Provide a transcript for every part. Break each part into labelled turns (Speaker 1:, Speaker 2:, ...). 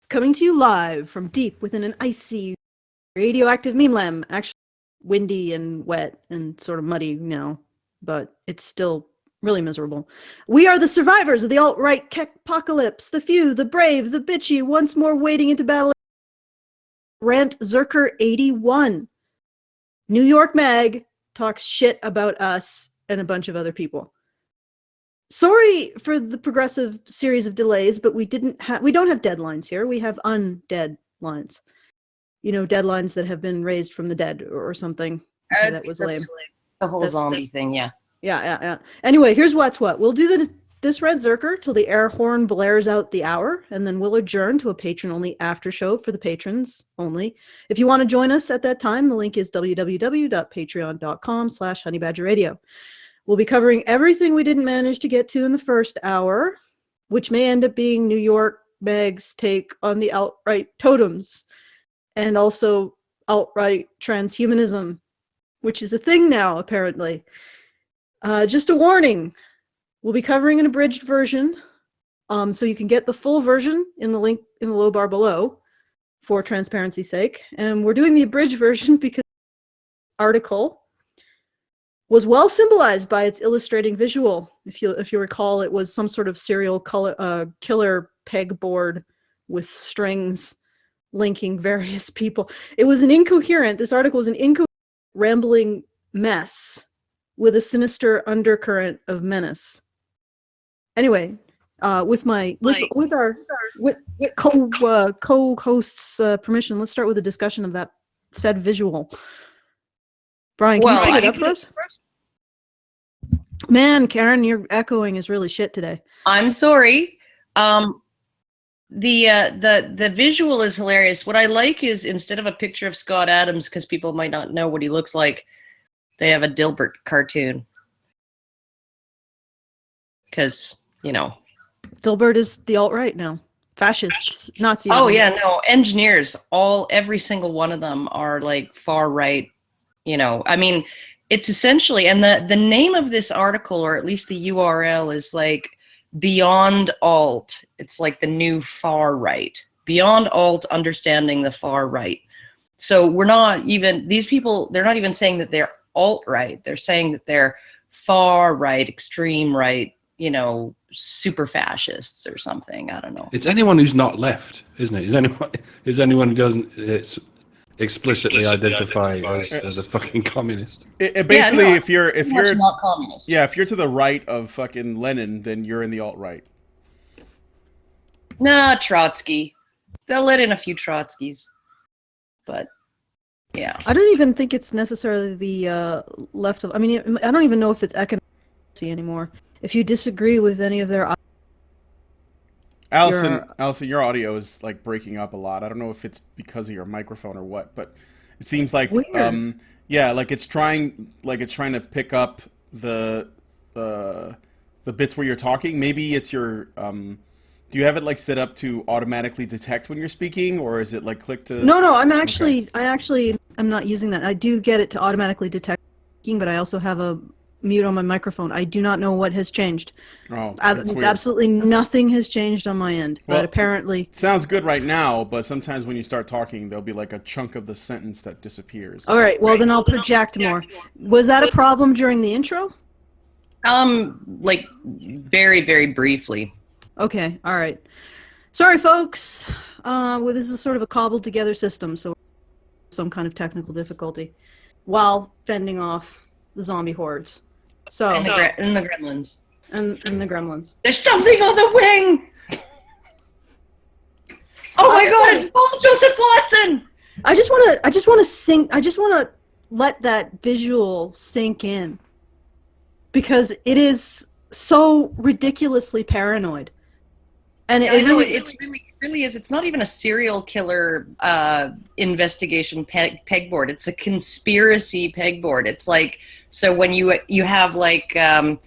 Speaker 1: coming to you live from deep within an icy, radioactive meme land. Actually, windy and wet and sort of muddy now, but it's still really miserable. We are the survivors of the alt-right apocalypse, the few, the brave, the bitchy, once more wading into battle. Rantzerker 81. New York Mag talks shit about us and a bunch of other people. Sorry for the progressive series of delays, but we don't have deadlines here. We have undead lines. You know, deadlines that have been raised from the dead or something. Okay, that was lame.
Speaker 2: The whole zombie thing, yeah.
Speaker 1: Yeah. Anyway, here's what's what. We'll do this Rantzerker till the air horn blares out the hour, and then we'll adjourn to a patron-only after show for the patrons only. If you want to join us at that time, the link is www.patreon.com/honeybadgerradio. We'll be covering everything we didn't manage to get to in the first hour, which may end up being New York Meg's take on the alt-right totems, and also alt-right transhumanism, which is a thing now, apparently. Just a warning, we'll be covering an abridged version, so you can get the full version in the link in the low bar below, for transparency's sake. And we're doing the abridged version because the article was well symbolized by its illustrating visual. If you recall, it was some sort of serial killer pegboard with strings linking various people. It was this article was an incoherent, rambling mess with a sinister undercurrent of menace. Anyway, with our co-host's permission, let's start with a discussion of that said visual. Brian, can you pick it up for us? Man, Karen, your echoing is really shit today.
Speaker 2: I'm sorry. The visual is hilarious. What I like is, instead of a picture of Scott Adams, because people might not know what he looks like, they have a Dilbert cartoon. Because, you know.
Speaker 1: Dilbert is the alt-right now. Fascists, Nazis.
Speaker 2: Oh, yeah, no. Engineers, every single one of them are like far right. You know, I mean, it's essentially, and the name of this article, or at least the URL, is like Beyond Alt. It's like the new far right. Beyond Alt, understanding the far right. So we're not even, these people, they're not even saying that they're alt-right. They're saying that they're far right, extreme right, you know, super fascists or something. I don't know.
Speaker 3: It's anyone who's not left, isn't it? Is anyone who doesn't explicitly identify as a fucking communist.
Speaker 4: Basically,
Speaker 2: yeah, no,
Speaker 4: if you're
Speaker 2: not communist.
Speaker 4: Yeah, if you're to the right of fucking Lenin, then you're in the alt-right.
Speaker 2: Nah, Trotsky. They'll let in a few Trotskys. But yeah.
Speaker 1: I don't even think it's necessarily the left of, I mean, I don't even know if it's economic anymore. If you disagree with any of their
Speaker 4: Allison, your audio is like breaking up a lot. I don't know if it's because of your microphone or what, but it seems like yeah, like it's trying to pick up the bits where you're talking. Maybe it's your do you have it like set up to automatically detect when you're speaking, or is it like click to?
Speaker 1: No, I'm not using that. I do get it to automatically detect speaking, but I also have a mute on my microphone. I do not know what has changed.
Speaker 4: Oh, that's weird.
Speaker 1: Absolutely nothing has changed on my end, but apparently...
Speaker 4: It sounds good right now, but sometimes when you start talking, there'll be like a chunk of the sentence that disappears.
Speaker 1: All right, well then I'll project more. Was that a problem during the intro?
Speaker 2: Like very, very briefly.
Speaker 1: Okay, all right. Sorry, folks. Well, this is sort of a cobbled together system, so some kind of technical difficulty while fending off the zombie hordes. So
Speaker 2: and the gremlins.
Speaker 1: And the gremlins.
Speaker 2: There's something on the wing! Oh my god, it's Paul Joseph Watson!
Speaker 1: I just wanna let that visual sink in. Because it is so ridiculously paranoid. And
Speaker 2: it really is. It's not even a serial killer investigation pegboard. It's a conspiracy pegboard. It's like, so when you have like an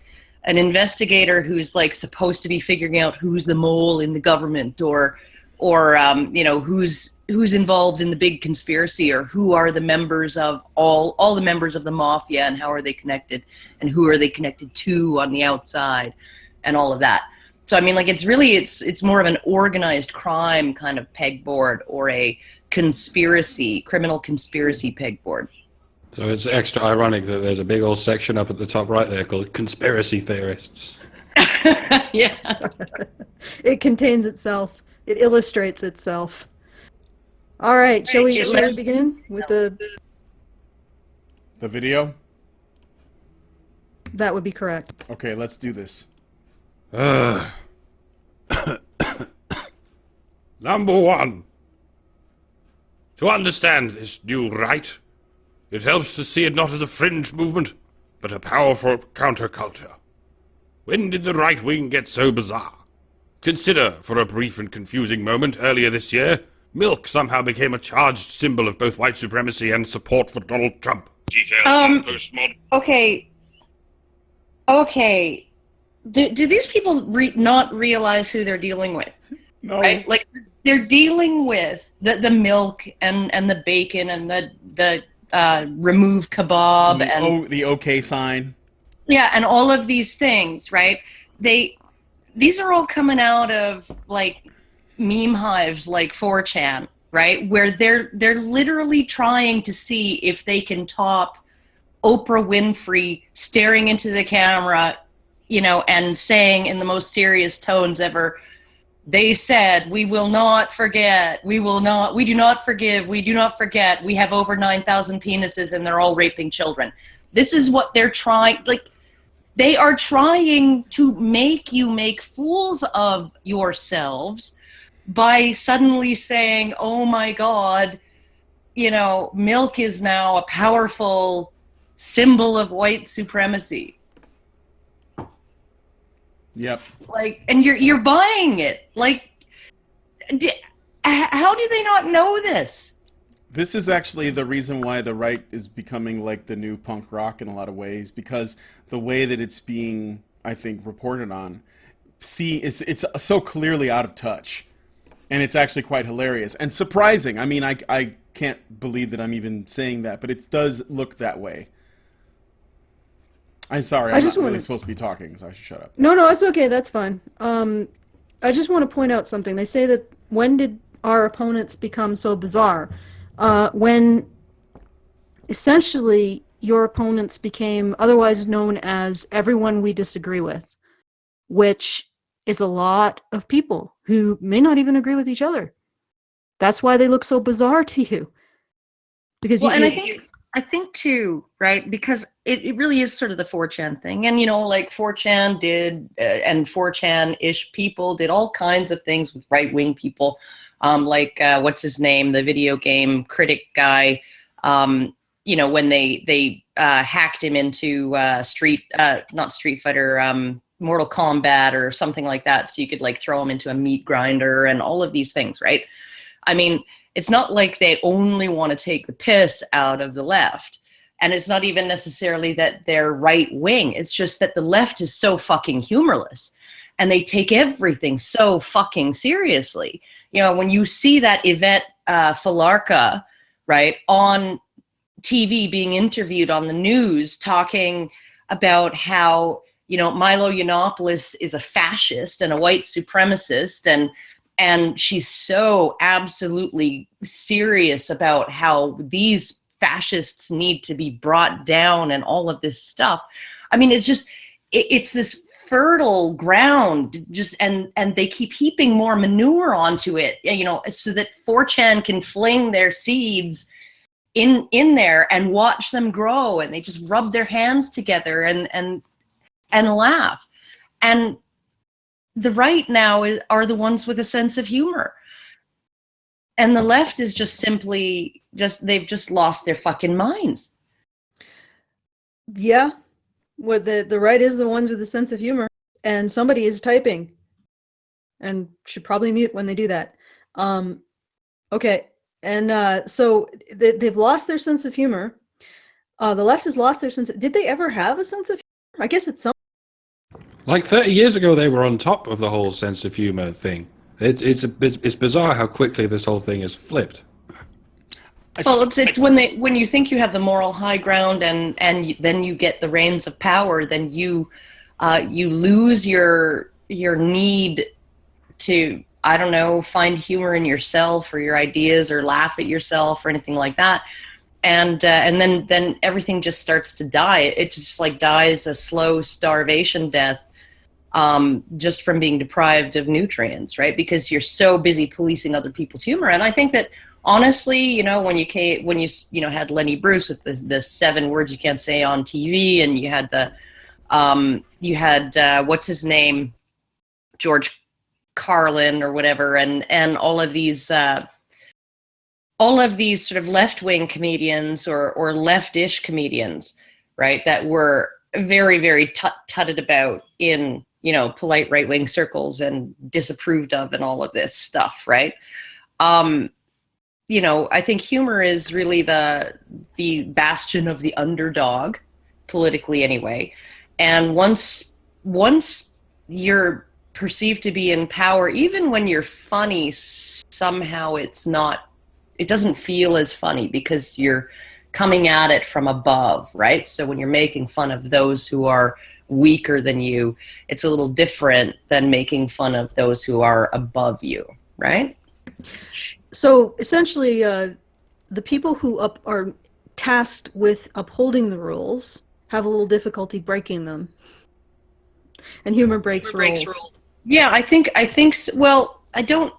Speaker 2: investigator who's like supposed to be figuring out who's the mole in the government, or you know, who's involved in the big conspiracy, or who are the members of all the members of the mafia, and how are they connected, and who are they connected to on the outside, and all of that. So I mean, like, it's more of an organized crime kind of pegboard, or a criminal conspiracy pegboard.
Speaker 3: So it's extra ironic that there's a big old section up at the top right there called conspiracy theorists.
Speaker 2: Yeah.
Speaker 1: It contains itself. It illustrates itself. All right, shall we begin with the
Speaker 4: video?
Speaker 1: That would be correct.
Speaker 4: Okay, let's do this.
Speaker 3: Number one. To understand this new right, it helps to see it not as a fringe movement, but a powerful counterculture. When did the right wing get so bizarre? Consider, for a brief and confusing moment earlier this year, milk somehow became a charged symbol of both white supremacy and support for Donald Trump.
Speaker 2: Okay. Do these people not realize who they're dealing with?
Speaker 4: No.
Speaker 2: Right? Like, they're dealing with the milk and the bacon and the remove kebab and
Speaker 4: the OK sign.
Speaker 2: Yeah, and all of these things, right? These are all coming out of, like, meme hives like 4chan, right? Where they're literally trying to see if they can top Oprah Winfrey staring into the camera, and saying in the most serious tones ever, they said, we will not forget, we do not forgive, we do not forget, we have over 9,000 penises and they're all raping children. This is what they're trying, like, they are trying to make you make fools of yourselves by suddenly saying, oh my God, milk is now a powerful symbol of white supremacy.
Speaker 4: Yep.
Speaker 2: Like, and you're buying it. Like, how do they not know this?
Speaker 4: This is actually the reason why the right is becoming like the new punk rock in a lot of ways, because the way that it's being, I think, reported on, it's so clearly out of touch, and it's actually quite hilarious and surprising. I mean, I can't believe that I'm even saying that, but it does look that way. I'm sorry, I'm not really supposed to be talking, so I should shut up.
Speaker 1: No, it's okay. That's fine. I just want to point out something. They say that when did our opponents become so bizarre? When essentially your opponents became otherwise known as everyone we disagree with, which is a lot of people who may not even agree with each other. That's why they look so bizarre to you. Because
Speaker 2: I think too, right? Because it really is sort of the 4chan thing. And, like 4chan did, and 4chan-ish people did all kinds of things with right-wing people. Like, what's his name? The video game critic guy, when they hacked him into not Street Fighter, Mortal Kombat or something like that. So you could, like, throw him into a meat grinder and all of these things, right? I mean, it's not like they only want to take the piss out of the left. And it's not even necessarily that they're right wing. It's just that the left is so fucking humorless and they take everything so fucking seriously. When you see that Yvette Falarka, right, on TV being interviewed on the news talking about how, Milo Yiannopoulos is a fascist and a white supremacist, and she's so absolutely serious about how these fascists need to be brought down and all of this stuff. I mean, it's just, it's this fertile ground, just and they keep heaping more manure onto it, so that 4chan can fling their seeds in there and watch them grow, and they just rub their hands together and laugh. And the right now are the ones with a sense of humor, and the left is just simply they've just lost their fucking minds.
Speaker 1: Yeah. Well, the right is the ones with a sense of humor, and somebody is typing, and should probably mute when they do that. Okay, and so they've lost their sense of humor. The left has lost their sense of. Did they ever have a sense of humor? I guess it's some.
Speaker 3: Like 30 years ago, they were on top of the whole sense of humor thing. It's bizarre how quickly this whole thing has flipped.
Speaker 2: Well, it's when you think you have the moral high ground and then you get the reins of power, then you lose your need to, I don't know, find humor in yourself or your ideas or laugh at yourself or anything like that. And then everything just starts to die. It just like dies a slow starvation death, just from being deprived of nutrients, right? Because you're so busy policing other people's humor. And I think that honestly, you know, when you had Lenny Bruce with the 7 words you can't say on TV, and you had what's his name, George Carlin or whatever, and all of these sort of left-wing comedians or left-ish comedians, right, that were very, very tutted about in, you know, polite right-wing circles and disapproved of and all of this stuff, right? You know, I think humor is really the bastion of the underdog, politically anyway. And once you're perceived to be in power, even when you're funny, somehow it doesn't feel as funny because you're coming at it from above, right? So when you're making fun of those who are weaker than you, it's a little different than making fun of those who are above you, right?
Speaker 1: So essentially, the people who are tasked with upholding the rules have a little difficulty breaking them. And humor breaks rules.
Speaker 2: Yeah, I think. Well, I don't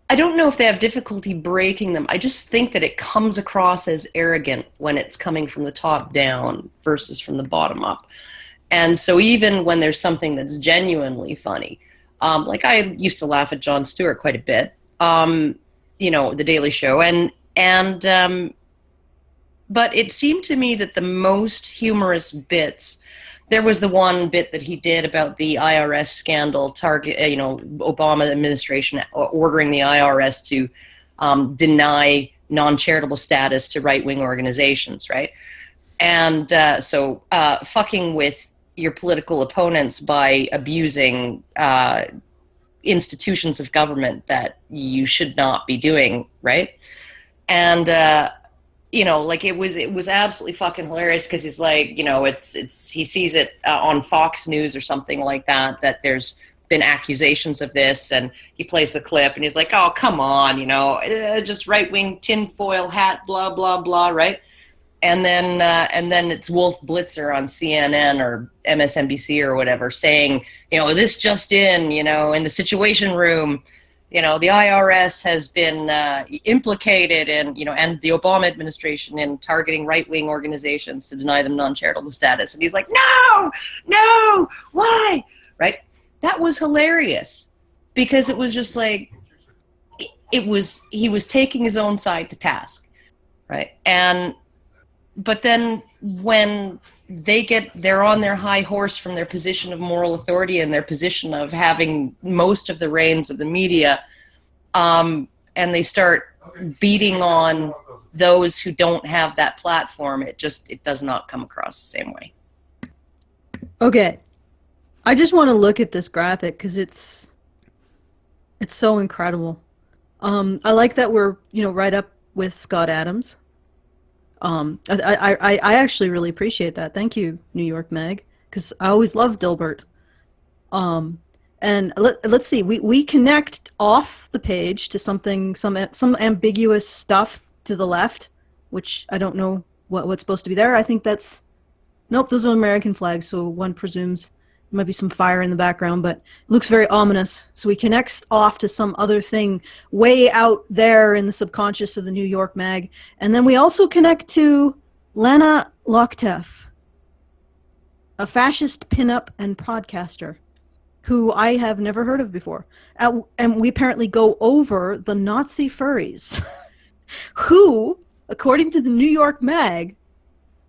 Speaker 2: know if they have difficulty breaking them. I just think that it comes across as arrogant when it's coming from the top down versus from the bottom up. And so even when there's something that's genuinely funny, like I used to laugh at Jon Stewart quite a bit, you know, The Daily Show, but it seemed to me that the most humorous bits, there was the one bit that he did about the IRS scandal, Obama administration ordering the IRS to deny non-charitable status to right-wing organizations, right? And so fucking with your political opponents by abusing institutions of government that you should not be doing, right? And you know, like it was absolutely fucking hilarious because he's like, you know, he sees it on Fox News or something like that there's been accusations of this, and he plays the clip and he's like, oh, come on, you know, just right-wing tinfoil hat, blah, blah, blah, right? And then it's Wolf Blitzer on CNN or MSNBC or whatever saying, you know, this just in, you know, in the Situation Room, you know, the IRS has been implicated in, you know, and the Obama administration in targeting right-wing organizations to deny them non-charitable status. And he's like, no, why? Right? That was hilarious because it was just like, he was taking his own side to task, right? But then when they're on their high horse from their position of moral authority and their position of having most of the reins of the media, and they start beating on those who don't have that platform, it does not come across the same way.
Speaker 1: Okay. I just want to look at this graphic because it's so incredible. I like that we're, you know, right up with Scott Adams. I actually really appreciate that. Thank you, New York Meg, because I always loved Dilbert. And let's see, we connect off the page to some ambiguous stuff to the left, which I don't know what's supposed to be there. I think nope, those are American flags, so one presumes there might be some fire in the background, but it looks very ominous. So we connect off to some other thing way out there in the subconscious of the New York Mag. And then we also connect to Lana Loktev, a fascist pinup and podcaster who I have never heard of before. And we apparently go over the Nazi furries who, according to the New York Mag,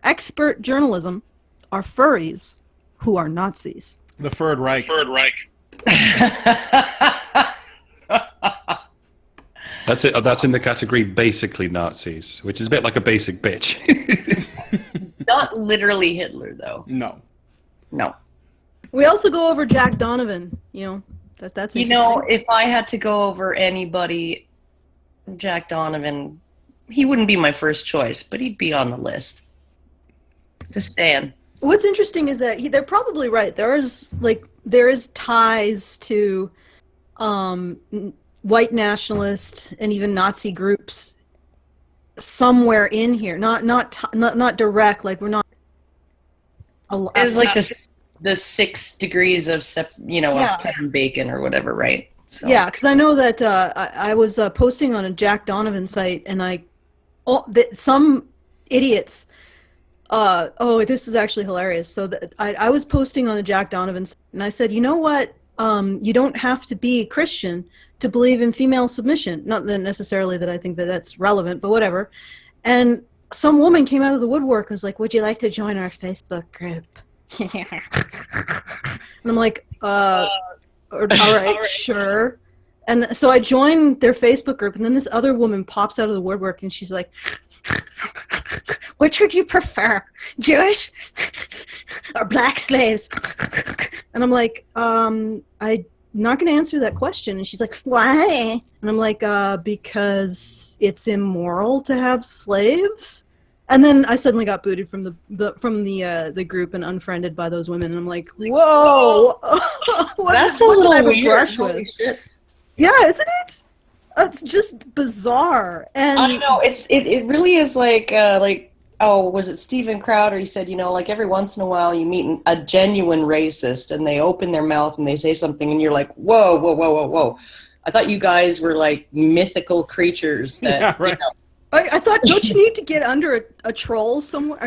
Speaker 1: expert journalism, are furries who are Nazis.
Speaker 4: The Third Reich.
Speaker 5: That's it. That's in the category basically Nazis, which is a bit like a basic bitch.
Speaker 2: Not literally Hitler, though.
Speaker 4: No.
Speaker 1: We also go over Jack Donovan. You know, that's interesting.
Speaker 2: You know, if I had to go over anybody, Jack Donovan, he wouldn't be my first choice, but he'd be on the list. Just saying.
Speaker 1: What's interesting is that they're probably right. There is ties to white nationalist and even Nazi groups somewhere in here. Not direct. Like we're not.
Speaker 2: It's like the 6 degrees of of Kevin Bacon or whatever, right? So.
Speaker 1: Yeah, because I know that I was posting on a Jack Donovan site, and some idiots. This is actually hilarious. So I was posting on the Jack Donovan site, and I said, you know what? You don't have to be Christian to believe in female submission. Not that necessarily that I think that that's relevant, but whatever. And some woman came out of the woodwork and was like, would you like to join our Facebook group? And I'm like, all right, sure. And so I joined their Facebook group, and then this other woman pops out of the woodwork, and she's like, which would you prefer, Jewish or black slaves? And I'm like, I'm not going to answer that question. And she's like, why? And I'm like, because it's immoral to have slaves. And then I suddenly got booted from the group and unfriended by those women. And I'm like, whoa,
Speaker 2: that's a little weird. Holy shit.
Speaker 1: Yeah, isn't it? It's just bizarre. And
Speaker 2: I know it really is like was it Steven Crowder? He said, like every once in a while you meet a genuine racist and they open their mouth and they say something and you're like, whoa. I thought you guys were like mythical creatures that,
Speaker 4: yeah, right.
Speaker 1: I thought, don't you need to get under a troll somewhere,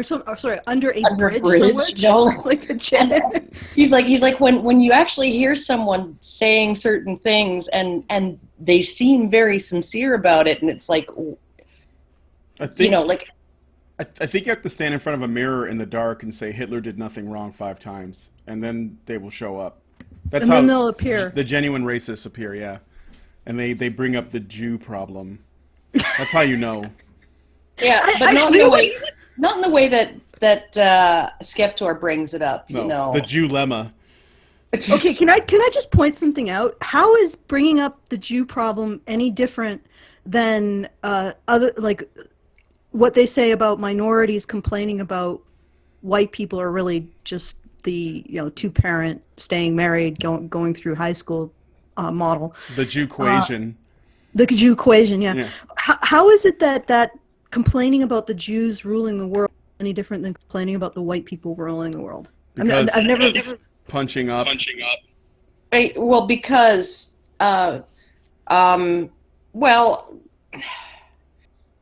Speaker 1: under a bridge somewhere?
Speaker 2: No.
Speaker 1: Like a jet.
Speaker 2: He's like when you actually hear someone saying certain things and they seem very sincere about it, and it's like,
Speaker 4: I think you have to stand in front of a mirror in the dark and say Hitler did nothing wrong 5 times, and then they will show up. That's
Speaker 1: and
Speaker 4: how
Speaker 1: then they'll appear.
Speaker 4: The genuine racists appear, yeah. And they bring up the Jew problem. That's how you know.
Speaker 2: Yeah, but not in the way that Skeptor brings it up.
Speaker 4: No, the Jew-lemma.
Speaker 1: Okay, can I just point something out? How is bringing up the Jew problem any different than what they say about minorities complaining about white people are really just the 2-parent staying married going through high school model?
Speaker 4: The Jew-quation.
Speaker 1: The Jew equation, yeah. How is it that complaining about the Jews ruling the world is any different than complaining about the white people ruling the world?
Speaker 4: Because
Speaker 1: I've never
Speaker 4: punching up.
Speaker 2: Well, because but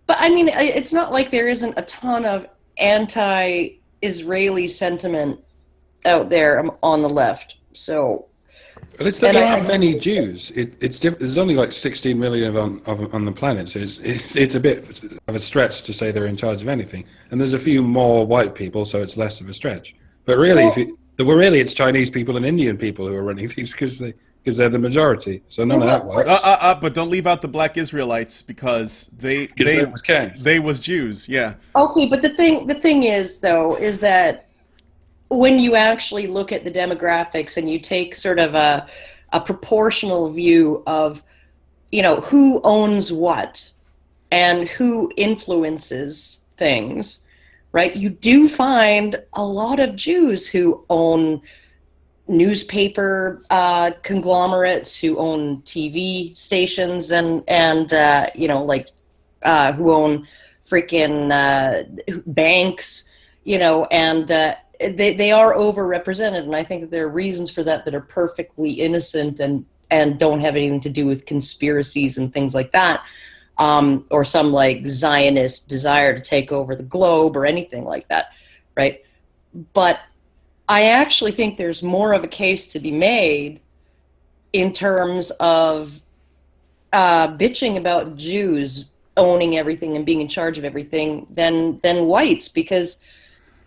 Speaker 2: I mean, it's not like there isn't a ton of anti-Israeli sentiment out there on the left. So.
Speaker 5: But there aren't many Jews. There's only like 16 million on the planet, so it's a bit of a stretch to say they're in charge of anything. And there's a few more white people, so it's less of a stretch. But really, it's Chinese people and Indian people who are running these because they're the majority. So none of that works.
Speaker 4: But don't leave out the black Israelites because they was Jews, yeah.
Speaker 2: Okay, but the thing is though is that when you actually look at the demographics and you take sort of a proportional view of, who owns what and who influences things, right? You do find a lot of Jews who own newspaper conglomerates, who own TV stations, and who own freaking banks, and they are overrepresented, and I think that there are reasons for that are perfectly innocent and don't have anything to do with conspiracies and things like that, or some like Zionist desire to take over the globe or anything like that, right? But I actually think there's more of a case to be made in terms of bitching about Jews owning everything and being in charge of everything than whites, because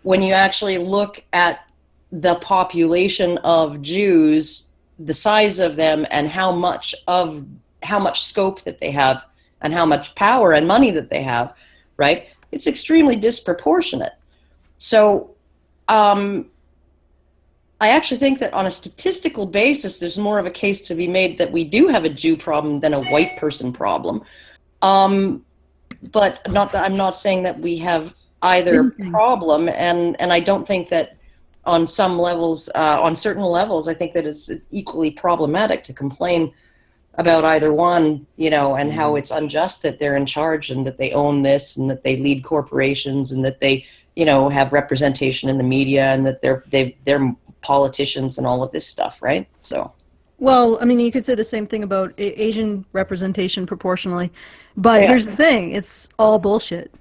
Speaker 2: when you actually look at the population of Jews, the size of them, and how much scope that they have, and how much power and money that they have, right? It's extremely disproportionate. So, I actually think that on a statistical basis, there's more of a case to be made that we do have a Jew problem than a white person problem. But I'm not saying that we have either problem, and I don't think that on some levels, on certain levels, I think that it's equally problematic to complain about either one, you know, and how it's unjust that they're in charge and that they own this and that they lead corporations and that they, you know, have representation in the media and that they're politicians and all of this stuff, right? So.
Speaker 1: Well, I mean, you could say the same thing about Asian representation proportionally, but here's the thing: it's all bullshit.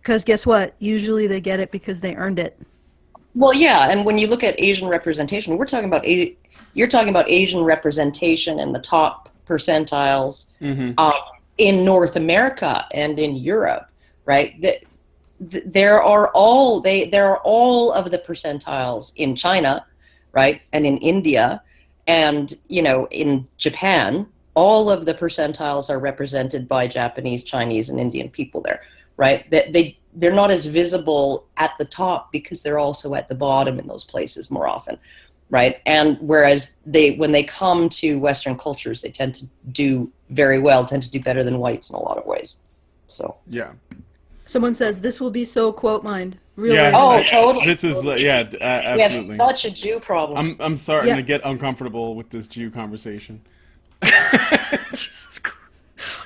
Speaker 1: Because guess what? Usually they get it because they earned it.
Speaker 2: Well, yeah, and when you look at Asian representation, we're talking about you're talking about Asian representation in the top percentiles in North America and in Europe, right? There are all of the percentiles in China, right, and in India, and you know, in Japan. All of the percentiles are represented by Japanese, Chinese, and Indian people there, right? They're not as visible at the top because they're also at the bottom in those places more often, right? And whereas when they come to Western cultures, they tend to do very well, tend to do better than whites in a lot of ways. So
Speaker 4: yeah.
Speaker 1: Someone says this will be so quote mined. Really?
Speaker 4: Yeah.
Speaker 2: Oh, totally.
Speaker 4: This is absolutely.
Speaker 2: We have such a Jew problem.
Speaker 4: I'm starting to get uncomfortable with this Jew conversation.
Speaker 1: Jesus Christ.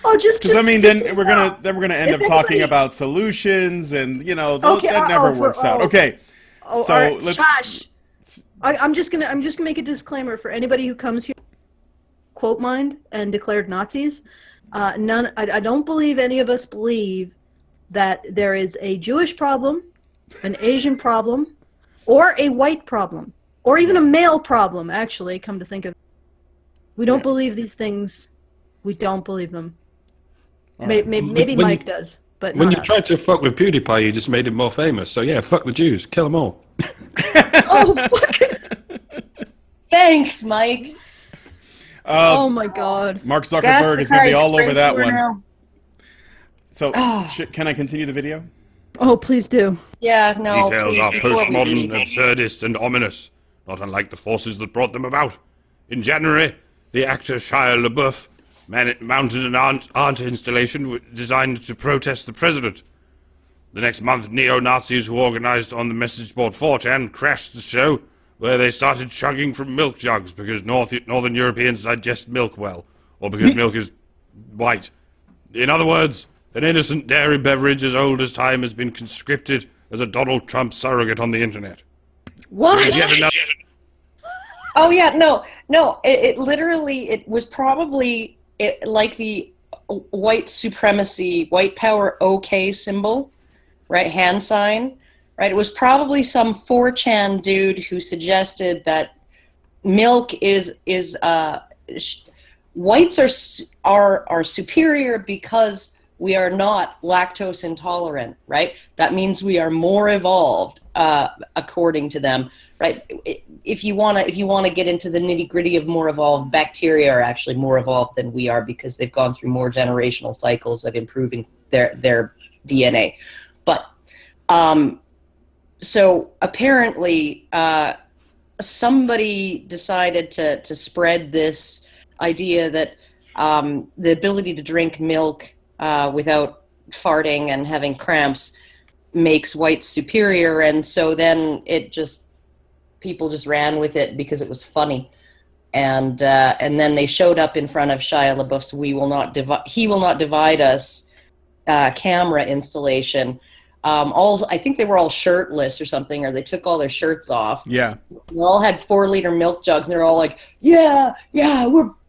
Speaker 1: Oh,
Speaker 4: because I mean, then we're gonna end up talking about solutions, and you know that never works out. Okay, so
Speaker 1: right,
Speaker 4: let's.
Speaker 1: I'm just gonna make a disclaimer for anybody who comes here, quote mined and declared Nazis. I don't believe any of us believe that there is a Jewish problem, an Asian problem, or a white problem, or even a male problem. Actually, come to think of it, we don't believe these things. We don't believe them. Right. Maybe Mike does, but
Speaker 5: when
Speaker 1: not
Speaker 5: you
Speaker 1: us.
Speaker 5: tried to fuck with PewDiePie, you just made him more famous. So yeah, fuck the Jews, kill them all.
Speaker 1: Oh, fucking...
Speaker 2: Thanks, Mike.
Speaker 1: Oh my God.
Speaker 4: Mark Zuckerberg is gonna be all over that one.
Speaker 2: Now.
Speaker 4: So can I continue the video?
Speaker 1: Oh, please do.
Speaker 2: Yeah, no.
Speaker 3: Details
Speaker 2: please,
Speaker 3: are
Speaker 2: before we
Speaker 3: postmodern,
Speaker 2: leave.
Speaker 3: absurdist, and ominous, not unlike the forces that brought them about. In January, the actor Shia LaBeouf mounted an art installation designed to protest the president. The next month, neo-Nazis who organized on the message board 4chan crashed the show, where they started chugging from milk jugs because Northern Europeans digest milk well, or because milk is white. In other words, an innocent dairy beverage as old as time has been conscripted as a Donald Trump surrogate on the internet.
Speaker 1: What?
Speaker 3: Yet another...
Speaker 2: Oh yeah, no. It literally, it was probably like the white supremacy, white power OK symbol, right? Hand sign, right? It was probably some 4chan dude who suggested that milk is whites are superior because we are not lactose intolerant, right? That means we are more evolved, according to them, right? If you wanna get into the nitty gritty of more evolved, bacteria are actually more evolved than we are because they've gone through more generational cycles of improving their DNA. But so apparently, somebody decided to spread this idea that the ability to drink milk without farting and having cramps makes whites superior, and so then people just ran with it because it was funny, and then they showed up in front of Shia LaBeouf's "He Will Not Divide Us" camera installation. I think they were all shirtless or something, or they took all their shirts off.
Speaker 4: Yeah,
Speaker 2: they all had 4-liter milk jugs, and they're all like, "Yeah,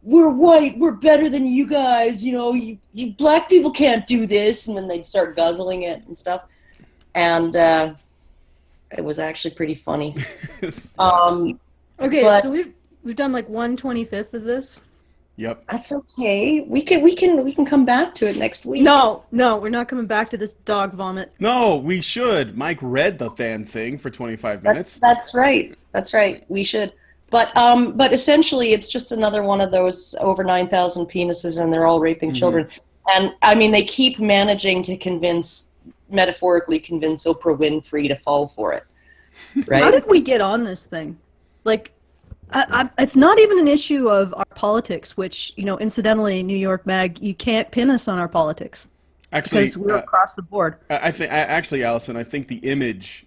Speaker 2: we're white, we're better than you guys. You know, you black people can't do this." And then they'd start guzzling it and stuff, and it was actually pretty funny.
Speaker 1: Okay,
Speaker 2: but,
Speaker 1: so we've done like 1/25 of this.
Speaker 4: Yep.
Speaker 2: That's okay. We can come back to it next week.
Speaker 1: No, we're not coming back to this dog vomit.
Speaker 4: No, we should. Mike read the damn thing for 25 minutes.
Speaker 2: That's right. We should. But essentially, it's just another one of those over 9,000 penises, and they're all raping children. And I mean, they keep managing to metaphorically convince Oprah Winfrey to fall for it. Right?
Speaker 1: How did we get on this thing? Like, it's not even an issue of our politics, which, you know, incidentally, New York Mag, you can't pin us on our politics.
Speaker 4: Actually,
Speaker 1: because we're across the board.
Speaker 4: Actually, Allison, I think the image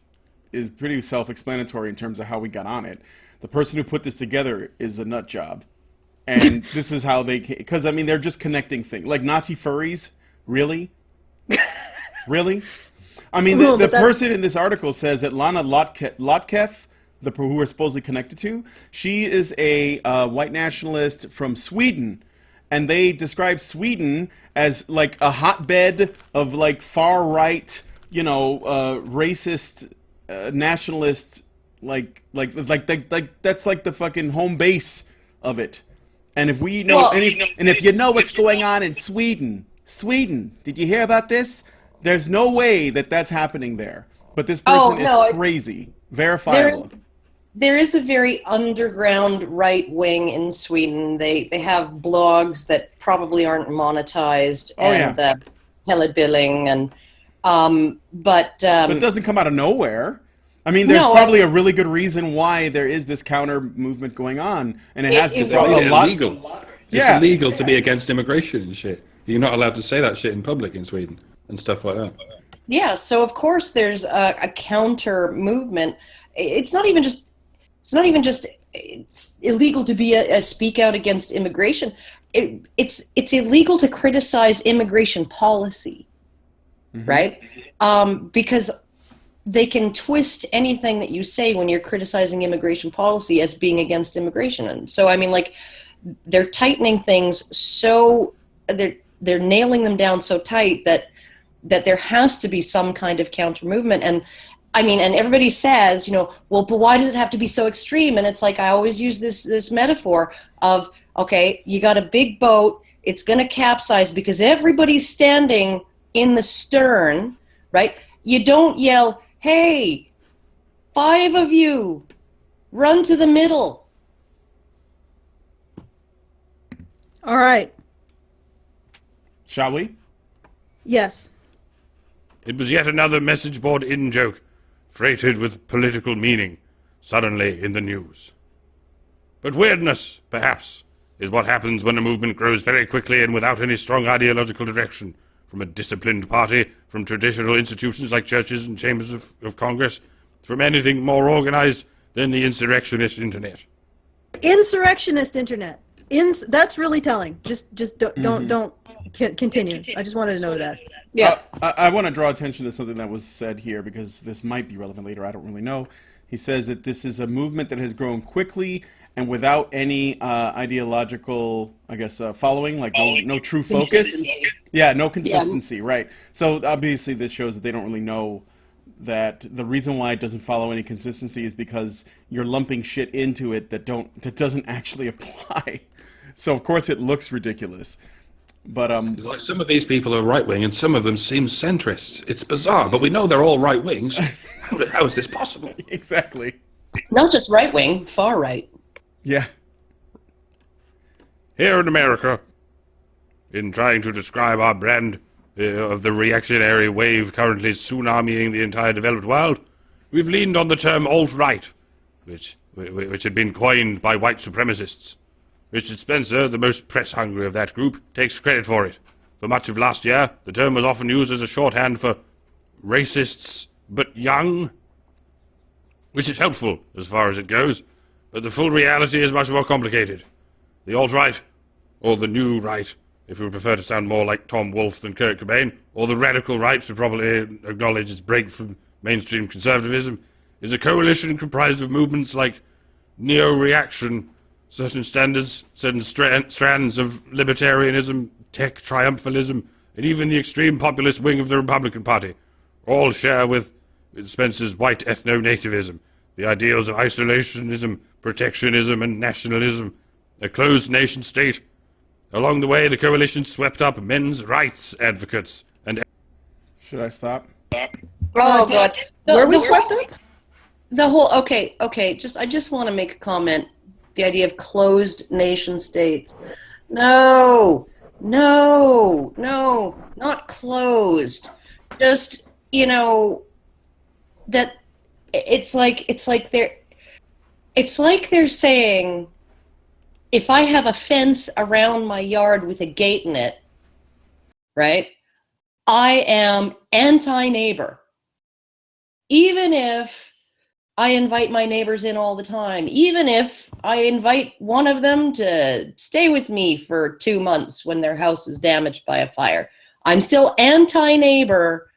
Speaker 4: is pretty self-explanatory in terms of how we got on it. The person who put this together is a nut job, and this is how they. Because I mean, they're just connecting things like Nazi furries. Really, really. I mean, the person in this article says that Lana Lotkeff, who we're supposedly connected to, she is a white nationalist from Sweden, and they describe Sweden as like a hotbed of like far right, racist, nationalist, like that's like the fucking home base of it. And if we know, and if you know what's going on in Sweden, did you hear about this? There's no way that that's happening there. But this person is crazy. Verifiable.
Speaker 2: There is a very underground right wing in Sweden. They have blogs that probably aren't monetized hella billing and but it doesn't
Speaker 4: come out of nowhere. I mean, there's probably a really good reason why there is this counter movement going on, and it has to be
Speaker 5: illegal. It's illegal to be against immigration and shit. You're not allowed to say that shit in public in Sweden and stuff like that.
Speaker 2: Yeah, so of course there's a counter movement. It's not even just it's illegal to be a speak out against immigration. It's illegal to criticize immigration policy, right? Because they can twist anything that you say when you're criticizing immigration policy as being against immigration. And so, I mean, like, they're tightening things so they're nailing them down so tight that there has to be some kind of counter movement. And I mean, and everybody says, well, but why does it have to be so extreme? And it's like, I always use this metaphor of, okay, you got a big boat, it's going to capsize because everybody's standing in the stern, right? You don't yell, hey, 5 of you, run to the middle.
Speaker 1: All right.
Speaker 4: Shall we?
Speaker 1: Yes.
Speaker 3: It was yet another message board in-joke, freighted with political meaning, suddenly in the news. But weirdness, perhaps, is what happens when a movement grows very quickly and without any strong ideological direction, from a disciplined party, from traditional institutions like churches and chambers of Congress, from anything more organized than the insurrectionist internet.
Speaker 1: Insurrectionist internet. That's really telling. Just don't continue. I just wanted to know that.
Speaker 2: Yeah.
Speaker 4: I want to draw attention to something that was said here because this might be relevant later. I don't really know. He says that this is a movement that has grown quickly and without any ideological, I guess, following, like no true focus. Yeah, no consistency, right. So obviously this shows that they don't really know that the reason why it doesn't follow any consistency is because you're lumping shit into it that doesn't actually apply. So of course it looks ridiculous. But
Speaker 5: it's like some of these people are right wing and some of them seem centrist. It's bizarre, but we know they're all right wings. How is this possible?
Speaker 4: Exactly.
Speaker 2: Not just right wing, far right.
Speaker 4: Yeah.
Speaker 3: Here in America, in trying to describe our brand of the reactionary wave currently tsunamiing the entire developed world, we've leaned on the term alt-right, which had been coined by white supremacists. Richard Spencer, the most press-hungry of that group, takes credit for it. For much of last year, the term was often used as a shorthand for racists but young, which is helpful as far as it goes, but the full reality is much more complicated. The alt-right, or the new right, if we prefer to sound more like Tom Wolfe than Kurt Cobain, or the radical right to properly acknowledge its break from mainstream conservatism, is a coalition comprised of movements like neo-reaction, certain standards, certain strands of libertarianism, tech triumphalism, and even the extreme populist wing of the Republican Party, all share with Spencer's white ethno-nativism, the ideals of isolationism, protectionism, and nationalism, a closed nation-state. Along the way, the coalition swept up men's rights advocates and...
Speaker 4: Should I stop?
Speaker 2: Oh, God.
Speaker 1: Were we swept up?
Speaker 2: The whole... Okay. I just want to make a comment. The idea of closed nation states. No, not closed. Just, that it's like they're saying, if I have a fence around my yard with a gate in it, right, I am anti-neighbor. Even if I invite my neighbors in all the time, even if I invite one of them to stay with me for 2 months when their house is damaged by a fire. I'm still anti-neighbor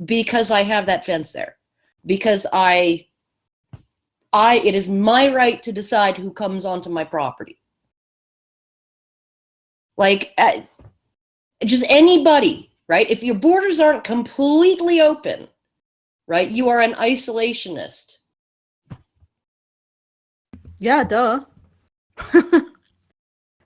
Speaker 2: because I have that fence there. Because it is my right to decide who comes onto my property. Like, just anybody, right? If your borders aren't completely open, right, you are an isolationist.
Speaker 1: Yeah, duh.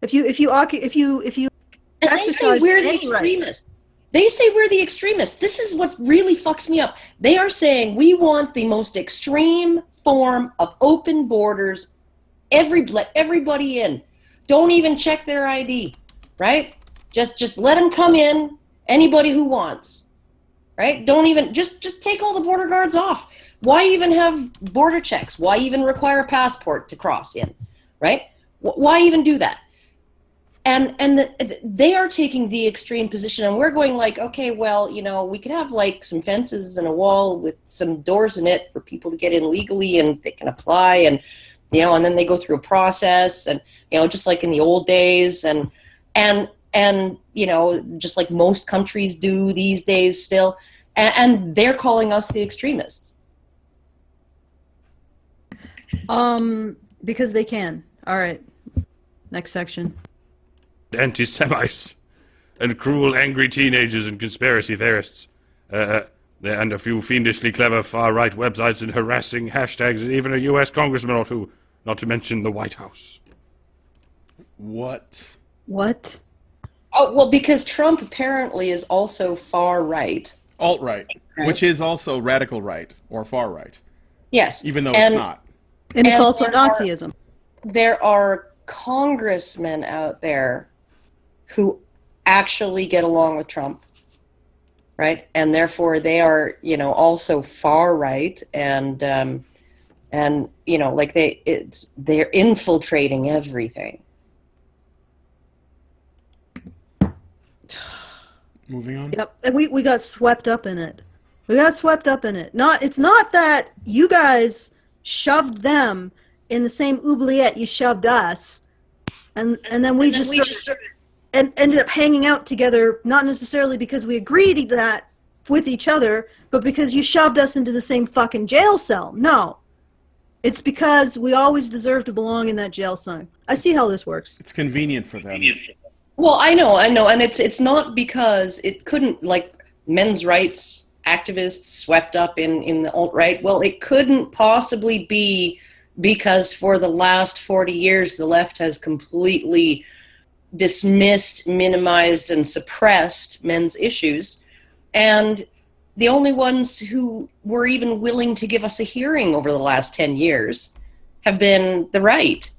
Speaker 1: if you
Speaker 2: And they say
Speaker 1: exercise
Speaker 2: we're the
Speaker 1: any right.
Speaker 2: extremists. They say we're the extremists. This is what really fucks me up. They are saying we want the most extreme form of open borders. Let everybody in. Don't even check their ID, right? Just let them come in. Anybody who wants, right? Don't even just take all the border guards off. Why even have border checks? Why even require a passport to cross in, right? Why even do that? And they are taking the extreme position, and we're going like, okay, well, we could have like some fences and a wall with some doors in it for people to get in legally, and they can apply, and and then they go through a process, and just like in the old days, and just like most countries do these days still, and they're calling us the extremists.
Speaker 1: Because they can. All right. Next section.
Speaker 3: Anti-Semites and cruel, angry teenagers and conspiracy theorists. And a few fiendishly clever far-right websites and harassing hashtags, and even a U.S. congressman or two, not to mention the White House.
Speaker 4: What?
Speaker 2: Oh, well, because Trump apparently is also far-right.
Speaker 4: Alt-right,
Speaker 2: right?
Speaker 4: Which is also radical right or far-right.
Speaker 2: Yes.
Speaker 4: Even though it's not.
Speaker 1: And it's also Nazism.
Speaker 2: There are congressmen out there who actually get along with Trump, right? And therefore they are, also far right, and like they're infiltrating everything.
Speaker 4: Moving on.
Speaker 1: Yep, and we got swept up in it. It's not that you guys shoved them in the same oubliette you shoved us, and then we just ended up hanging out together, not necessarily because we agreed to that with each other, but because you shoved us into the same fucking jail cell. No. It's because we always deserve to belong in that jail cell. I see how this works.
Speaker 4: It's convenient for them.
Speaker 2: Well, I know, and it's not because it couldn't, like, men's rights activists swept up in the alt-right. Well, it couldn't possibly be because for the last 40 years the left has completely dismissed, minimized, and suppressed men's issues, and the only ones who were even willing to give us a hearing over the last 10 years have been the right.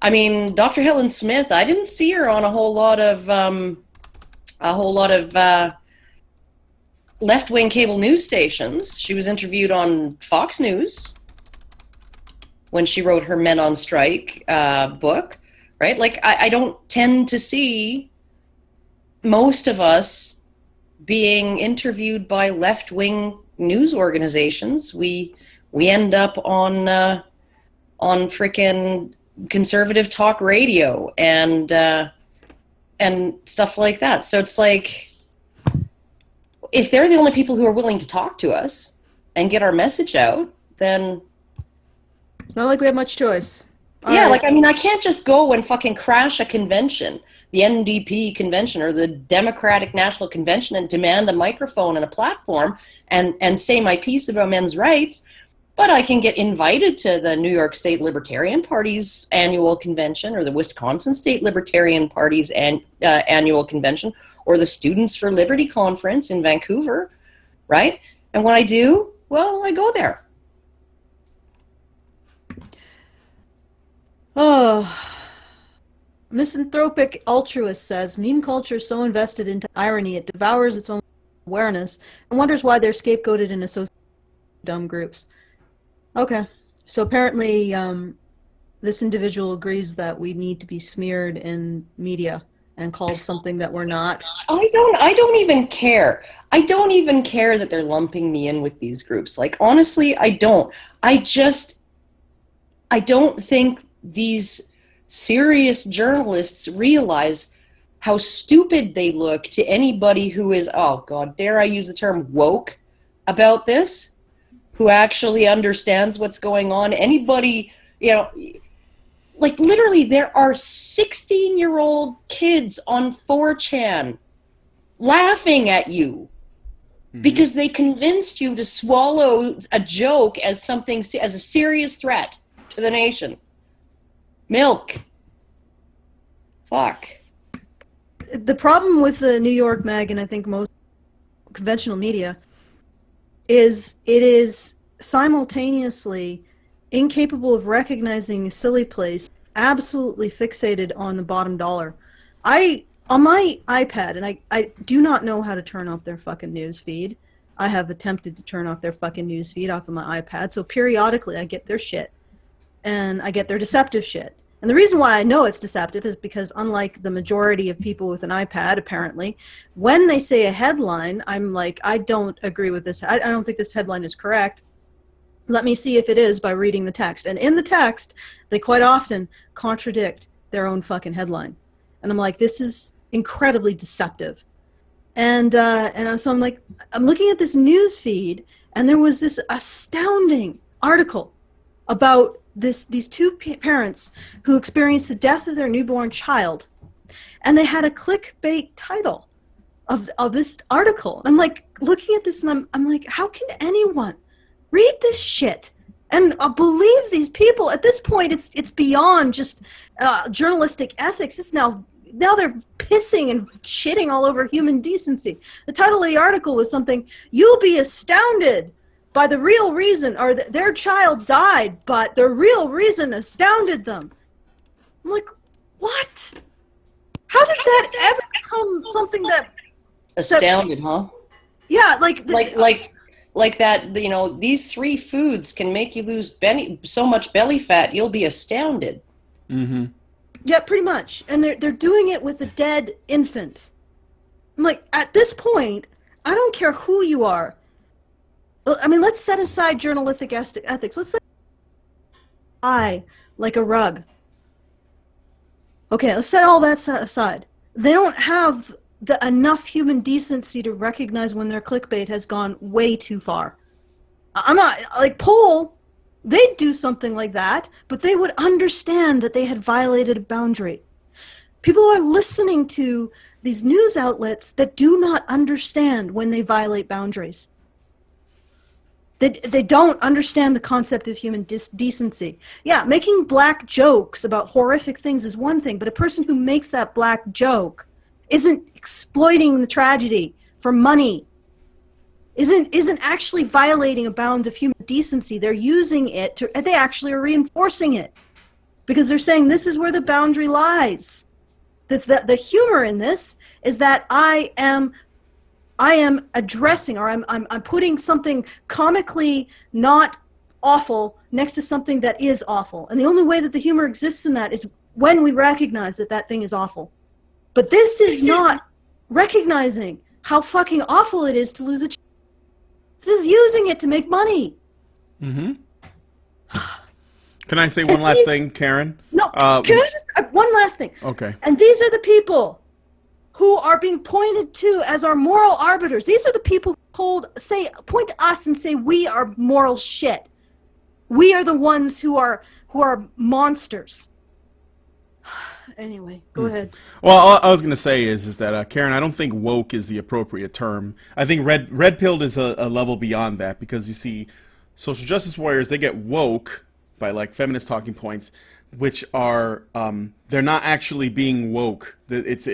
Speaker 2: I mean, Dr. Helen Smith, I didn't see her on a whole lot of left-wing cable news stations. She was interviewed on Fox News when she wrote her Men on Strike book. Right? Like, I don't tend to see most of us being interviewed by left-wing news organizations. We end up on frickin' conservative talk radio and stuff like that. So it's like, if they're the only people who are willing to talk to us and get our message out, then
Speaker 1: it's not like we have much choice.
Speaker 2: Like, I mean, I can't just go and fucking crash a convention, the NDP convention or the Democratic National Convention, and demand a microphone and a platform and say my piece about men's rights, but I can get invited to the New York State Libertarian Party's annual convention, or the Wisconsin State Libertarian Party's annual convention, or the Students for Liberty Conference in Vancouver, right? And when I do, well, I go there.
Speaker 1: Oh, misanthropic altruist says, meme culture is so invested into irony it devours its own awareness and wonders why they're scapegoated and associated with dumb groups. Okay, so apparently this individual agrees that we need to be smeared in media and called something that we're not.
Speaker 2: I don't even care. I don't even care that they're lumping me in with these groups. Like, honestly, I don't. I don't think these serious journalists realize how stupid they look to anybody who is, oh God, dare I use the term woke about this, who actually understands what's going on. Anybody, like literally there are 16-year-old kids on 4chan laughing at you because they convinced you to swallow a joke as something, as a serious threat to the nation. Milk. Fuck.
Speaker 1: The problem with the New York Mag, and I think most conventional media, is it is simultaneously incapable of recognizing a silly place, absolutely fixated on the bottom dollar. On my iPad, and I do not know how to turn off their fucking news feed. I have attempted to turn off their fucking news feed off of my iPad, so periodically I get their shit. And I get their deceptive shit. And the reason why I know it's deceptive is because, unlike the majority of people with an iPad, apparently, when they say a headline, I'm like, I don't agree with this. I don't think this headline is correct. Let me see if it is by reading the text. And in the text, they quite often contradict their own fucking headline. And I'm like, this is incredibly deceptive. And so I'm like, I'm looking at this news feed, and there was this astounding article about these two parents who experienced the death of their newborn child, and they had a clickbait title of this article. I'm like looking at this, and I'm like, how can anyone read this shit and believe these people? At this point, it's beyond just journalistic ethics. It's now they're pissing and shitting all over human decency. The title of the article was something, "You'll be astounded by the real reason," or their child died, but the real reason astounded them. I'm like, what? How did that ever become something that
Speaker 2: astounded, huh?
Speaker 1: Yeah, like
Speaker 2: that. These 3 foods can make you lose so much belly fat. You'll be astounded.
Speaker 4: Mm-hmm.
Speaker 1: Yeah, pretty much. And they're doing it with a dead infant. I'm like, at this point, I don't care who you are. I mean, let's set aside journalistic ethics. Let's say I like a rug. Okay, let's set all that aside. They don't have enough human decency to recognize when their clickbait has gone way too far. I'm not, like, Poll, they'd do something like that, but they would understand that they had violated a boundary. People are listening to these news outlets that do not understand when they violate boundaries. They don't understand the concept of human decency. Yeah, making black jokes about horrific things is one thing, but a person who makes that black joke isn't exploiting the tragedy for money, isn't actually violating a bound of human decency. They're using it to, they actually are reinforcing it, because they're saying this is where the boundary lies. The humor in this is that I am addressing, or I'm putting something comically not awful next to something that is awful. And the only way that the humor exists in that is when we recognize that that thing is awful. But this is not recognizing how fucking awful it is to lose a child. This is using it to make money.
Speaker 4: Mm-hmm. Can I say one last thing, Karen?
Speaker 1: No, can I just, one last thing.
Speaker 4: Okay.
Speaker 1: And these are the people who are being pointed to as our moral arbiters. These are the people who point to us and say we are moral shit. We are the ones who are monsters. Anyway, go ahead.
Speaker 4: Well, all I was going to say is that, Karen, I don't think woke is the appropriate term. I think red-pilled is a level beyond that, because you see, social justice warriors, they get woke by, like, feminist talking points, which are, they're not actually being woke. It's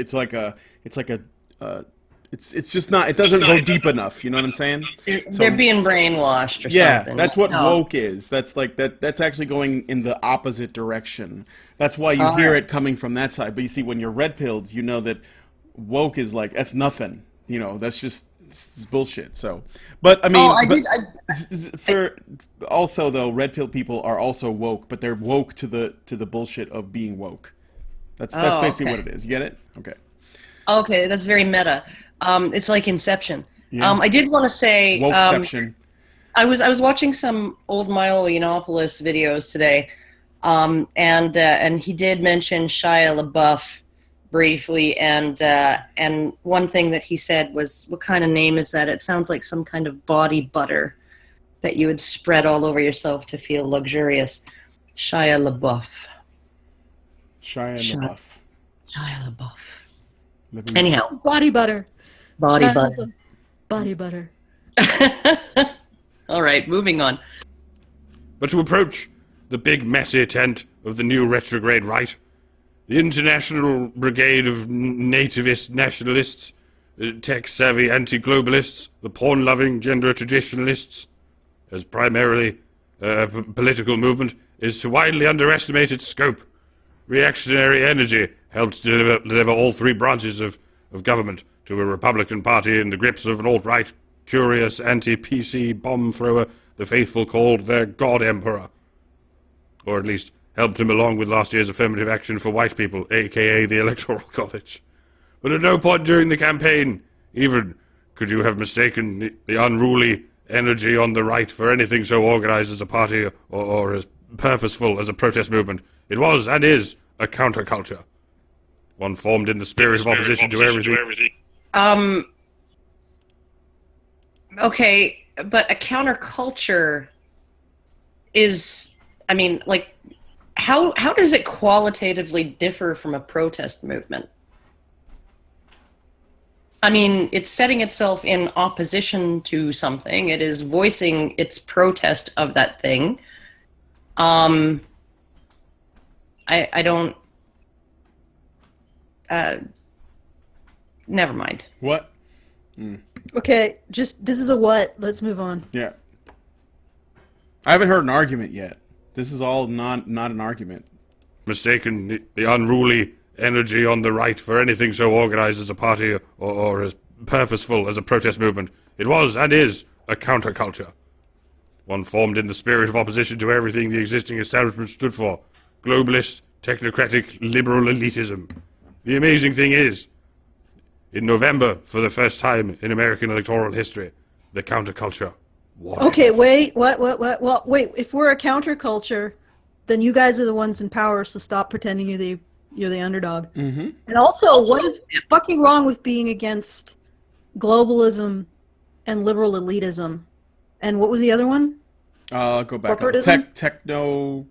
Speaker 4: just not, it doesn't go deep enough, you know what I'm saying?
Speaker 2: They're being brainwashed or something.
Speaker 4: Yeah, that's what woke is. That's like, that's actually going in the opposite direction. That's why you hear it coming from that side. But you see, when you're red-pilled, you know that woke is like, that's nothing. You know, that's just, it's bullshit. So, but I mean, also though, red-pilled people are also woke, but they're woke to the bullshit of being woke. That's basically what it is. You get it? Okay.
Speaker 2: Okay, that's very meta. It's like Inception.
Speaker 4: Yeah.
Speaker 2: I did want to say,
Speaker 4: Wokeception.
Speaker 2: I was watching some old Milo Yiannopoulos videos today, and he did mention Shia LaBeouf briefly, and one thing that he said was, "What kind of name is that? It sounds like some kind of body butter that you would spread all over yourself to feel luxurious." Shia LaBeouf.
Speaker 4: Shia LaBeouf.
Speaker 2: Shia LaBeouf.
Speaker 4: Let me-
Speaker 2: Anyhow,
Speaker 1: Body butter.
Speaker 2: body
Speaker 1: Shia
Speaker 2: butter.
Speaker 1: LaBeouf. Body butter.
Speaker 2: All right, moving on.
Speaker 3: But to approach the big messy tent of the new retrograde right, the International Brigade of Nativist Nationalists, tech-savvy anti-globalists, the porn-loving gender traditionalists, as primarily a political movement, is to widely underestimate its scope. Reactionary energy helped deliver all three branches of government to a Republican Party in the grips of an alt-right, curious anti-PC bomb thrower the faithful called their God Emperor. Or at least helped him along with last year's affirmative action for white people, aka the Electoral College. But at no point during the campaign, even, could you have mistaken the unruly energy on the right for anything so organized as a party or as purposeful as a protest movement. It was and is a counterculture. One formed in the spirit of opposition to everything.
Speaker 2: Okay, but a counterculture is, I mean, like, how does it qualitatively differ from a protest movement? I mean, it's setting itself in opposition to something. It is voicing its protest of that thing. I don't. Never mind.
Speaker 4: What?
Speaker 1: Okay, just this is a what. Let's move on.
Speaker 4: Yeah. I haven't heard an argument yet. This is all not an argument.
Speaker 3: Mistaken the unruly energy on the right for anything so organized as a party or as purposeful as a protest movement. It was and is a counterculture. One formed in the spirit of opposition to everything the existing establishment stood for. Globalist, technocratic, liberal elitism. The amazing thing is, in November, for the first time in American electoral history, the counterculture won.
Speaker 1: Okay, wait, what? Well, wait, if we're a counterculture, then you guys are the ones in power, so stop pretending you're the underdog.
Speaker 4: Mm-hmm.
Speaker 1: And also, what is fucking wrong with being against globalism and liberal elitism? And what was the other one?
Speaker 4: I'll go back.
Speaker 1: Corporatism?
Speaker 4: Technocracy?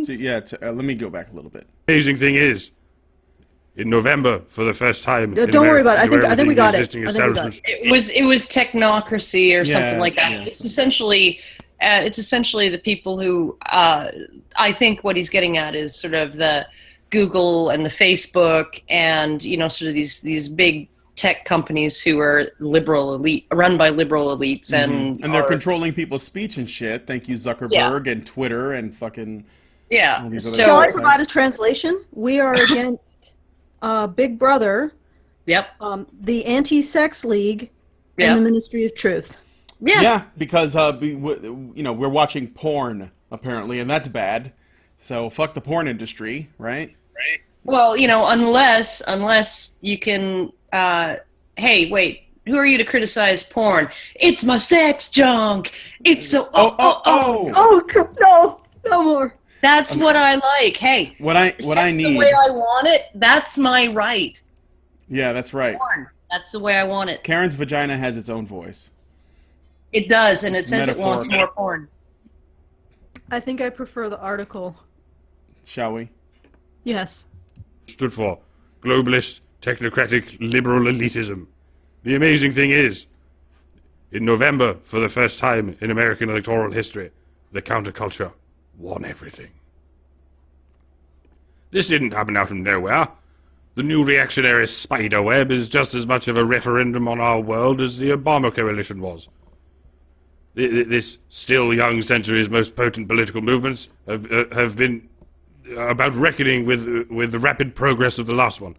Speaker 1: Correct.
Speaker 4: Yeah, let me go back a little bit.
Speaker 3: Amazing thing is, in November, for the first time,
Speaker 1: Don't worry about it. I think we got it.
Speaker 2: It was technocracy or something like that.
Speaker 4: Yeah.
Speaker 2: It's essentially the people who I think what he's getting at is sort of the Google and the Facebook and sort of these big tech companies who are run by liberal elites and
Speaker 4: they're controlling people's speech and shit. Thank you, Zuckerberg and Twitter and fucking all these other
Speaker 1: Shall I
Speaker 4: websites.
Speaker 1: provide a translation? We are against Big Brother,
Speaker 2: Yep.
Speaker 1: the Anti-Sex League,
Speaker 2: Yep.
Speaker 1: and the Ministry of Truth.
Speaker 2: Yeah.
Speaker 4: Because we're watching porn apparently, and that's bad. So fuck the porn industry, right?
Speaker 2: Well, unless you can. Hey, wait. Who are you to criticize porn? It's my sex junk. It's so.
Speaker 1: Oh, no more.
Speaker 2: That's what I like. Hey,
Speaker 4: What I
Speaker 2: sex
Speaker 4: need.
Speaker 2: the way I want it. That's my right.
Speaker 4: Yeah, that's right.
Speaker 2: Porn. That's the way I want it.
Speaker 4: Karen's vagina has its own voice.
Speaker 2: It does, and
Speaker 4: It's
Speaker 2: it says it wants
Speaker 4: metaphorical.
Speaker 2: more porn.
Speaker 1: I think I prefer the article.
Speaker 4: Shall we?
Speaker 1: Yes.
Speaker 3: Stood for globalist, technocratic, liberal elitism. The amazing thing is, in November, for the first time in American electoral history, the counterculture won everything. This didn't happen out of nowhere. The new reactionary spider web is just as much of a referendum on our world as the Obama coalition was. This still young century's most potent political movements have been about reckoning with the rapid progress of the last one.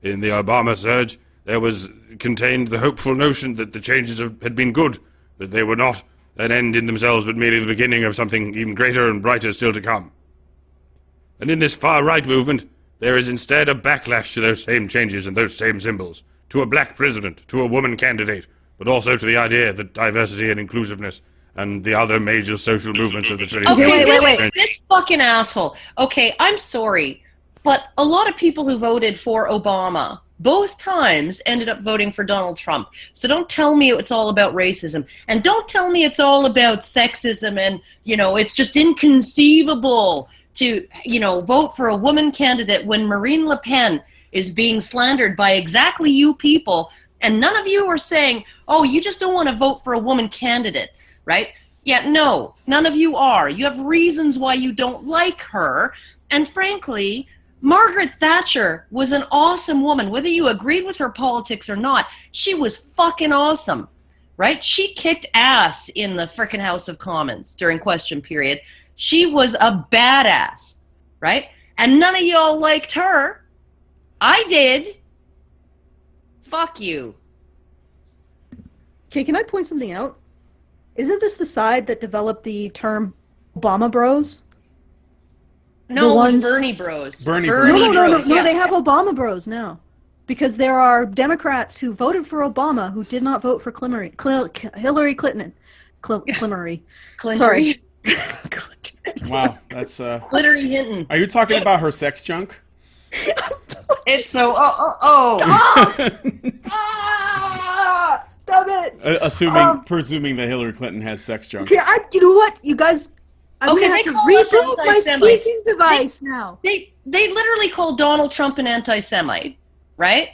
Speaker 3: In the Obama surge, there was contained the hopeful notion that the changes had been good, that they were not an end in themselves, but merely the beginning of something even greater and brighter still to come. And in this far-right movement, There is instead a backlash to those same changes and those same symbols, to a black president, to a woman candidate, but also to the idea that diversity and inclusiveness and the other major social movements of the 20th
Speaker 2: Okay,
Speaker 3: century.
Speaker 2: this fucking asshole. Okay, I'm sorry, but a lot of people who voted for Obama both times ended up voting for Donald Trump. So don't tell me it's all about racism. And don't tell me it's all about sexism and, it's just inconceivable to, vote for a woman candidate when Marine Le Pen is being slandered by exactly you people. And none of you are saying, oh, you just don't want to vote for a woman candidate, right? Yeah, no, none of you are. You have reasons why you don't like her. And frankly, Margaret Thatcher was an awesome woman. Whether you agreed with her politics or not, she was fucking awesome, right? She kicked ass in the frickin' House of Commons during question period. She was a badass, right? And none of y'all liked her. I did. Fuck you.
Speaker 1: Okay, can I point something out? Isn't this the side that developed the term Obama Bros?
Speaker 2: No,
Speaker 1: The
Speaker 2: it was
Speaker 1: ones-
Speaker 2: Bernie Bros.
Speaker 4: Bernie
Speaker 1: No,
Speaker 4: Bros.
Speaker 1: no,
Speaker 2: yeah.
Speaker 1: they have Obama Bros now. Because there are Democrats who voted for Obama who did not vote for Hillary Clinton. Climmery.
Speaker 2: Clinton.
Speaker 1: Sorry.
Speaker 4: Wow, that's
Speaker 2: Glittery Hinton.
Speaker 4: Are you talking about her sex junk?
Speaker 2: It's so,
Speaker 1: Ah! Stop it!
Speaker 4: Presuming that Hillary Clinton has sex junk.
Speaker 1: Okay, you know what? You guys, I'm
Speaker 2: Okay,
Speaker 1: gonna
Speaker 2: they
Speaker 1: have to
Speaker 2: call us
Speaker 1: reboot my
Speaker 2: anti-Semites.
Speaker 1: speaking device now.
Speaker 2: They literally called Donald Trump an anti-Semite, right?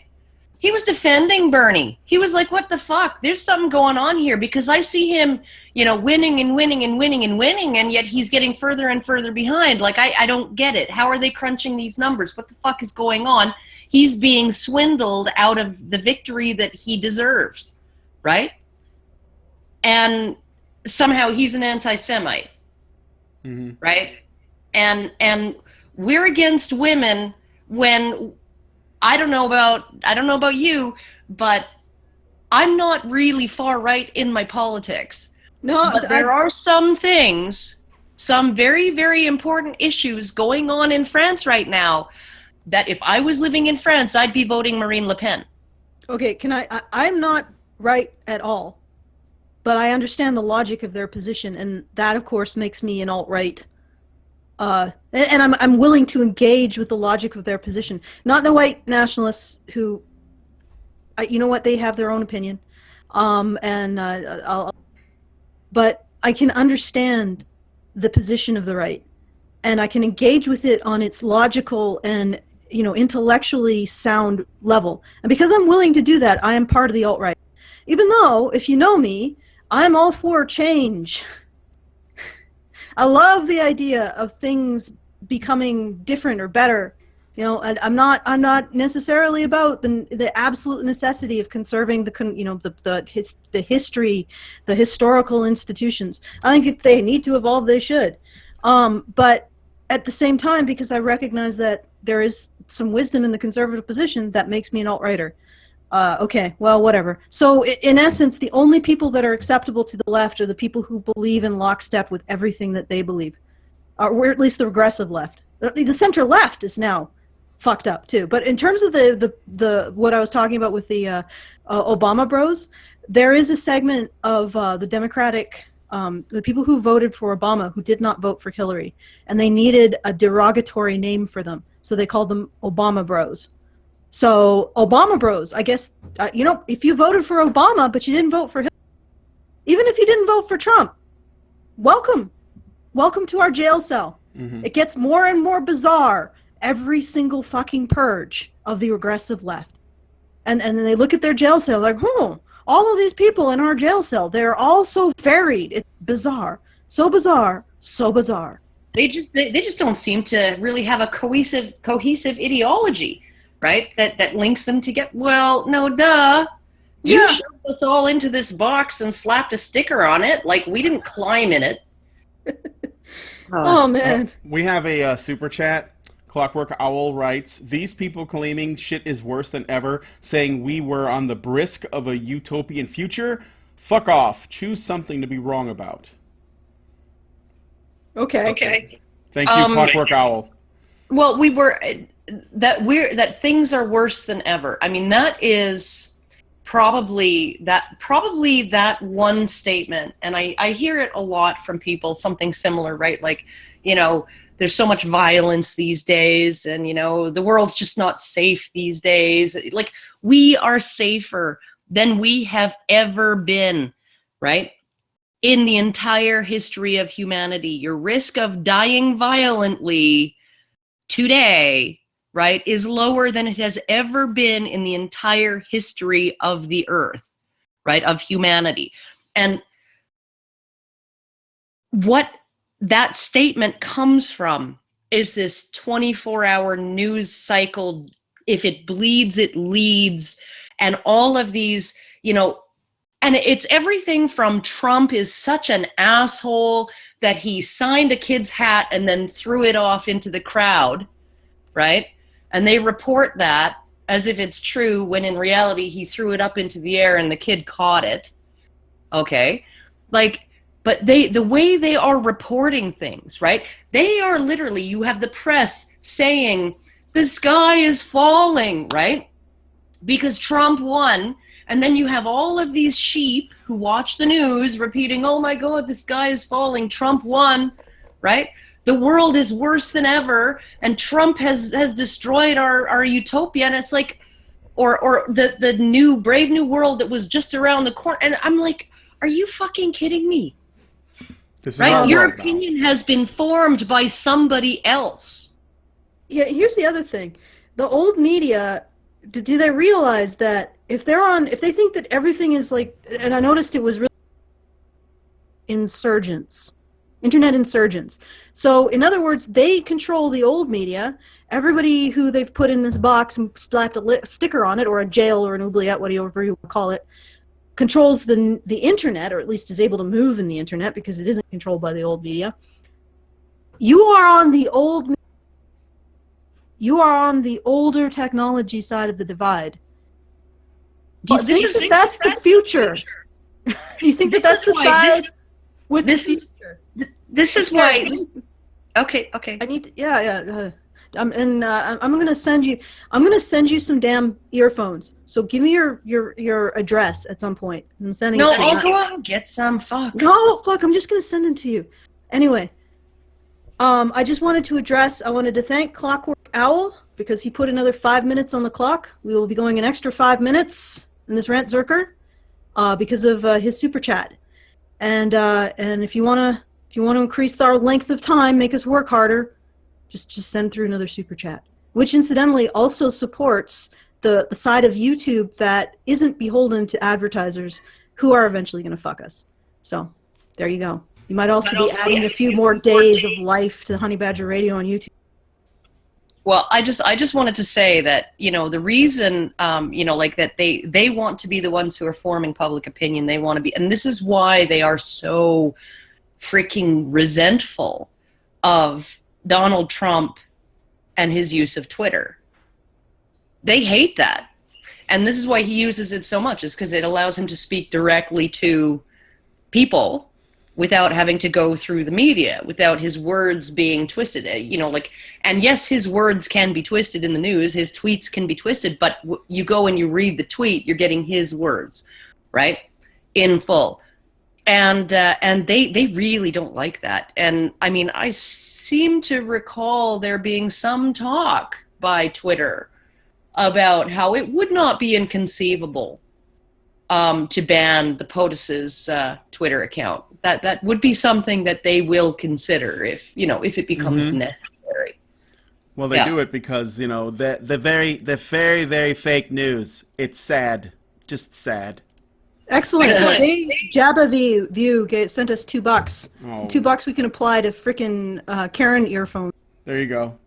Speaker 2: He was defending Bernie. He was like, what the fuck? There's something going on here because I see him, winning and winning and winning and winning, and yet he's getting further and further behind. Like, I don't get it. How are they crunching these numbers? What the fuck is going on? He's being swindled out of the victory that he deserves, right? And somehow he's an anti-Semite, right? And we're against women when I don't know about you, but I'm not really far right in my politics.
Speaker 1: No,
Speaker 2: But there are some things, some very, very important issues going on in France right now that if I was living in France, I'd be voting Marine Le Pen.
Speaker 1: Okay, I'm not right at all, but I understand the logic of their position, and that, of course, makes me an alt-right. And I'm willing to engage with the logic of their position. Not the white nationalists who, you know what, they have their own opinion. But I can understand the position of the right, and I can engage with it on its logical and intellectually sound level. And because I'm willing to do that, I am part of the alt-right. Even though, if you know me, I'm all for change. I love the idea of things becoming different or better. I'm not necessarily about the absolute necessity of conserving the history, the historical institutions. I think if they need to evolve, they should. But at the same time, because I recognize that there is some wisdom in the conservative position, that makes me an alt-righter. Okay, well, whatever. So in essence, the only people that are acceptable to the left are the people who believe in lockstep with everything that they believe, or at least the regressive left. The center left is now fucked up too. But in terms of the what I was talking about with the Obama Bros, there is a segment of the Democratic, the people who voted for Obama who did not vote for Hillary, and they needed a derogatory name for them, so they called them Obama Bros. So Obama Bros, I guess, if you voted for Obama but you didn't vote for Hillary, even if you didn't vote for Trump, welcome to our jail cell. It gets more and more bizarre every single fucking purge of the regressive left. And then they look at their jail cell like, all of these people in our jail cell, they're all so varied. It's bizarre. So bizarre. So bizarre.
Speaker 2: They just don't seem to really have a cohesive ideology, right? That links them together. Well, no, duh. You shoved us all into this box and slapped a sticker on it. Like, we didn't climb in it.
Speaker 1: Oh, man.
Speaker 4: We have a super chat. Clockwork Owl writes, these people claiming shit is worse than ever, saying we were on the brisk of a utopian future. Fuck off. Choose something to be wrong about.
Speaker 1: Okay.
Speaker 4: Thank you, Clockwork Owl.
Speaker 2: Well, we were... that things are worse than ever. I mean, that is probably that one statement, and I hear it a lot from people, something similar, right? Like, there's so much violence these days, and the world's just not safe these days. Like, we are safer than we have ever been, right? In the entire history of humanity. Your risk of dying violently today, right, is lower than it has ever been in the entire history of the earth, right, of humanity. And what that statement comes from is this 24-hour news cycle. If it bleeds, it leads. And all of these, and it's everything from Trump is such an asshole that he signed a kid's hat and then threw it off into the crowd, right? And they report that as if it's true, when in reality he threw it up into the air and the kid caught it. Okay? Like, but the way they are reporting things, right? They are literally, you have the press saying the sky is falling, right? Because Trump won. And then you have all of these sheep who watch the news repeating, oh my God, the sky is falling, Trump won, right? The world is worse than ever, and Trump has destroyed our utopia. And it's like, or the new, brave new world that was just around the corner. And I'm like, are you fucking kidding me?
Speaker 4: This is
Speaker 2: right? Your opinion has been formed by somebody else.
Speaker 1: Yeah, here's the other thing. The old media, do they realize that if they think that everything is like, and I noticed it was really internet insurgents. So in other words, they control the old media. Everybody who they've put in this box and slapped a sticker on it, or a jail or an oubliette, whatever you call it, controls the internet, or at least is able to move in the internet because it isn't controlled by the old media. You are on the older technology side of the divide. Do you think that's the future? Do you think that's the side with the future?
Speaker 2: This is why. Okay.
Speaker 1: I need to, yeah. I'm gonna send you some damn earphones. So give me your address at some point. I'm sending.
Speaker 2: No, I'll go out and get some. Fuck.
Speaker 1: No, fuck. I'm just gonna send them to you. Anyway, I just wanted to thank Clockwork Owl because he put another 5 minutes on the clock. We will be going an extra 5 minutes in this Rantzerker because of his super chat. And if you want to increase our length of time, make us work harder, just send through another super chat. Which incidentally also supports the side of YouTube that isn't beholden to advertisers who are eventually going to fuck us. So there you go. You might also be adding a few more days of life to Honey Badger Radio on YouTube.
Speaker 2: Well, I just wanted to say that, the reason, like that they want to be the ones who are forming public opinion. They want to be, and this is why they are so freaking resentful of Donald Trump and his use of Twitter. They hate that. And this is why he uses it so much, is because it allows him to speak directly to people without having to go through the media, without his words being twisted, and yes, his words can be twisted in the news, his tweets can be twisted, but you go and you read the tweet, you're getting his words, right, in full. And they really don't like that. And I mean, I seem to recall there being some talk by Twitter about how it would not be inconceivable to ban the POTUS's Twitter account. That would be something that they will consider if it becomes necessary.
Speaker 4: Well, they do it because the very very fake news. It's sad, just sad.
Speaker 1: Excellent. Jabba View sent us $2.
Speaker 4: Oh.
Speaker 1: $2 we can apply to frickin' Karen earphones.
Speaker 4: There you go.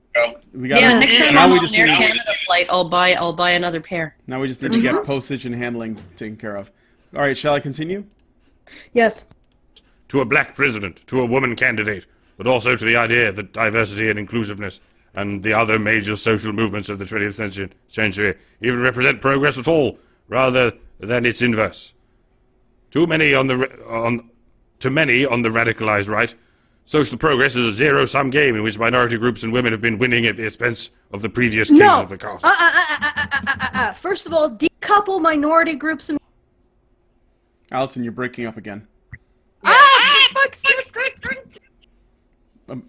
Speaker 4: We
Speaker 2: got next time I'm on an Air Canada flight, I'll buy another pair.
Speaker 4: Now we just need to get postage and handling taken care of. All right, shall I continue?
Speaker 1: Yes.
Speaker 3: To a black president, to a woman candidate, but also to the idea that diversity and inclusiveness and the other major social movements of the 20th century even represent progress at all, rather than its inverse. To many on the radicalized right, Social progress is a zero-sum game in which minority groups and women have been winning at the expense of the previous kings of the castle.
Speaker 1: First of all, decouple minority groups and...
Speaker 4: Allison, you're breaking up again.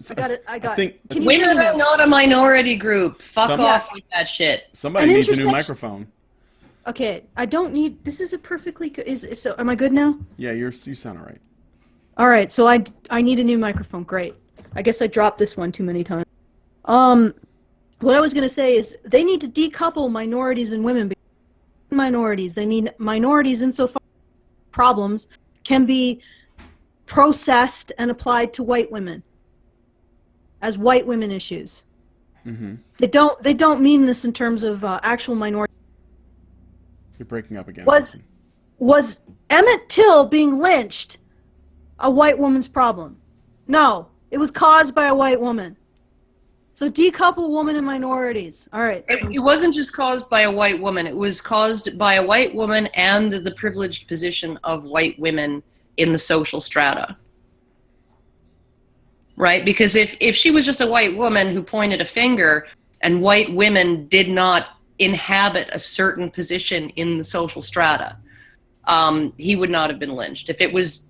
Speaker 1: Fuck, I got it. Can you hear
Speaker 2: Women
Speaker 1: me
Speaker 2: are
Speaker 1: now?
Speaker 2: not a minority group. Fuck off with that shit.
Speaker 4: Somebody needs a new microphone.
Speaker 1: Okay, I don't need... This is a perfectly... So, am I good now?
Speaker 4: Yeah, you sound all right.
Speaker 1: All right, so I need a new microphone. Great. I guess I dropped this one too many times. What I was going to say is they need to decouple minorities and women. Minorities, they mean minorities insofar as problems can be processed and applied to white women as white women issues.
Speaker 4: Mm-hmm.
Speaker 1: They don't mean this in terms of actual minority.
Speaker 4: You're breaking up again.
Speaker 1: Was Emmett Till being lynched a white woman's problem? No, it was caused by a white woman. So decouple women and minorities. All right.
Speaker 2: It wasn't just caused by a white woman. It was caused by a white woman and the privileged position of white women in the social strata. Right? Because if she was just a white woman who pointed a finger and white women did not inhabit a certain position in the social strata, he would not have been lynched. If it was,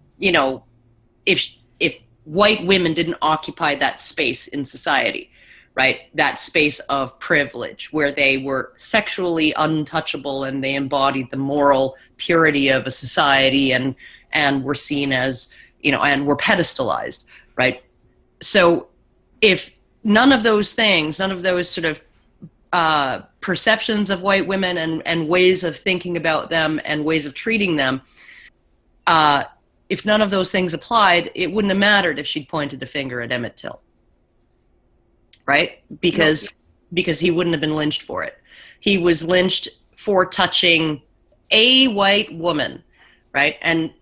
Speaker 2: if white women didn't occupy that space in society, right, that space of privilege where they were sexually untouchable and they embodied the moral purity of a society and were seen as, and were pedestalized, right? So if none of those things, none of those sort of perceptions of white women and ways of thinking about them and ways of treating them, if none of those things applied, it wouldn't have mattered if she'd pointed the finger at Emmett Till, right? Because he wouldn't have been lynched for it. He was lynched for touching a white woman, right? And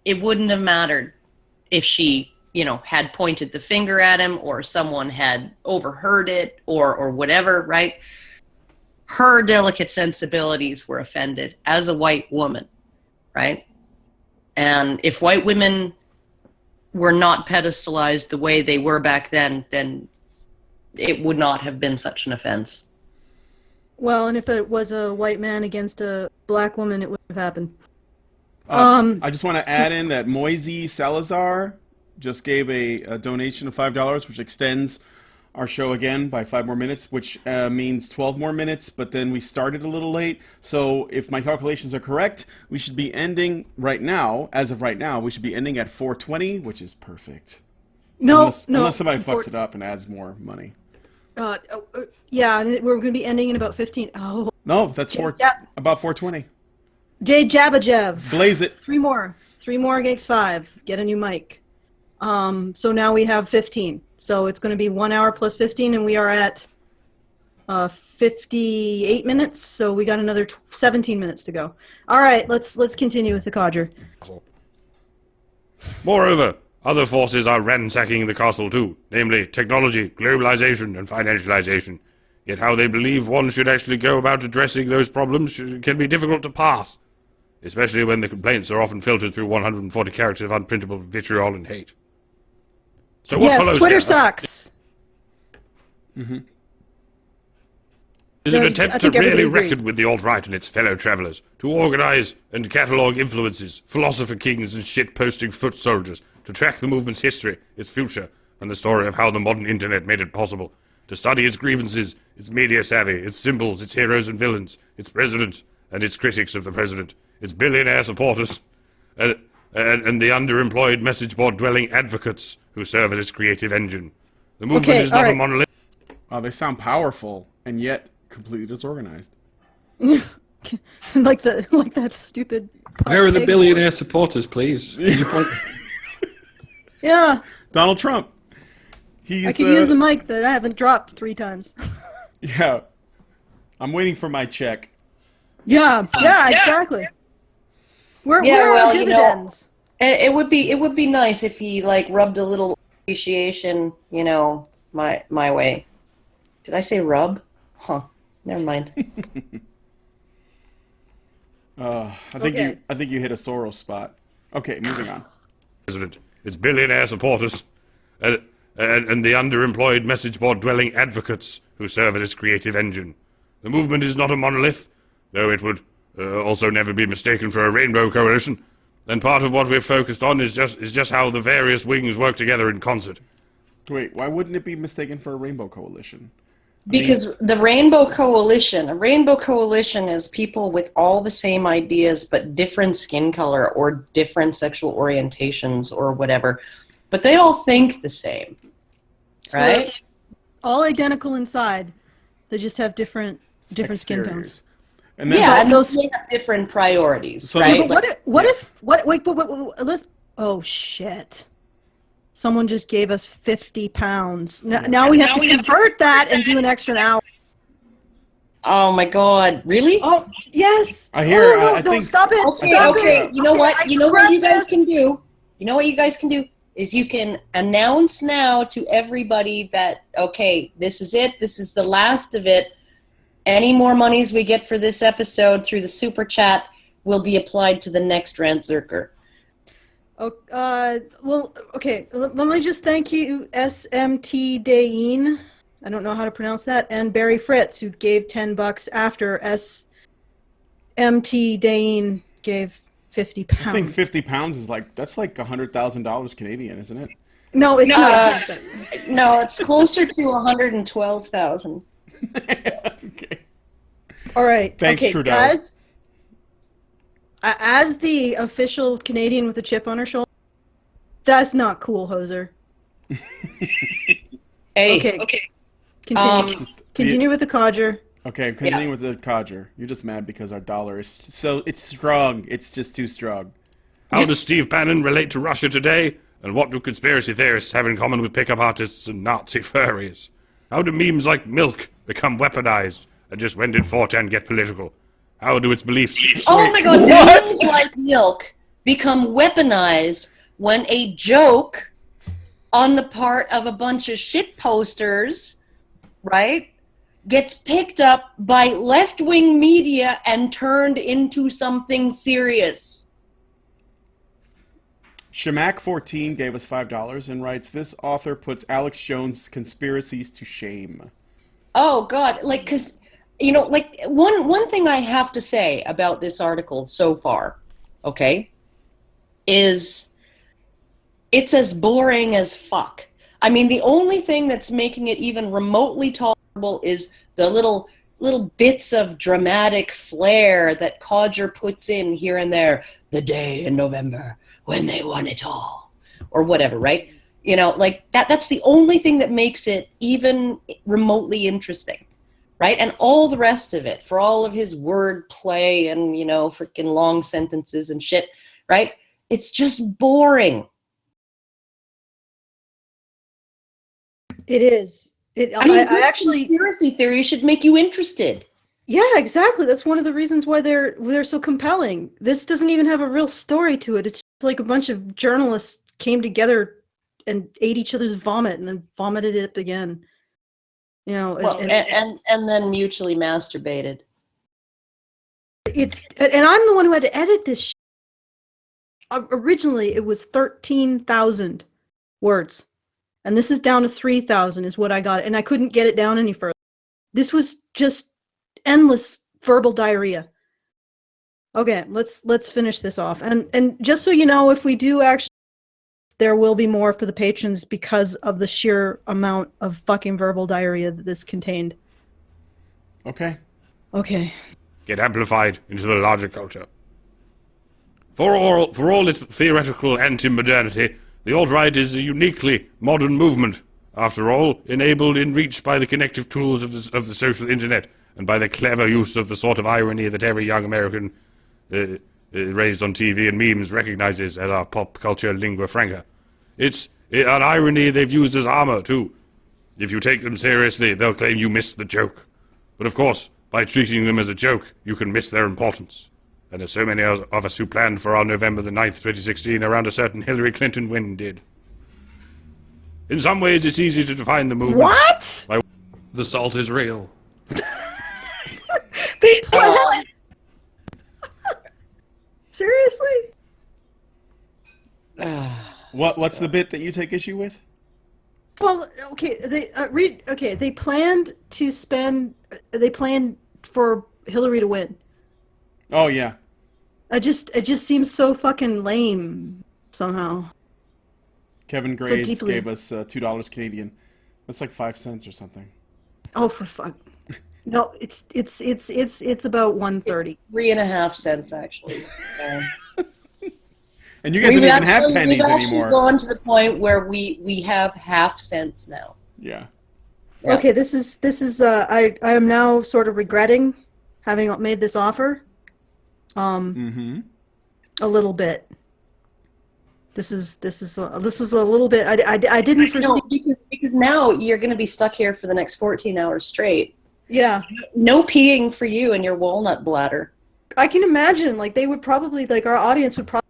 Speaker 2: it wouldn't have mattered if she, had pointed the finger at him or someone had overheard it or whatever, right? Her delicate sensibilities were offended as a white woman, right? And if white women were not pedestalized the way they were back then it would not have been such an offense.
Speaker 1: Well, and if it was a white man against a black woman, it wouldn't have happened.
Speaker 4: I just want to add in that Moisey Salazar just gave a donation of $5, which extends our show again by 5 more minutes, which means 12 more minutes, but then we started a little late. So if my calculations are correct, we should be ending right now, as of right now, we should be ending at 4:20, which is perfect. Unless somebody fucks it up and adds more money.
Speaker 1: Yeah, we're going to be ending in about 15. Oh.
Speaker 4: No, that's about 4:20.
Speaker 1: Jay Jabajev.
Speaker 4: Blaze it.
Speaker 1: 3 more. 3 more gigs 5. Get a new mic. So now we have 15. So it's going to be 1 hour plus 15, and we are at 58 minutes. So we got another 17 minutes to go. All right, let's continue with the codger.
Speaker 3: Moreover, other forces are ransacking the castle too, namely technology, globalization, and financialization. Yet how they believe one should actually go about addressing those problems can be difficult to pass, especially when the complaints are often filtered through 140 characters of unprintable vitriol and hate. So what follows
Speaker 1: Twitter
Speaker 3: here
Speaker 1: sucks.
Speaker 4: Mm-hmm.
Speaker 3: Is an attempt to really reckon with the alt-right and its fellow travellers, to organise and catalogue influences, philosopher kings and shit-posting foot soldiers, to track the movement's history, its future, and the story of how the modern internet made it possible, to study its grievances, its media savvy, its symbols, its heroes and villains, its president and its critics of the president, its billionaire supporters, and the underemployed message board-dwelling advocates who serve as its creative engine. The movement is not a monolith.
Speaker 4: Wow, they sound powerful, and yet completely disorganized.
Speaker 1: like that stupid...
Speaker 5: Where are the billionaire supporters, please?
Speaker 1: Yeah.
Speaker 4: Donald Trump.
Speaker 1: I could use a mic that I haven't dropped 3 times.
Speaker 4: Yeah. I'm waiting for my check.
Speaker 1: Yeah, exactly. Where are our dividends?
Speaker 2: It would be nice if he rubbed a little appreciation, my way. Did I say rub? Huh. Never mind.
Speaker 4: I think you hit a Soros spot. Okay, moving on.
Speaker 3: President, its billionaire supporters, and the underemployed message board dwelling advocates who serve as its creative engine. The movement is not a monolith, though it would also never be mistaken for a rainbow coalition. And part of what we're focused on is just how the various wings work together in concert.
Speaker 4: Wait, why wouldn't it be mistaken for a rainbow coalition?
Speaker 2: Because the Rainbow Coalition, a Rainbow Coalition is people with all the same ideas but different skin color or different sexual orientations or whatever. But they all think the same, right?
Speaker 1: So all identical inside. They just have different skin tones.
Speaker 4: Exteriors. And then
Speaker 2: Yeah, and
Speaker 1: those-
Speaker 2: they have different priorities,
Speaker 4: So-
Speaker 2: right?
Speaker 1: But wait, listen. Oh, shit. Someone just gave us 50 pounds. Now we have to convert that and do an extra hour.
Speaker 2: Oh my God, really?
Speaker 1: Oh, yes.
Speaker 4: I hear-
Speaker 1: Oh, no,
Speaker 4: I
Speaker 1: no,
Speaker 4: think-
Speaker 1: stop it.
Speaker 2: Okay,
Speaker 1: stop
Speaker 2: okay.
Speaker 1: it.
Speaker 2: You know
Speaker 1: Okay,
Speaker 2: what?
Speaker 1: I
Speaker 2: You know what
Speaker 1: regret
Speaker 2: you guys
Speaker 1: this.
Speaker 2: can do? You know what you guys can do? Is you can announce now to everybody that, okay, this is it. This is the last of it. Any more monies we get for this episode through the super chat will be applied to the next Rantzerker.
Speaker 1: Oh, well, okay. Let me just thank you, SMT Dayin. I don't know how to pronounce that, and Barry Fritz, who gave $10 after SMT Dayin gave 50 pounds.
Speaker 4: I think 50 pounds is that's like $100,000 Canadian, isn't it?
Speaker 1: No, it's not.
Speaker 2: No, it's closer to 112,000.
Speaker 4: Okay.
Speaker 1: All right.
Speaker 4: Thanks,
Speaker 1: okay,
Speaker 4: Trudeau.
Speaker 1: guys. As the official Canadian with a chip on her shoulder, that's not cool, Hoser.
Speaker 2: Hey,
Speaker 1: Okay. Continue.
Speaker 4: Just
Speaker 1: Continue with the codger.
Speaker 4: Okay, continuing with the codger. You're just mad because our dollar is it's strong. It's just too strong.
Speaker 3: How does Steve Bannon relate to Russia today? And what do conspiracy theorists have in common with pickup artists and Nazi furries? How do memes like milk become weaponized? And just when did 4chan get political? How do its beliefs...
Speaker 2: oh my God,
Speaker 4: What?
Speaker 2: memes like milk become weaponized when a joke on the part of a bunch of shit posters, right, gets picked up by left-wing media and turned into something serious.
Speaker 4: Shamak14 gave us $5 and writes, "This author puts Alex Jones' conspiracies to shame."
Speaker 2: Oh God, like, cause, you know, like one thing I have to say about this article so far, okay, is it's as boring as fuck. I mean, the only thing that's making it even remotely tolerable is the little bits of dramatic flair that Codger puts in here and there. The day in November when they won it all, or whatever, right? You know, like that's the only thing that makes it even remotely interesting, right? And all the rest of it, for all of his word play and, you know, freaking long sentences and shit, right? It's just boring.
Speaker 1: It is.
Speaker 2: I mean,
Speaker 1: I actually,
Speaker 2: conspiracy theory should make you interested.
Speaker 1: yeah, exactly. That's one of the reasons why they're so compelling. This doesn't even have a real story to it. It's just like a bunch of journalists came together and ate each other's vomit and then vomited it up again. You know,
Speaker 2: Well, and then mutually masturbated.
Speaker 1: and I'm the one who had to edit this. Originally, it was 13,000 words, and this is down to 3,000 is what I got, and I couldn't get it down any further. This was just endless verbal diarrhea. Okay, let's finish this off, and just so you know, if we do actually, there will be more for the patrons because of the sheer amount of fucking verbal diarrhea that this contained.
Speaker 4: Okay.
Speaker 1: Okay.
Speaker 3: get amplified into the larger culture. For all its theoretical anti-modernity, the alt-right is a uniquely modern movement, after all, enabled in reach by the connective tools of the social internet, and by the clever use of the sort of irony that every young American raised on TV and memes recognizes as our pop culture lingua franca. It's an irony they've used as armor, too. If you take them seriously, they'll claim you missed the joke. But of course, by treating them as a joke, you can miss their importance. And there's so many of us who planned for our November the 9th, 2016 around a certain Hillary Clinton win did. In some ways, it's easy to define the movement.
Speaker 1: What?
Speaker 5: The salt is real.
Speaker 1: They play. Seriously?
Speaker 4: What's the bit that you take issue with?
Speaker 1: Well, okay, they planned to spend. They planned for Hillary to win.
Speaker 4: Oh yeah.
Speaker 1: It just seems so fucking lame somehow.
Speaker 4: Kevin
Speaker 1: So
Speaker 4: Graves
Speaker 1: deeply.
Speaker 4: gave us $2 Canadian. That's like 5 cents or something.
Speaker 1: Oh, for fuck. No, it's about 130.
Speaker 2: 3.5 cents actually.
Speaker 4: And you guys don't even have pennies
Speaker 2: we've actually
Speaker 4: anymore.
Speaker 2: gone to the point where we have half cents now.
Speaker 4: Yeah.
Speaker 2: Yeah.
Speaker 1: Okay, this is I am now sort of regretting having made this offer.
Speaker 4: Mm-hmm.
Speaker 1: A little bit. This is a little bit. I didn't foresee.
Speaker 2: No, because now you're going to be stuck here for the next 14 hours straight.
Speaker 1: Yeah,
Speaker 2: No peeing for you and your walnut bladder.
Speaker 1: I can imagine. Like they would probably our audience would probably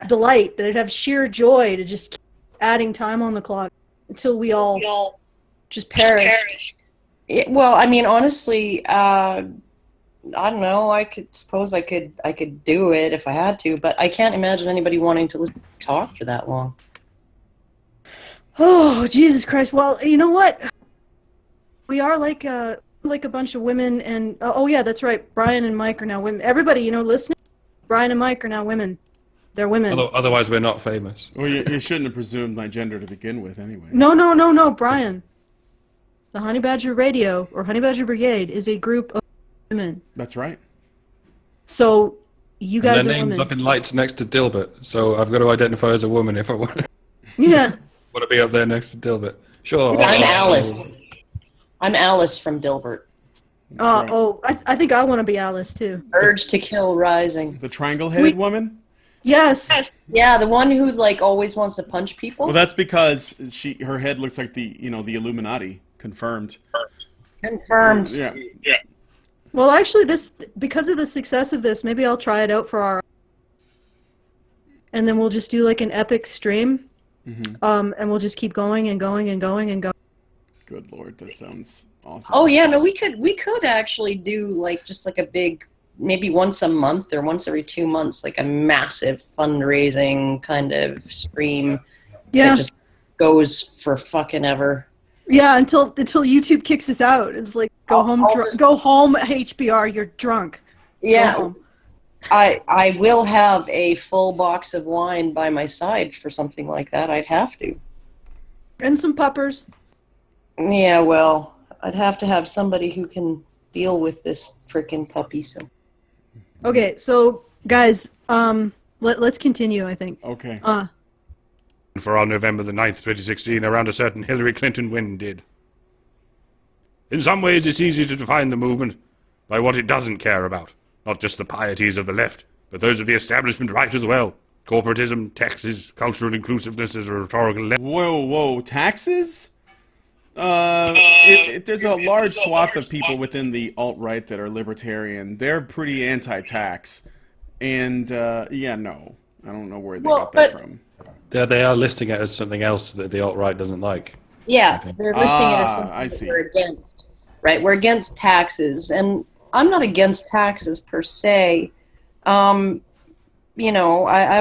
Speaker 1: delight. They'd have sheer joy to just keep adding time on the clock until we all just perished.
Speaker 2: Well, I mean, honestly, I don't know. I could do it if I had to, but I can't imagine anybody wanting to listen to talk for that long.
Speaker 1: Oh, Jesus Christ. Well, you know what? We are like a bunch of women, and oh yeah, that's right. Brian and Mike are now women. Everybody, listening, Brian and Mike are now women. They're women.
Speaker 5: Otherwise, we're not famous.
Speaker 4: Well, you shouldn't have presumed my gender to begin with, anyway.
Speaker 1: No, Brian. The Honey Badger Radio or Honey Badger Brigade is a group of women.
Speaker 4: That's right.
Speaker 1: So you guys
Speaker 5: and their
Speaker 1: are
Speaker 5: name's
Speaker 1: women.
Speaker 5: up in lights next to Dilbert, so I've got to identify as a woman if I want to
Speaker 1: Yeah.
Speaker 5: be up there next to Dilbert. Sure.
Speaker 2: I'm Alice. I'm Alice from Dilbert.
Speaker 4: Right.
Speaker 1: Oh, I think I want to be Alice too.
Speaker 2: Urge to Kill Rising.
Speaker 4: The triangle-headed woman?
Speaker 1: Yes.
Speaker 2: Yeah, the one who always wants to punch people.
Speaker 4: Well, that's because her head looks like the Illuminati. Confirmed.
Speaker 2: Confirmed.
Speaker 4: Yeah.
Speaker 1: Well, actually, because of the success of this, maybe I'll try it out for our. And then we'll just do like an epic stream.
Speaker 4: Mm-hmm.
Speaker 1: And we'll just keep going and going and going and going.
Speaker 4: Good Lord, that sounds awesome.
Speaker 2: Oh yeah, no, we could actually do just a big, maybe once a month or once every 2 months, like a massive fundraising kind of stream.
Speaker 1: Yeah.
Speaker 2: That just goes for fucking ever.
Speaker 1: Yeah, until YouTube kicks us out. It's like go home, HBR. You're drunk.
Speaker 2: Yeah,
Speaker 1: Go home.
Speaker 2: I will have a full box of wine by my side for something like that. I'd have to.
Speaker 1: And some puppers.
Speaker 2: Yeah, well, I'd have to have somebody who can deal with this frickin' puppy. So.
Speaker 1: Okay, so guys, let's continue. I think.
Speaker 4: Okay.
Speaker 3: For on November the 9th, 2016, around a certain Hillary Clinton win did. In some ways, it's easy to define the movement by what it doesn't care about. Not just the pieties of the left, but those of the establishment right as well. Corporatism, taxes, cultural inclusiveness as a rhetorical
Speaker 4: Whoa, taxes? There's a large swath of people within the alt-right that are libertarian. They're pretty anti-tax. And, no. I don't know where they got that from.
Speaker 5: They are listing it as something else that the alt-right doesn't like.
Speaker 2: Yeah, they're listing it as
Speaker 4: I
Speaker 2: something
Speaker 4: see.
Speaker 2: that we're against. Right, we're against taxes, and I'm not against taxes per se. I've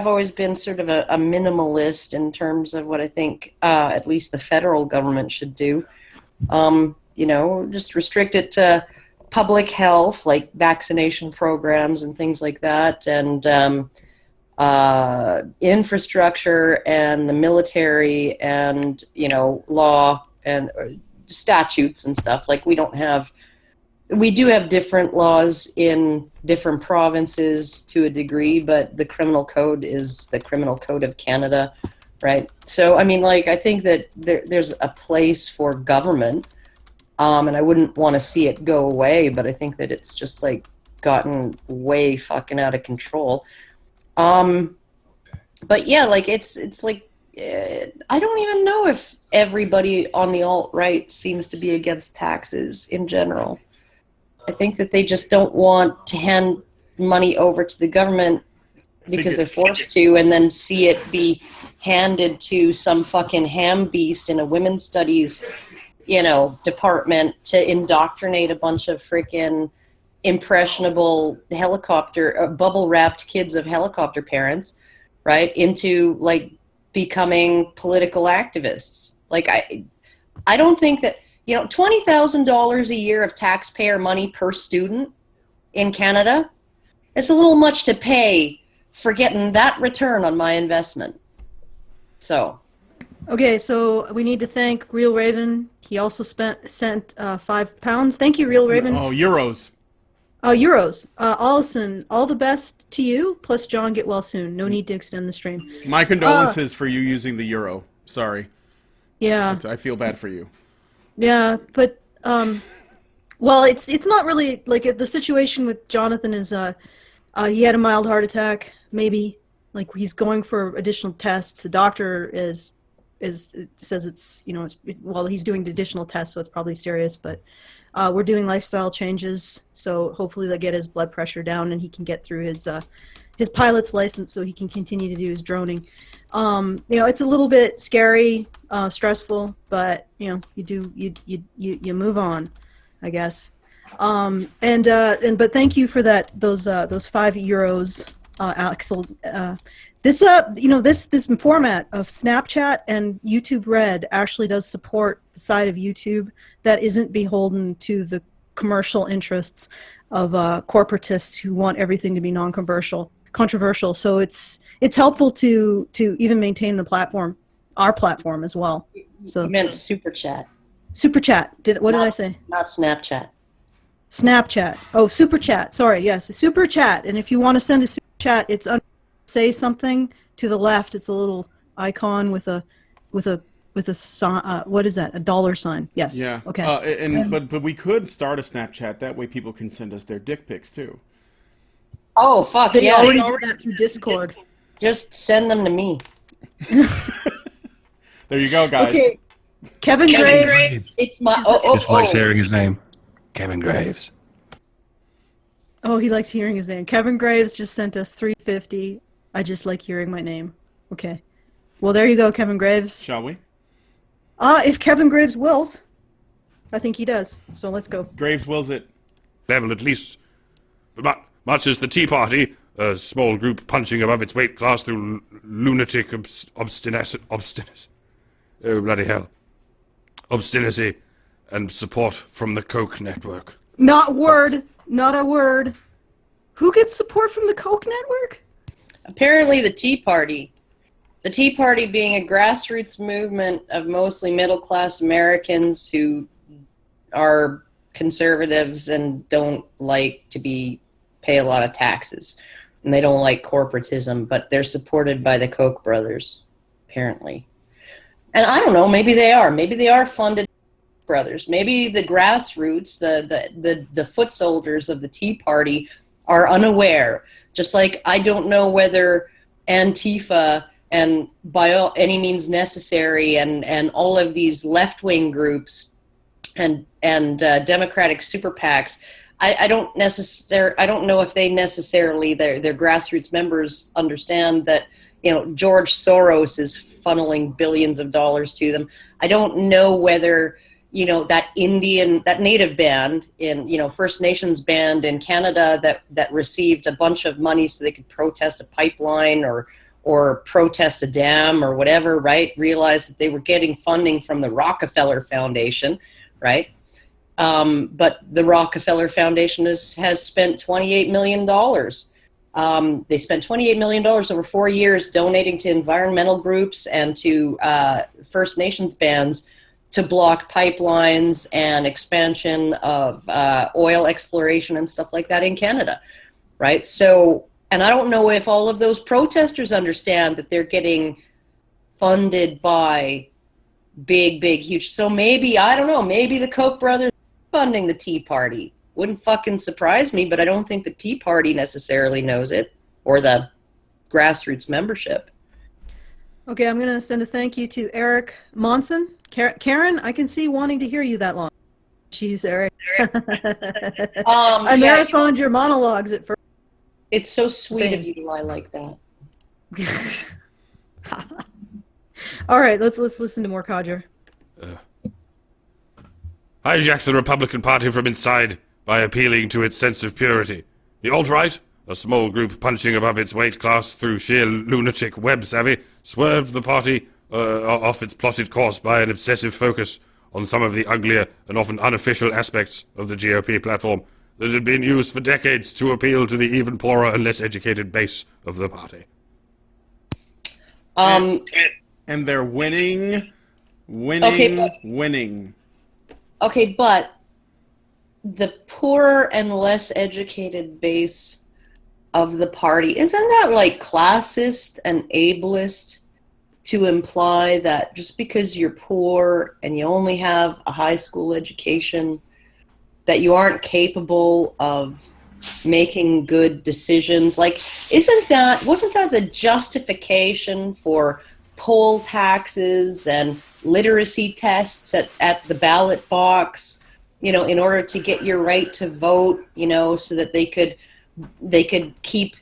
Speaker 2: always been sort of a minimalist in terms of what I think at least the federal government should do. Just restrict it to public health, like vaccination programs and things like that, and infrastructure and the military and, law and statutes and stuff. Like we do have different laws in different provinces to a degree, but the criminal code is the criminal code of Canada, right? So, I think that there's a place for government, and I wouldn't want to see it go away, but I think that it's just gotten way fucking out of control. But yeah, it's like, I don't even know if everybody on the alt-right seems to be against taxes in general. I think that they just don't want to hand money over to the government because they're forced to, and then see it be handed to some fucking ham beast in a women's studies, department to indoctrinate a bunch of freaking impressionable bubble-wrapped kids of helicopter parents, right, into becoming political activists. Like, I don't think that, $20,000 a year of taxpayer money per student in Canada, it's a little much to pay for getting that return on my investment. So.
Speaker 1: Okay, so we need to thank Real Raven. He also sent £5. Thank you, Real Raven.
Speaker 4: Oh, euros.
Speaker 1: Euros. Allison, all the best to you. Plus, John, get well soon. No need to extend the stream.
Speaker 4: My condolences for you using the euro. Sorry.
Speaker 1: Yeah.
Speaker 4: I feel bad for you.
Speaker 1: Yeah, but well, it's not really like the situation with Jonathan is he had a mild heart attack, maybe. Like he's going for additional tests. The doctor says it's he's doing additional tests, so it's probably serious. But we're doing lifestyle changes, so hopefully they'll get his blood pressure down and he can get through his pilot's license, so he can continue to do his droning. It's a little bit scary, stressful, but you move on, I guess. But thank you for those €5, Axel. This format of Snapchat and YouTube Red actually does support the side of YouTube that isn't beholden to the commercial interests of corporatists who want everything to be controversial. So it's helpful to even maintain the platform, our platform as well. So
Speaker 2: You meant Super Chat.
Speaker 1: Super Chat. What did I say?
Speaker 2: Not Snapchat.
Speaker 1: Snapchat. Oh, Super Chat. Sorry, yes, Super Chat. And if you want to send a Super Chat, it's say something to the left. It's a little icon with a sign. What is that? $? Sign. Yes.
Speaker 4: Yeah.
Speaker 1: Okay.
Speaker 4: But we could start a Snapchat. That way people can send us their dick pics too.
Speaker 2: Oh, fuck,
Speaker 1: They
Speaker 2: yeah.
Speaker 1: already did that through Discord.
Speaker 2: Just send them to me.
Speaker 4: There you go, guys.
Speaker 1: Okay. Kevin Graves.
Speaker 2: It's my...
Speaker 5: Just likes hearing his name. Kevin Graves.
Speaker 1: Oh, he likes hearing his name. Kevin Graves just sent us $3.50. I just like hearing my name. Okay. Well, there you go, Kevin Graves.
Speaker 4: Shall we?
Speaker 1: If Kevin Graves wills. I think he does. So let's go.
Speaker 4: Graves wills it.
Speaker 3: Level at least. But much as the Tea Party, a small group punching above its weight class through lunatic obstinacy. Oh, bloody hell. Obstinacy and support from the Koch network.
Speaker 1: Not a word. Who gets support from the Koch network?
Speaker 2: Apparently the Tea Party. The Tea Party being a grassroots movement of mostly middle-class Americans who are conservatives and don't like to pay a lot of taxes. And they don't like corporatism, but they're supported by the Koch brothers, apparently. And I don't know, maybe they are. Maybe they are funded brothers. Maybe the grassroots, the foot soldiers of the Tea Party are unaware. Just like I don't know whether Antifa and by any means necessary and all of these left-wing groups and Democratic super PACs, I don't know if they necessarily their grassroots members understand that George Soros is funneling billions of dollars to them. I don't know whether that native band in First Nations band in Canada that received a bunch of money so they could protest a pipeline or protest a dam or whatever, right? Realized that they were getting funding from the Rockefeller Foundation, right? But the Rockefeller Foundation has spent $28 million. They spent $28 million over 4 years donating to environmental groups and to First Nations bands to block pipelines and expansion of oil exploration and stuff like that in Canada, right? So, and I don't know if all of those protesters understand that they're getting funded by big, huge. So maybe, I don't know, maybe the Koch brothers are funding the Tea Party. Wouldn't fucking surprise me, but I don't think the Tea Party necessarily knows it, or the grassroots membership.
Speaker 1: Okay, I'm going to send a thank you to Eric Monson. Karen, I can see wanting to hear you that long. Jeez, Eric. I marathoned your monologues at first.
Speaker 2: It's so sweet of you to lie like that.
Speaker 1: All right, let's listen to more Codger.
Speaker 3: Hijack the Republican Party from inside by appealing to its sense of purity. The alt-right, a small group punching above its weight class through sheer lunatic web savvy, swerved the party off its plotted course by an obsessive focus on some of the uglier and often unofficial aspects of the GOP platform that had been used for decades to appeal to the even poorer and less educated base of the party.
Speaker 4: And they're winning.
Speaker 2: Okay, but the poorer and less educated base of the party, isn't that like classist and ableist to imply that just because you're poor and you only have a high school education, that you aren't capable of making good decisions? Like, wasn't that the justification for poll taxes and literacy tests at the ballot box, in order to get your right to vote, so that they could keep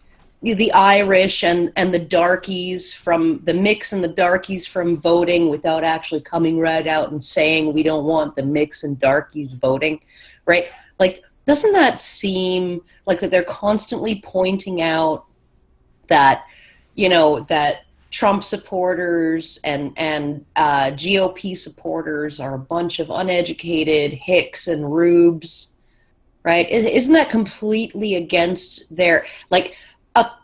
Speaker 2: the Irish and the darkies from the mix and the darkies from voting without actually coming right out and saying we don't want the mix and darkies voting, right? Like, doesn't that seem like that they're constantly pointing out that, that Trump supporters and GOP supporters are a bunch of uneducated hicks and rubes, right? Isn't that completely against their, like,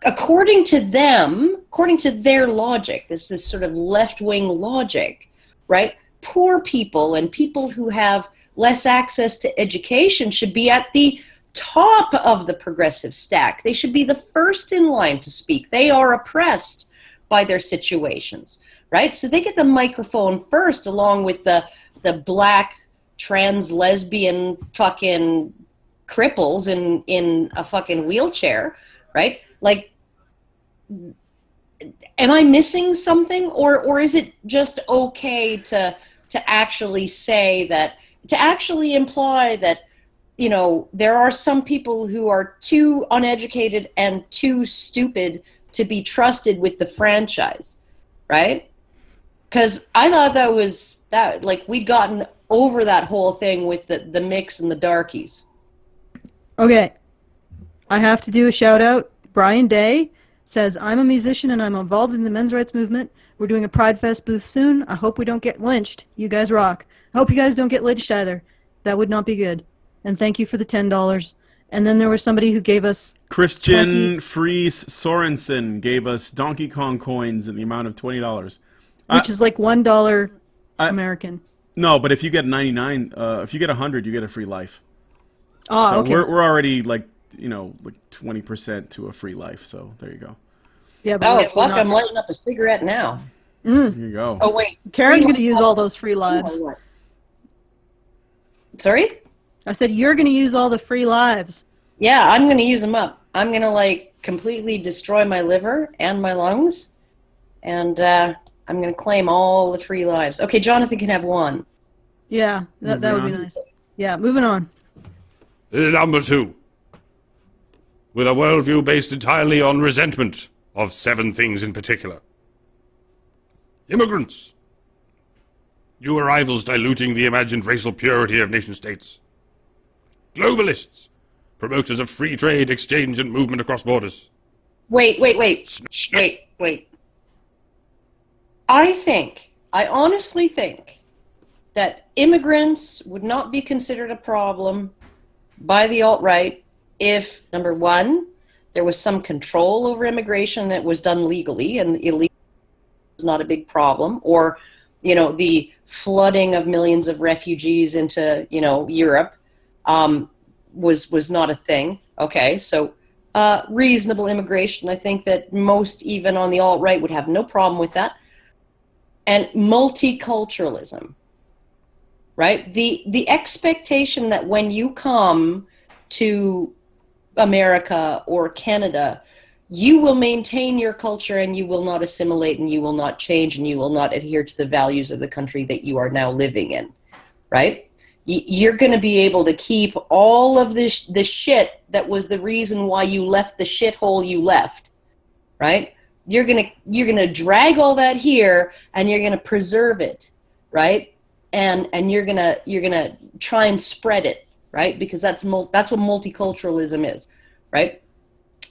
Speaker 2: according to their logic, this sort of left-wing logic, right? Poor people and people who have less access to education should be at the top of the progressive stack. They should be the first in line to speak. They are oppressed by their situations, right? So they get the microphone first, along with the black trans lesbian fucking cripples in a fucking wheelchair, right? Like, am I missing something, or is it just okay to actually say that, to actually imply that, there are some people who are too uneducated and too stupid to be trusted with the franchise, right? Because I thought that we'd gotten over that whole thing with the mix and the darkies.
Speaker 1: Okay, I have to do a shout out. Brian Day says, I'm a musician and I'm involved in the men's rights movement. We're doing a Pride Fest booth soon. I hope we don't get lynched. You guys rock. I hope you guys don't get lynched either. That would not be good. And thank you for the $10. And then there was somebody who gave us
Speaker 4: Christian Fries Sorensen gave us Donkey Kong coins in the amount of $20.
Speaker 1: Which is like $1 American.
Speaker 4: No, but if you get 99, if you get 100, you get a free life.
Speaker 1: Oh,
Speaker 4: so
Speaker 1: okay.
Speaker 4: We're already like 20% to a free life. So there you go.
Speaker 1: Yeah. But
Speaker 2: fuck! I'm lighting up a cigarette now.
Speaker 4: There you go.
Speaker 2: Oh wait,
Speaker 1: Karen's going to use all those free lives.
Speaker 2: Sorry?
Speaker 1: I said you're going to use all the free lives.
Speaker 2: Yeah, I'm going to use them up. I'm going to completely destroy my liver and my lungs, and I'm going to claim all the free lives. Okay, Jonathan can have one.
Speaker 1: Yeah, that would be nice. Yeah, moving on.
Speaker 3: Number 2. With a worldview based entirely on resentment of 7 things in particular. Immigrants. New arrivals diluting the imagined racial purity of nation-states. Globalists. Promoters of free trade, exchange, and movement across borders.
Speaker 2: Wait. I honestly think that immigrants would not be considered a problem by the alt-right if, number one, there was some control over immigration that was done legally, and illegal is not a big problem, or, the flooding of millions of refugees into, Europe was not a thing. Okay, so reasonable immigration, I think that most, even on the alt-right, would have no problem with that. And multiculturalism, right? The expectation that when you come to America or Canada, you will maintain your culture and you will not assimilate and you will not change and you will not adhere to the values of the country that you are now living in, right? You're going to be able to keep all of this shit that was the reason why you left the shithole you left, right? You're gonna drag all that here and you're gonna preserve it, right? And you're gonna try and spread it, right? Because that's what multiculturalism is, right?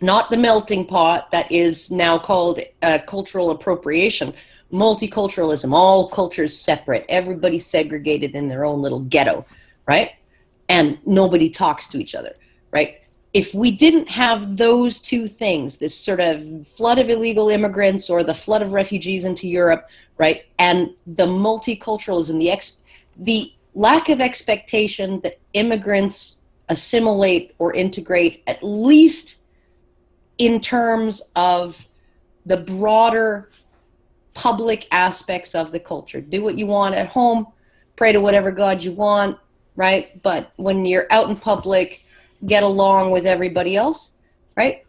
Speaker 2: Not the melting pot that is now called cultural appropriation, multiculturalism, all cultures separate, everybody segregated in their own little ghetto, right? And nobody talks to each other, right? If we didn't have those two things, this sort of flood of illegal immigrants or the flood of refugees into Europe, right, and the multiculturalism, the lack of expectation that immigrants assimilate or integrate, at least in terms of the broader public aspects of the culture. Do what you want at home, pray to whatever God you want, right? But when you're out in public, get along with everybody else, right?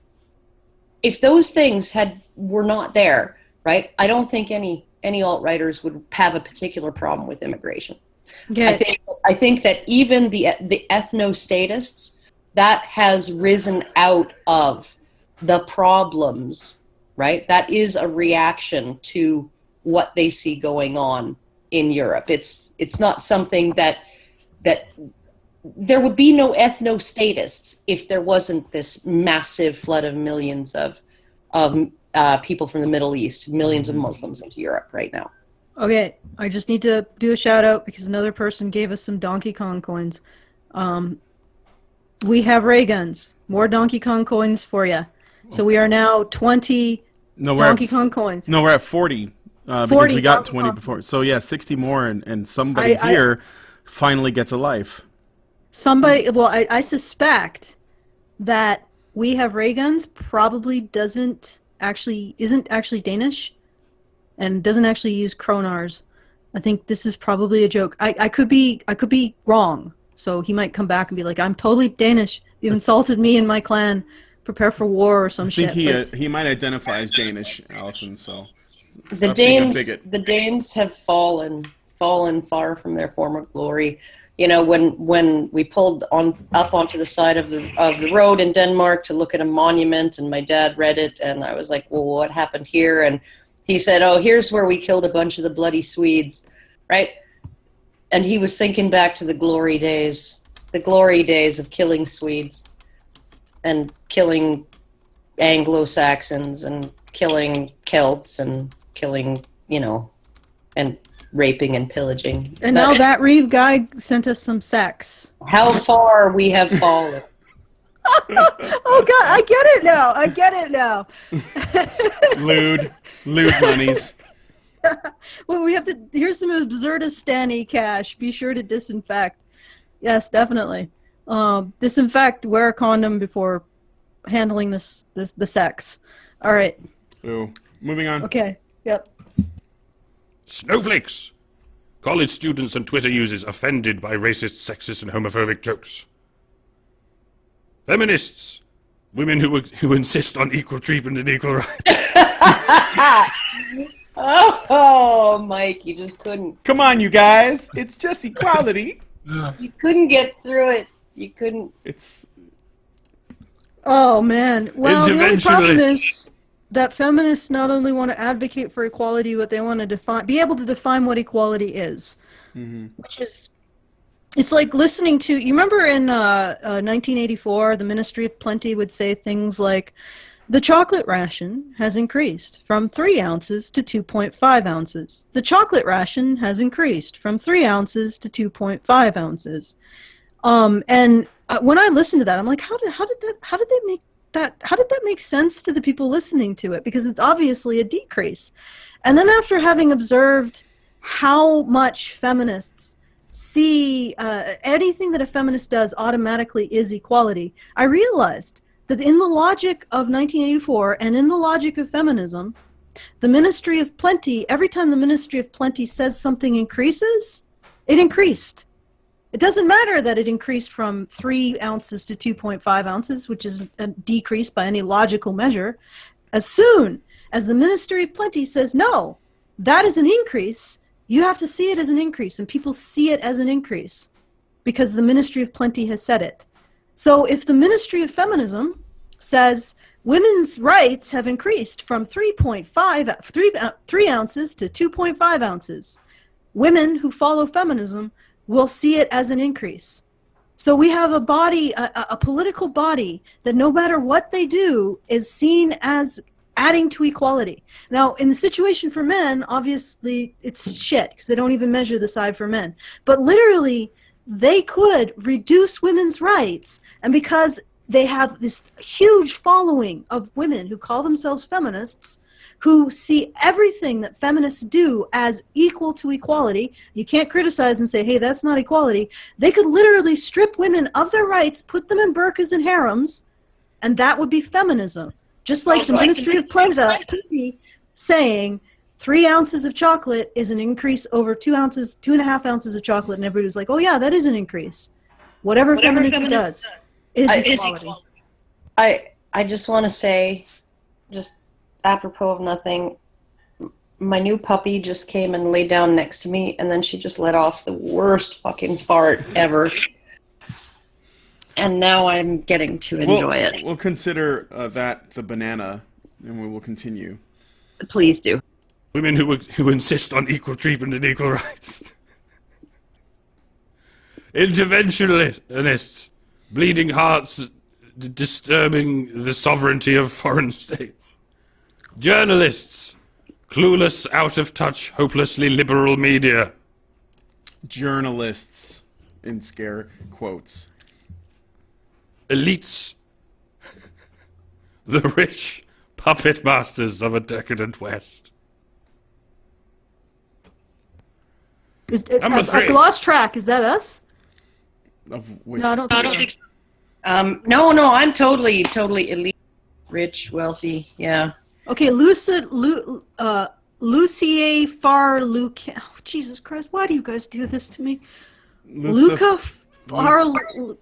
Speaker 2: If those things were not there, right, I don't think any alt-righters would have a particular problem with immigration.
Speaker 1: Yeah.
Speaker 2: I think that even the ethno-statists, that has risen out of the problems, right? That is a reaction to what they see going on in Europe. It's not something that there would be no ethno-statists if there wasn't this massive flood of millions of people from the Middle East, millions of Muslims into Europe right now.
Speaker 1: Okay, I just need to do a shout out because another person gave us some Donkey Kong coins. We have ray guns. More Donkey Kong coins for you. So we are now 20 Donkey Kong coins.
Speaker 4: No, we're at 40.
Speaker 1: 40
Speaker 4: because we got
Speaker 1: Donkey
Speaker 4: 20
Speaker 1: Kong.
Speaker 4: before. So yeah, 60 more, and somebody here finally gets a life.
Speaker 1: I suspect that we have ray guns probably isn't actually Danish and doesn't actually use kronars. I think this is probably a joke. I could be wrong. So he might come back and be like, I'm totally Danish. You insulted me and my clan. Prepare for war or some shit.
Speaker 4: I think he might identify as Danish, Allison, so
Speaker 2: The Danes have fallen far from their former glory. You know, when we pulled up onto the side of the road in Denmark to look at a monument, and my dad read it, and I was like, well, what happened here? And he said, oh, here's where we killed a bunch of the bloody Swedes, right? And he was thinking back to the glory days of killing Swedes and killing Anglo-Saxons and killing Celts and killing, and raping and pillaging.
Speaker 1: And now that Reeve guy sent us some sex.
Speaker 2: How far we have fallen.
Speaker 1: Oh God, I get it now.
Speaker 4: Lewd monies.
Speaker 1: Well, here's some Absurdistani cash. Be sure to disinfect. Yes, definitely. Disinfect, wear a condom before handling the sex. All right.
Speaker 4: Ooh. Moving on.
Speaker 1: Okay. Yep.
Speaker 3: Snowflakes! College students and Twitter users offended by racist, sexist, and homophobic jokes. Feminists! Women who insist on equal treatment and equal rights.
Speaker 2: Oh, Mike, you just couldn't.
Speaker 4: Come on, you guys. It's just equality.
Speaker 2: You couldn't get through it. You couldn't.
Speaker 1: Oh, man. Well, the only problem
Speaker 3: Interventionally.
Speaker 1: is that feminists not only want to advocate for equality, but they want to be able to define what equality is. Mm-hmm. Which is, it's like listening to, you remember in 1984, the Ministry of Plenty would say things like, the chocolate ration has increased from 3 ounces to 2.5 ounces. The chocolate ration has increased from 3 ounces to 2.5 ounces. And when I listened to that, I'm like, how did that make sense to the people listening to it? Because it's obviously a decrease. And then after having observed how much feminists see anything that a feminist does automatically is equality, I realized that in the logic of 1984 and in the logic of feminism, the Ministry of Plenty, every time the Ministry of Plenty says something increases, it increased. It doesn't matter that it increased from 3 ounces to 2.5 ounces, which is a decrease by any logical measure. As soon as the Ministry of Plenty says, no, that is an increase, you have to see it as an increase, and people see it as an increase because the Ministry of Plenty has said it. So if the Ministry of Feminism says women's rights have increased from 3 ounces to 2.5 ounces, women who follow feminism will see it as an increase. So we have a body, a political body, that no matter what they do is seen as adding to equality. Now, in the situation for men, obviously it's shit because they don't even measure the side for men. But literally, they could reduce women's rights, and because they have this huge following of women who call themselves feminists, who see everything that feminists do as equal to equality. You can't criticize and say, hey, that's not equality. They could literally strip women of their rights, put them in burqas and harems, and that would be feminism. Just like the Ministry of Plenty saying 3 ounces of chocolate is an increase over 2.5 ounces of chocolate, and everybody was like, oh yeah, that is an increase. Whatever feminism does is equality.
Speaker 2: I just want to say, just apropos of nothing, my new puppy just came and laid down next to me, and then she just let off the worst fucking fart ever. And now I'm getting to enjoy it.
Speaker 4: We'll consider that the banana, and we will continue.
Speaker 2: Please do.
Speaker 3: Women who insist on equal treatment and equal rights. Interventionists, bleeding hearts, disturbing the sovereignty of foreign states. Journalists, clueless, out-of-touch, hopelessly liberal media.
Speaker 4: Journalists, in scare quotes.
Speaker 3: Elites, the rich puppet masters of a decadent West. Number 3.
Speaker 1: I've lost track. Is that us?
Speaker 4: Of which?
Speaker 1: No, I don't think so.
Speaker 2: No, I'm totally elite, rich, wealthy, yeah.
Speaker 1: Okay, Lucier Farluc. Oh, Jesus Christ, why do you guys do this to me? Luca Far.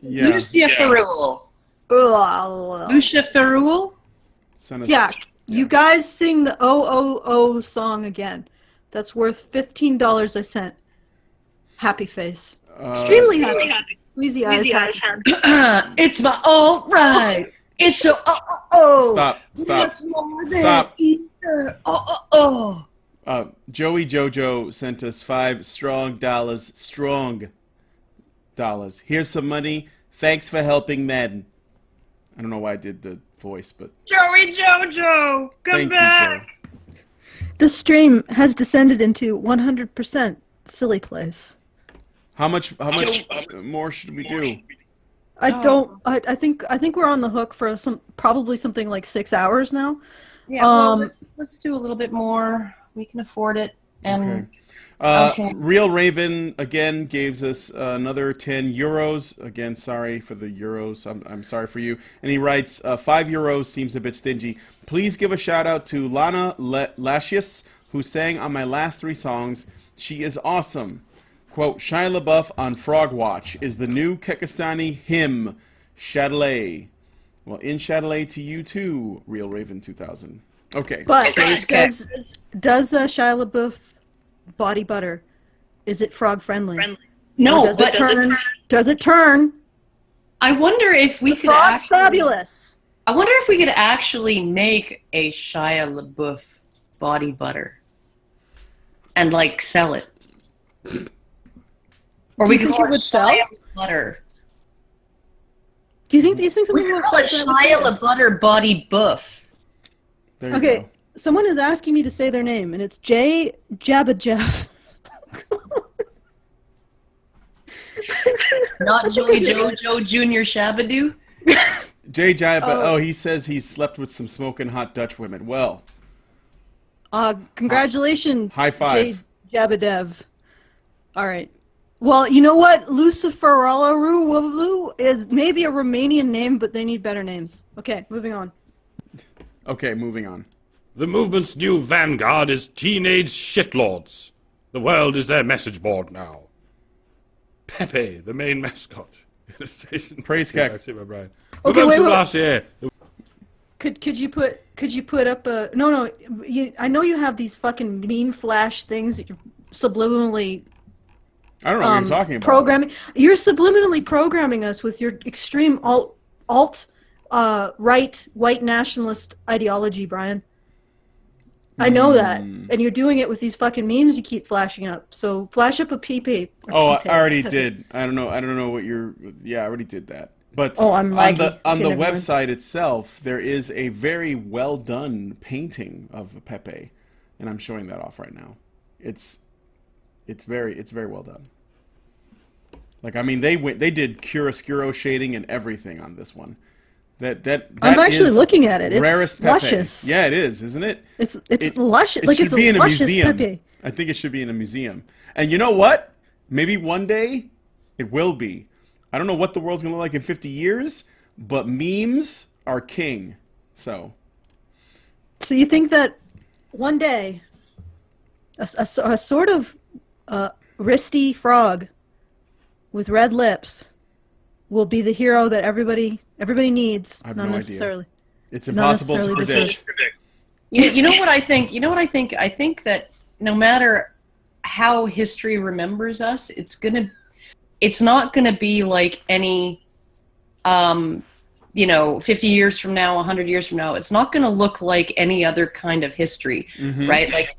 Speaker 4: Yeah.
Speaker 2: Lucia Ferrul. Lucia Ferrul?
Speaker 1: Yeah, you guys sing the OOO song again. That's worth $15 I sent. Happy face. Extremely happy. Squeezy eyes.
Speaker 2: It's my all right. It's so
Speaker 4: Stop. Joey Jojo sent us $5 strong dollars. Here's some money. Thanks for helping men. I don't know why I did the voice, but
Speaker 2: Joey Jojo, come back.
Speaker 1: The stream has descended into 100% silly place.
Speaker 4: How much more should we do?
Speaker 1: I think we're on the hook for probably something like 6 hours now.
Speaker 2: Yeah, well, let's do a little bit more. We can afford it. And
Speaker 4: okay. Real Raven again gives us another 10 euros. Again, sorry for the euros. I'm sorry for you. And he writes, 5 euros seems a bit stingy. Please give a shout out to Lana Lascius, who sang on my last 3 songs. She is awesome. Quote, Shia LaBeouf on Frog Watch is the new Kekistani hymn, Chatelet. Well, in Chatelet to you too, Real Raven 2000. Okay.
Speaker 1: But does Shia LaBeouf body butter? Is it frog friendly?
Speaker 2: No,
Speaker 1: does it turn?
Speaker 2: I wonder if we could
Speaker 1: frog's fabulous.
Speaker 2: I wonder if we could actually make a Shia LaBeouf body butter and like sell it. Or we could call it Shia LaButter.
Speaker 1: Do you think these things will be
Speaker 2: like Shia LaButter body buff?
Speaker 1: Okay, someone is asking me to say their name, and it's Jay Jabba-Jeff.
Speaker 2: Not Joey Jojo Junior Shabadoo.
Speaker 4: Jay Jabba. He says he's slept with some smoking hot Dutch women. Well,
Speaker 1: congratulations,
Speaker 4: high five,
Speaker 1: Jay Jabba-Dev. All right. Well, you know what? Luciferalaru is maybe a Romanian name, but they need better names. Okay, moving on.
Speaker 3: The movement's new vanguard is teenage shitlords. The world is their message board now. Pepe, the main mascot.
Speaker 4: Praise Keck.
Speaker 1: Okay, wait. Last year. Could you put up a no? I know you have these fucking meme flash things that you're subliminally.
Speaker 4: I don't know what you're talking about.
Speaker 1: Programming. You're subliminally programming us with your extreme alt right white nationalist ideology, Brian. I know that, and you're doing it with these fucking memes you keep flashing up. So flash up a PP.
Speaker 4: I already did. I don't know what you're. Yeah, I already did that. But
Speaker 1: Oh, I'm
Speaker 4: on
Speaker 1: laggy.
Speaker 4: the
Speaker 1: Okay, never mind.
Speaker 4: website itself, there is a very well done painting of Pepe, and I'm showing that off right now. It's very well done. Like, I mean, they did chiaroscuro shading and everything on this one. That
Speaker 1: I'm actually
Speaker 4: is
Speaker 1: looking at it. It's
Speaker 4: rarest Pepe.
Speaker 1: luscious.
Speaker 4: Yeah, it is, isn't it?
Speaker 1: It's luscious.
Speaker 4: It
Speaker 1: Like
Speaker 4: should
Speaker 1: it's
Speaker 4: be
Speaker 1: a
Speaker 4: in a
Speaker 1: luscious
Speaker 4: museum.
Speaker 1: Pepe.
Speaker 4: I think it should be in a museum. And you know what? Maybe one day it will be. I don't know what the world's gonna look like in 50 years, but memes are king. So
Speaker 1: So you think that one day a sort of wristy frog with red lips will be the hero that everybody needs?
Speaker 4: I have
Speaker 1: not
Speaker 4: no idea.
Speaker 1: necessarily.
Speaker 4: it's impossible to
Speaker 1: necessarily
Speaker 4: predict.
Speaker 2: You know what I think? You know what I think? I think that no matter how history remembers us, it's not gonna be like any, 50 years from now, 100 years from now. It's not gonna look like any other kind of history,
Speaker 4: Mhm.
Speaker 2: right?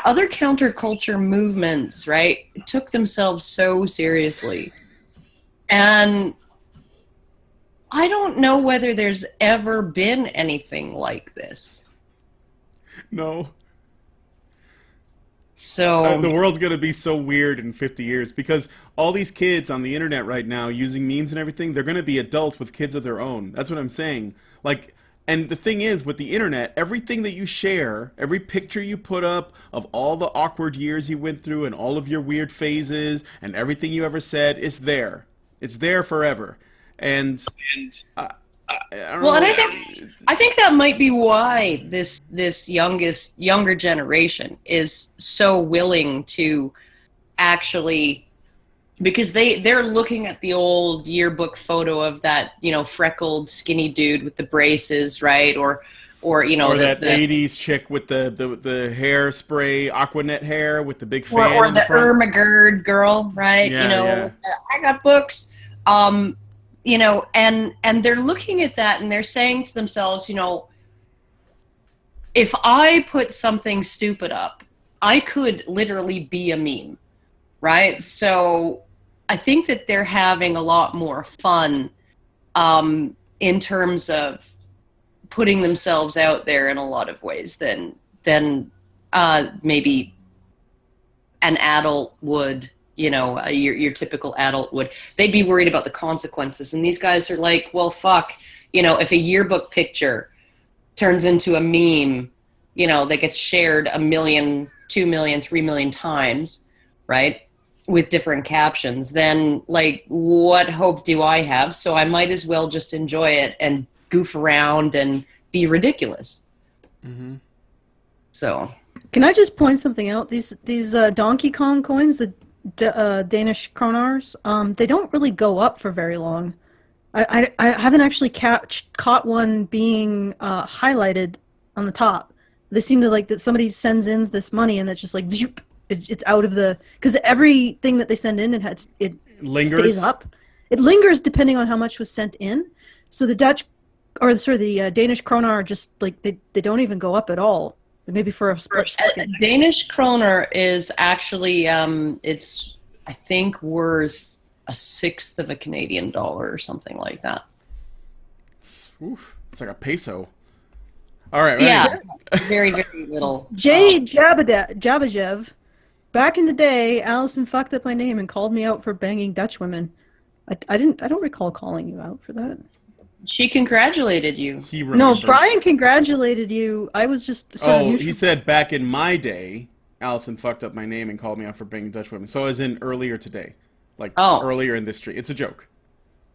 Speaker 2: Other counterculture movements, right, took themselves so seriously, and I don't know whether there's ever been anything like this.
Speaker 4: No.
Speaker 2: So
Speaker 4: The world's gonna be so weird in 50 years because all these kids on the internet right now using memes and everything, they're gonna be adults with kids of their own. That's what I'm saying. Like, and the thing is, with the internet, everything that you share, every picture you put up of all the awkward years you went through and all of your weird phases and everything you ever said is there. It's there forever. And I don't
Speaker 2: well,
Speaker 4: know.
Speaker 2: and I think that might be why this younger generation is so willing to actually, because they're looking at the old yearbook photo of that freckled skinny dude with the braces, right, or
Speaker 4: that 80s chick with the hairspray Aquanet hair with the big fan
Speaker 2: or
Speaker 4: in
Speaker 2: the
Speaker 4: front.
Speaker 2: Ermagerd girl, right?
Speaker 4: Yeah.
Speaker 2: I got books. And they're looking at that and they're saying to themselves, if I put something stupid up, I could literally be a meme, right? So I think that they're having a lot more fun in terms of putting themselves out there in a lot of ways than maybe an adult would. Your typical adult would. They'd be worried about the consequences, and these guys are like, well, fuck, if a yearbook picture turns into a meme, that gets shared 1 million, 2 million, 3 million times, right, with different captions, then like, what hope do I have? So I might as well just enjoy it and goof around and be ridiculous.
Speaker 4: Mm-hmm.
Speaker 2: So
Speaker 1: Can I just point something out? These Donkey Kong coins, the Danish kronars, they don't really go up for very long. I haven't actually caught one being highlighted on the top. They seem to like that somebody sends in this money and it's just like zoop, it's out of the, because everything that they send in it
Speaker 4: Lingers.
Speaker 1: stays up. It lingers depending on how much was sent in. So the the Danish kroner are just like they don't even go up at all. Maybe for a split second.
Speaker 2: Danish kroner is actually it's I think worth 1/6 of a Canadian dollar or something like that.
Speaker 4: Oof, it's like a peso. All right.
Speaker 2: Yeah, very very little.
Speaker 1: Jay Jabajev, back in the day, Allison fucked up my name and called me out for banging Dutch women. I don't recall calling you out for that.
Speaker 2: She congratulated you.
Speaker 4: He
Speaker 1: No,
Speaker 4: remembers.
Speaker 1: Brian congratulated you. I was just sort of neutral.
Speaker 4: He said back in my day, Allison fucked up my name and called me out for banging Dutch women. So as in earlier today, like earlier in this street. It's a joke.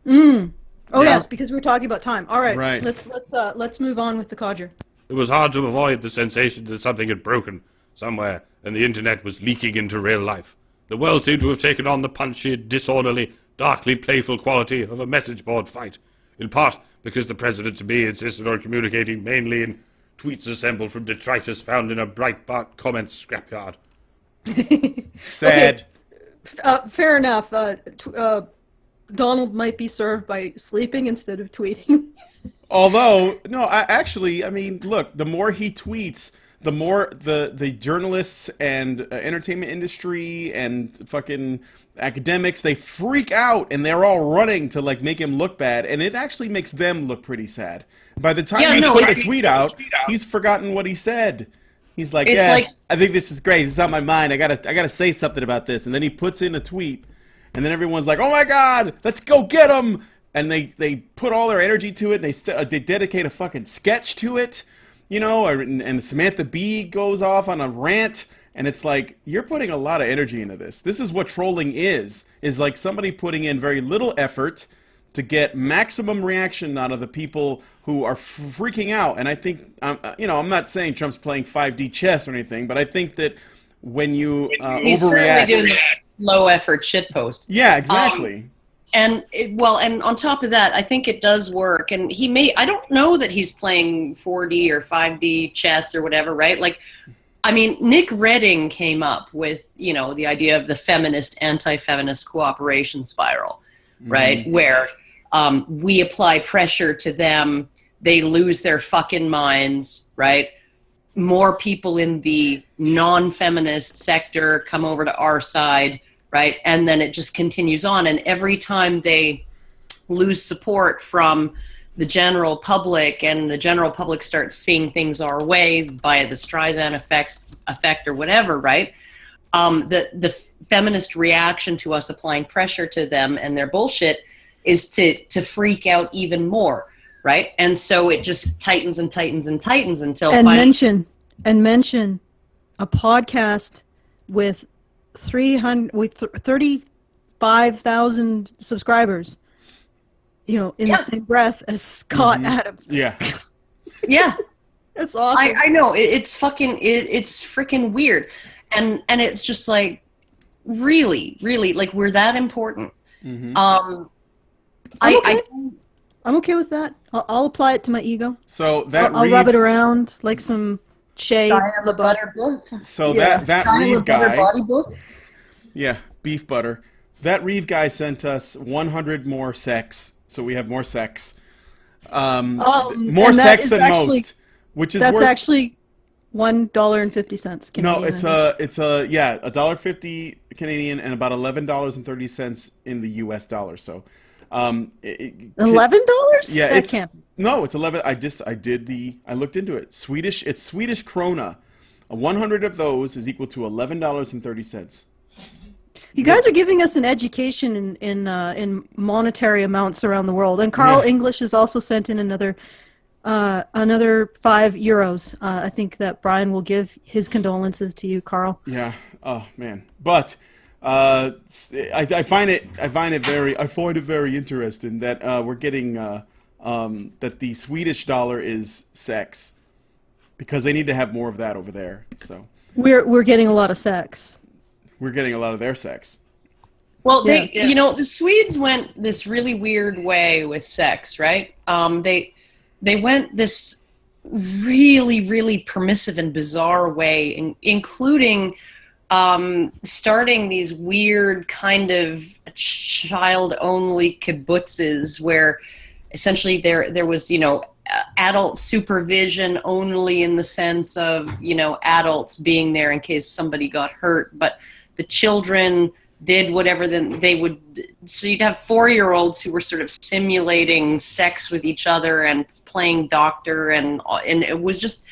Speaker 1: Oh
Speaker 4: Yeah.
Speaker 1: yes, because we're talking about time. All right,
Speaker 4: Right.
Speaker 1: let's move on with the codger.
Speaker 3: It was hard to avoid the sensation that something had broken somewhere, and the internet was leaking into real life. The world seemed to have taken on the punchy, disorderly, darkly playful quality of a message board fight, in part because the president-to-be insisted on communicating mainly in tweets assembled from detritus found in a Breitbart comments scrapyard.
Speaker 4: Sad.
Speaker 1: Fair enough. Donald might be served by sleeping instead of tweeting.
Speaker 4: Although, no, I mean, look, the more he tweets, the more the journalists and entertainment industry and fucking academics, they freak out and they're all running to like make him look bad, and it actually makes them look pretty sad. By the time he's put the tweet out, he's forgotten what he said. He's like, I think this is great. It's on my mind. I gotta say something about this. And then he puts in a tweet, and then everyone's like, oh my God, let's go get him. And they put all their energy to it, and they dedicate a fucking sketch to it, you know, and Samantha Bee goes off on a rant, and it's like, you're putting a lot of energy into this. This is what trolling is like somebody putting in very little effort to get maximum reaction out of the people who are freaking out. And I think, I'm not saying Trump's playing 5D chess or anything, but I think that when you
Speaker 2: he's
Speaker 4: overreact...
Speaker 2: certainly doing the low effort shitpost.
Speaker 4: Yeah, exactly.
Speaker 2: And on top of that, I think it does work. And I don't know that he's playing 4D or 5D chess or whatever, right? Like, I mean, Nick Redding came up with, the idea of the anti-feminist cooperation spiral, right? Mm-hmm. Where we apply pressure to them, they lose their fucking minds, right? More people in the non-feminist sector come over to our side, right? And then it just continues on. And every time they lose support from the general public, and the general public starts seeing things our way via the Streisand effect or whatever, right? The feminist reaction to us applying pressure to them and their bullshit is to freak out even more, right? And so it just tightens and tightens and tightens until
Speaker 1: mention a podcast with 35,000 subscribers, in the same breath as Scott Adams.
Speaker 4: Yeah.
Speaker 2: Yeah.
Speaker 1: That's awesome.
Speaker 2: I know. It's freaking weird. And it's just like, really, really, like, we're that important.
Speaker 4: Mm-hmm.
Speaker 1: I'm okay with that. I'll apply it to my ego.
Speaker 4: So that
Speaker 1: I'll rub it around like some shea.
Speaker 4: So that Reeve guy. Yeah, beef butter. That Reeve guy sent us 100 more sex, so we have more sex. More sex than most, which is
Speaker 1: actually $1.50 Canadian.
Speaker 4: No, it's $1.50 Canadian and about $11.30 in the US dollar. So,
Speaker 1: $11?
Speaker 4: Yeah,
Speaker 1: that can't be.
Speaker 4: No, it's 11. I looked into it. It's Swedish krona. 100 of those is equal to $11.30.
Speaker 1: You guys are giving us an education in monetary amounts around the world. And Carl English has also sent in another €5. I think that Brian will give his condolences to you, Carl.
Speaker 4: Yeah. Oh man. But I find it very interesting that we're getting that the Swedish dollar is sex, because they need to have more of that over there. So
Speaker 1: we're getting a lot of sex.
Speaker 4: We're getting a lot of their sex.
Speaker 2: Well, the Swedes went this really weird way with sex, right? They went this really, really permissive and bizarre way, including starting these weird kind of child-only kibbutzes where essentially there was, adult supervision only in the sense of, adults being there in case somebody got hurt, but the children did whatever they would. So you'd have 4-year-olds who were sort of simulating sex with each other and playing doctor, and it was just,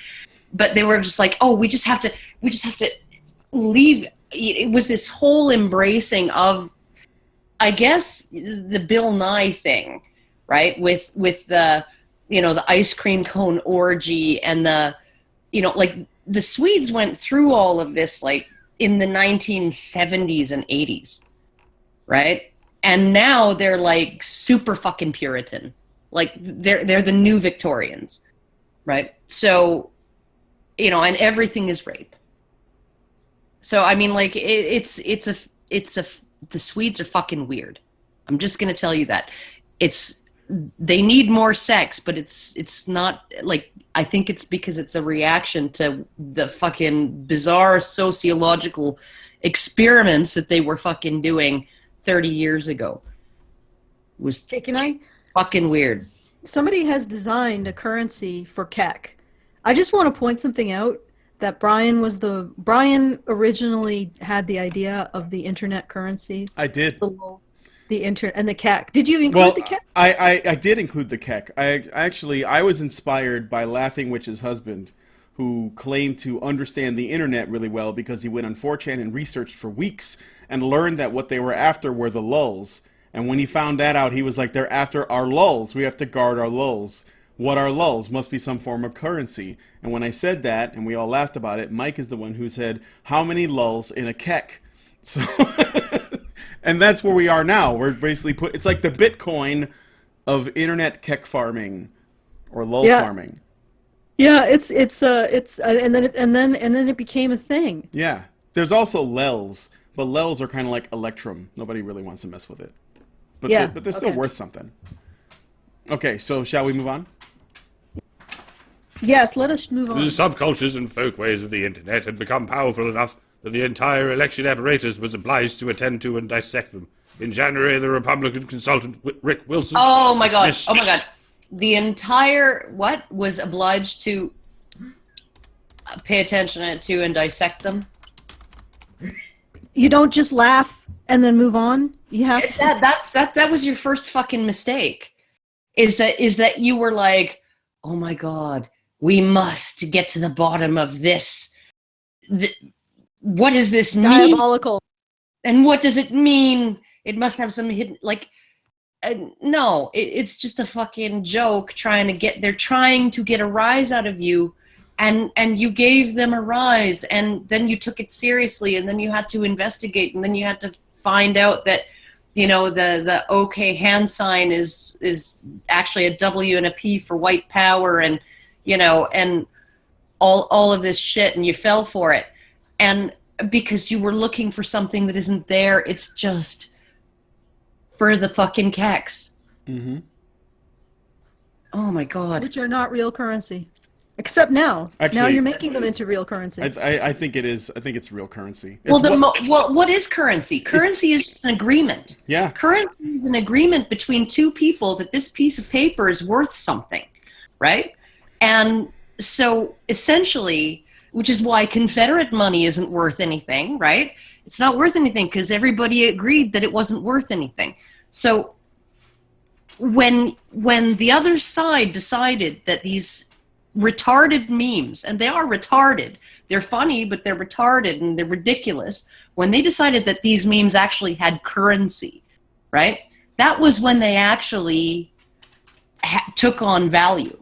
Speaker 2: but they were just like, oh, we just have to leave. It was this whole embracing of, I guess, the Bill Nye thing, right? With the, the ice cream cone orgy and the, like the Swedes went through all of this, like, in the 1970s and 80s, right? And now they're like super fucking Puritan. Like they're the new Victorians, right? So, and everything is rape. So, I mean, like the Swedes are fucking weird. I'm just going to tell you that. They need more sex, but it's not like, I think it's because it's a reaction to the fucking bizarre sociological experiments that they were fucking doing 30 years ago. It was fucking weird.
Speaker 1: Somebody has designed a currency for Keck. I just want to point something out that Brian originally had the idea of the internet currency.
Speaker 4: I did.
Speaker 1: The internet and the CAC. Did you include the CAC?
Speaker 4: I did include the CAC. I was inspired by Laughing Witch's husband, who claimed to understand the internet really well because he went on 4chan and researched for weeks and learned that what they were after were the lulz. And when he found that out, he was like, they're after our lulz. We have to guard our lulz. What are lulz? Must be some form of currency. And when I said that, and we all laughed about it, Mike is the one who said, how many lulz in a kek? So, and that's where we are now. We're basically it's like the Bitcoin of internet kek farming or lul farming.
Speaker 1: Yeah, it's and then it became a thing.
Speaker 4: Yeah. There's also lels, but lels are kind of like Electrum. Nobody really wants to mess with it. But they're still worth something. Okay, so shall we move on?
Speaker 1: Yes, let us move on.
Speaker 3: The subcultures and folkways of the internet had become powerful enough that the entire election apparatus was obliged to attend to and dissect them. In January, the Republican consultant Rick Wilson...
Speaker 2: Oh my god, The entire, was obliged to pay attention to and dissect them?
Speaker 1: You don't just laugh and then move on? You have to...
Speaker 2: That was your first fucking mistake. Is that you were like, oh my god, we must get to the bottom of this. What does this mean?
Speaker 1: Diabolical.
Speaker 2: And what does it mean? It must have some hidden, no, it's just a fucking joke they're trying to get a rise out of you, and you gave them a rise, and then you took it seriously, and then you had to investigate, and then you had to find out that, the OK hand sign is actually a W and a P for white power, and, and all of this shit, and you fell for it. And because you were looking for something that isn't there, it's just for the fucking keks.
Speaker 4: Mm-hmm.
Speaker 2: Oh my god.
Speaker 1: Which are not real currency. Except now.
Speaker 4: Actually,
Speaker 1: now you're making them into real currency.
Speaker 4: I think it is. I think it's real currency.
Speaker 2: What is currency? Currency is just an agreement.
Speaker 4: Yeah.
Speaker 2: Currency is an agreement between two people that this piece of paper is worth something, right? And so essentially, which is why Confederate money isn't worth anything, right? It's not worth anything because everybody agreed that it wasn't worth anything. So when the other side decided that these retarded memes, and they are retarded, they're funny, but they're retarded and they're ridiculous. When they decided that these memes actually had currency, right? That was when they actually took on value.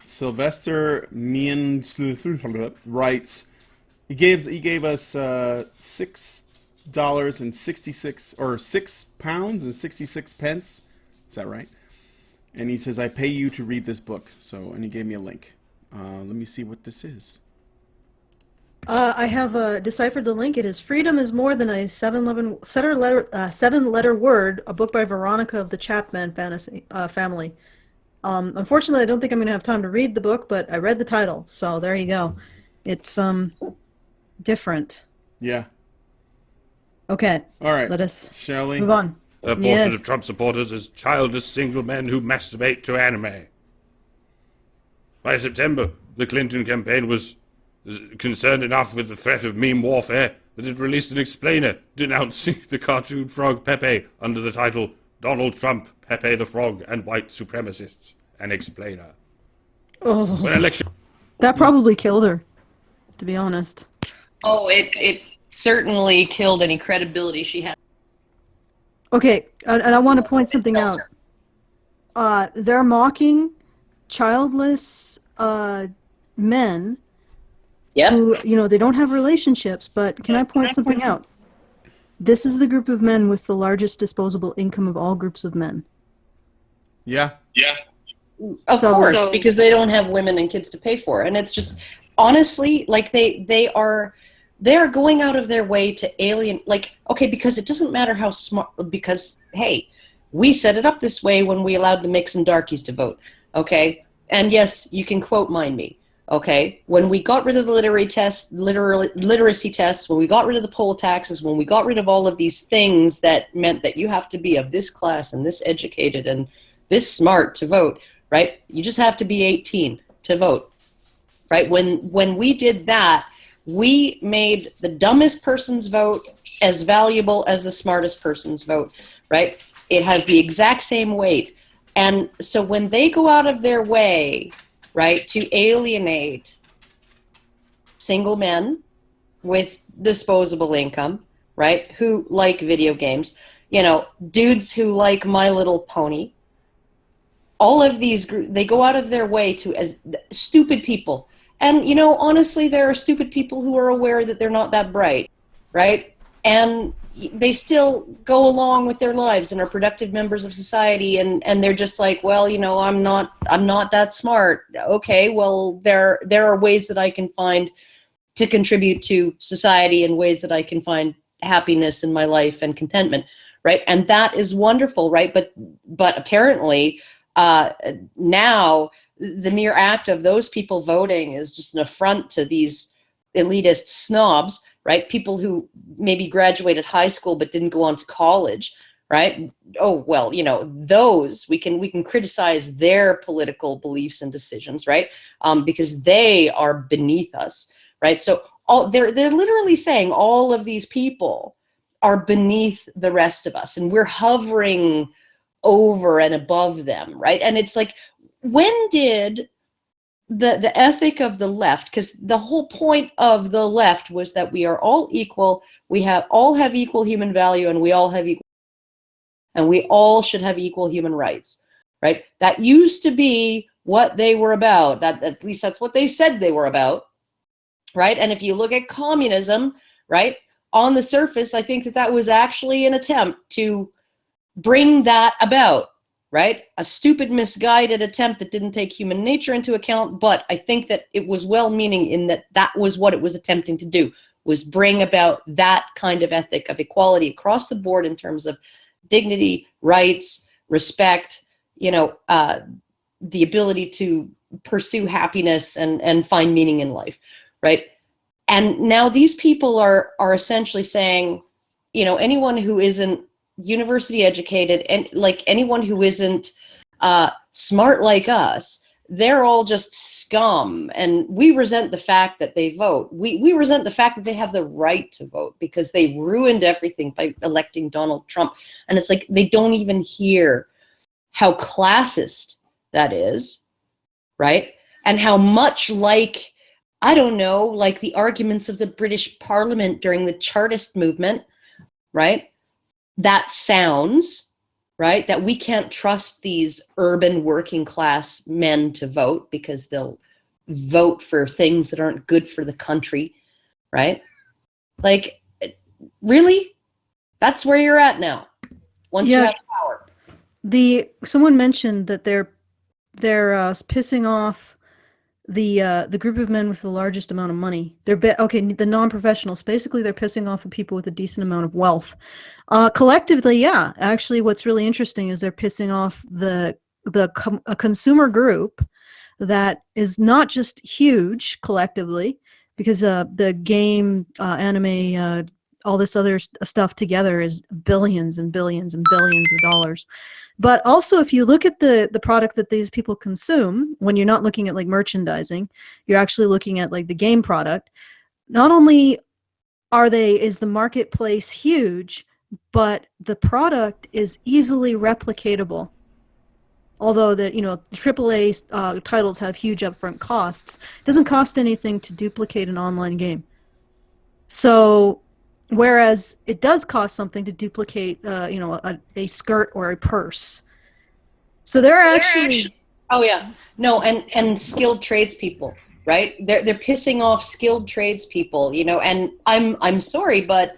Speaker 4: Sylvester Meehan writes, he gave us $6.66 or £6.66. Is that right? And he says, I pay you to read this book. And he gave me a link. Let me see what this is.
Speaker 1: I have deciphered the link. It is Freedom is More Than a Seven-Letter Word, a book by Veronica of the Chapman family. Unfortunately, I don't think I'm going to have time to read the book, but I read the title, so there you go. It's different.
Speaker 4: Yeah.
Speaker 1: Okay.
Speaker 4: All right.
Speaker 1: Let us
Speaker 4: shall we
Speaker 1: move on.
Speaker 3: A portion of Trump supporters as childless single men who masturbate to anime. By September, the Clinton campaign was concerned enough with the threat of meme warfare that it released an explainer denouncing the cartoon frog Pepe under the title Donald Trump, Pepe the Frog, and White Supremacists, an explainer.
Speaker 1: Oh,
Speaker 3: when election...
Speaker 1: That probably killed her, to be honest.
Speaker 2: Oh, it certainly killed any credibility she had.
Speaker 1: Okay, and I want to point something out. They're mocking childless men who, they don't have relationships, but can I point something out? This is the group of men with the largest disposable income of all groups of men.
Speaker 4: Yeah.
Speaker 2: Yeah. Of course, because they don't have women and kids to pay for. And it's just, honestly, like they are going out of their way to alien, because it doesn't matter how smart, because, hey, we set it up this way when we allowed the mix and darkies to vote, okay? And yes, you can quote mine me, okay? When we got rid of the literacy tests, when we got rid of the poll taxes, when we got rid of all of these things that meant that you have to be of this class and this educated and this smart to vote, right? You just have to be 18 to vote, right? When we did that, we made the dumbest person's vote as valuable as the smartest person's vote, right? It has the exact same weight. And so when they go out of their way, right, to alienate single men with disposable income, right, who like video games, dudes who like My Little Pony, all of these they go out of their way to, as stupid people. And, honestly, there are stupid people who are aware that they're not that bright, right? And they still go along with their lives and are productive members of society, and they're just like, well, I'm not that smart. Okay, well, there are ways that I can find to contribute to society and ways that I can find happiness in my life and contentment, right? And that is wonderful, right? But apparently now the mere act of those people voting is just an affront to these elitist snobs, right? People who maybe graduated high school but didn't go on to college, right? Oh, well, those we can criticize their political beliefs and decisions, right? Because they are beneath us, right? So they're literally saying all of these people are beneath the rest of us, and we're hovering over and above them, right? And it's like, when did the ethic of the left, because the whole point of the left was that we are all equal, all have equal human value, and we all should have equal human rights, right? That used to be what they were about. That, at least that's what they said they were about, right? And if you look at communism, right, on the surface, I think that was actually an attempt to bring that about, right? A stupid, misguided attempt that didn't take human nature into account, but I think that it was well-meaning in that was what it was attempting to do, was bring about that kind of ethic of equality across the board in terms of dignity, rights, respect, the ability to pursue happiness and find meaning in life, right? And now these people are essentially saying, anyone who isn't university educated and like anyone who isn't smart like us, they're all just scum, and we resent the fact that they vote. We resent the fact that they have the right to vote because they ruined everything by electing Donald Trump. And it's like they don't even hear how classist that is, right? And how much like, I don't know, like the arguments of the British Parliament during the Chartist movement, right? That sounds, right, that we can't trust these urban working class men to vote because they'll vote for things that aren't good for the country, right? Like, really? That's where you're at now, once you have power.
Speaker 1: Someone mentioned that they're pissing off the group of men with the largest amount of money. The non-professionals. Basically, they're pissing off the people with a decent amount of wealth. Collectively, yeah. Actually, what's really interesting is they're pissing off a consumer group that is not just huge collectively, because the game, anime, all this other stuff together is billions and billions and billions of dollars. But also, if you look at the product that these people consume, when you're not looking at like merchandising, you're actually looking at like the game product. Not only is the marketplace huge, but the product is easily replicatable. Although the AAA titles have huge upfront costs, it doesn't cost anything to duplicate an online game. So, whereas it does cost something to duplicate, a skirt or a purse. So they're actually
Speaker 2: oh yeah, no, and skilled tradespeople, right? They're pissing off skilled tradespeople, And I'm sorry, but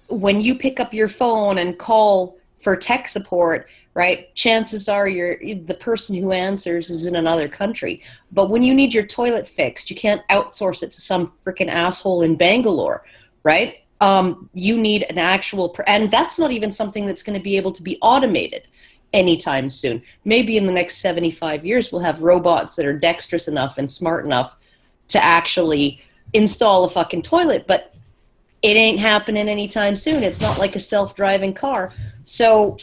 Speaker 2: when you pick up your phone and call for tech support, right, chances are the person who answers is in another country. But when you need your toilet fixed, you can't outsource it to some freaking asshole in Bangalore, right? You need an actual, and that's not even something that's going to be able to be automated anytime soon. Maybe in the next 75 years, we'll have robots that are dexterous enough and smart enough to actually install a fucking toilet, but it ain't happening anytime soon. It's not like a self-driving car. So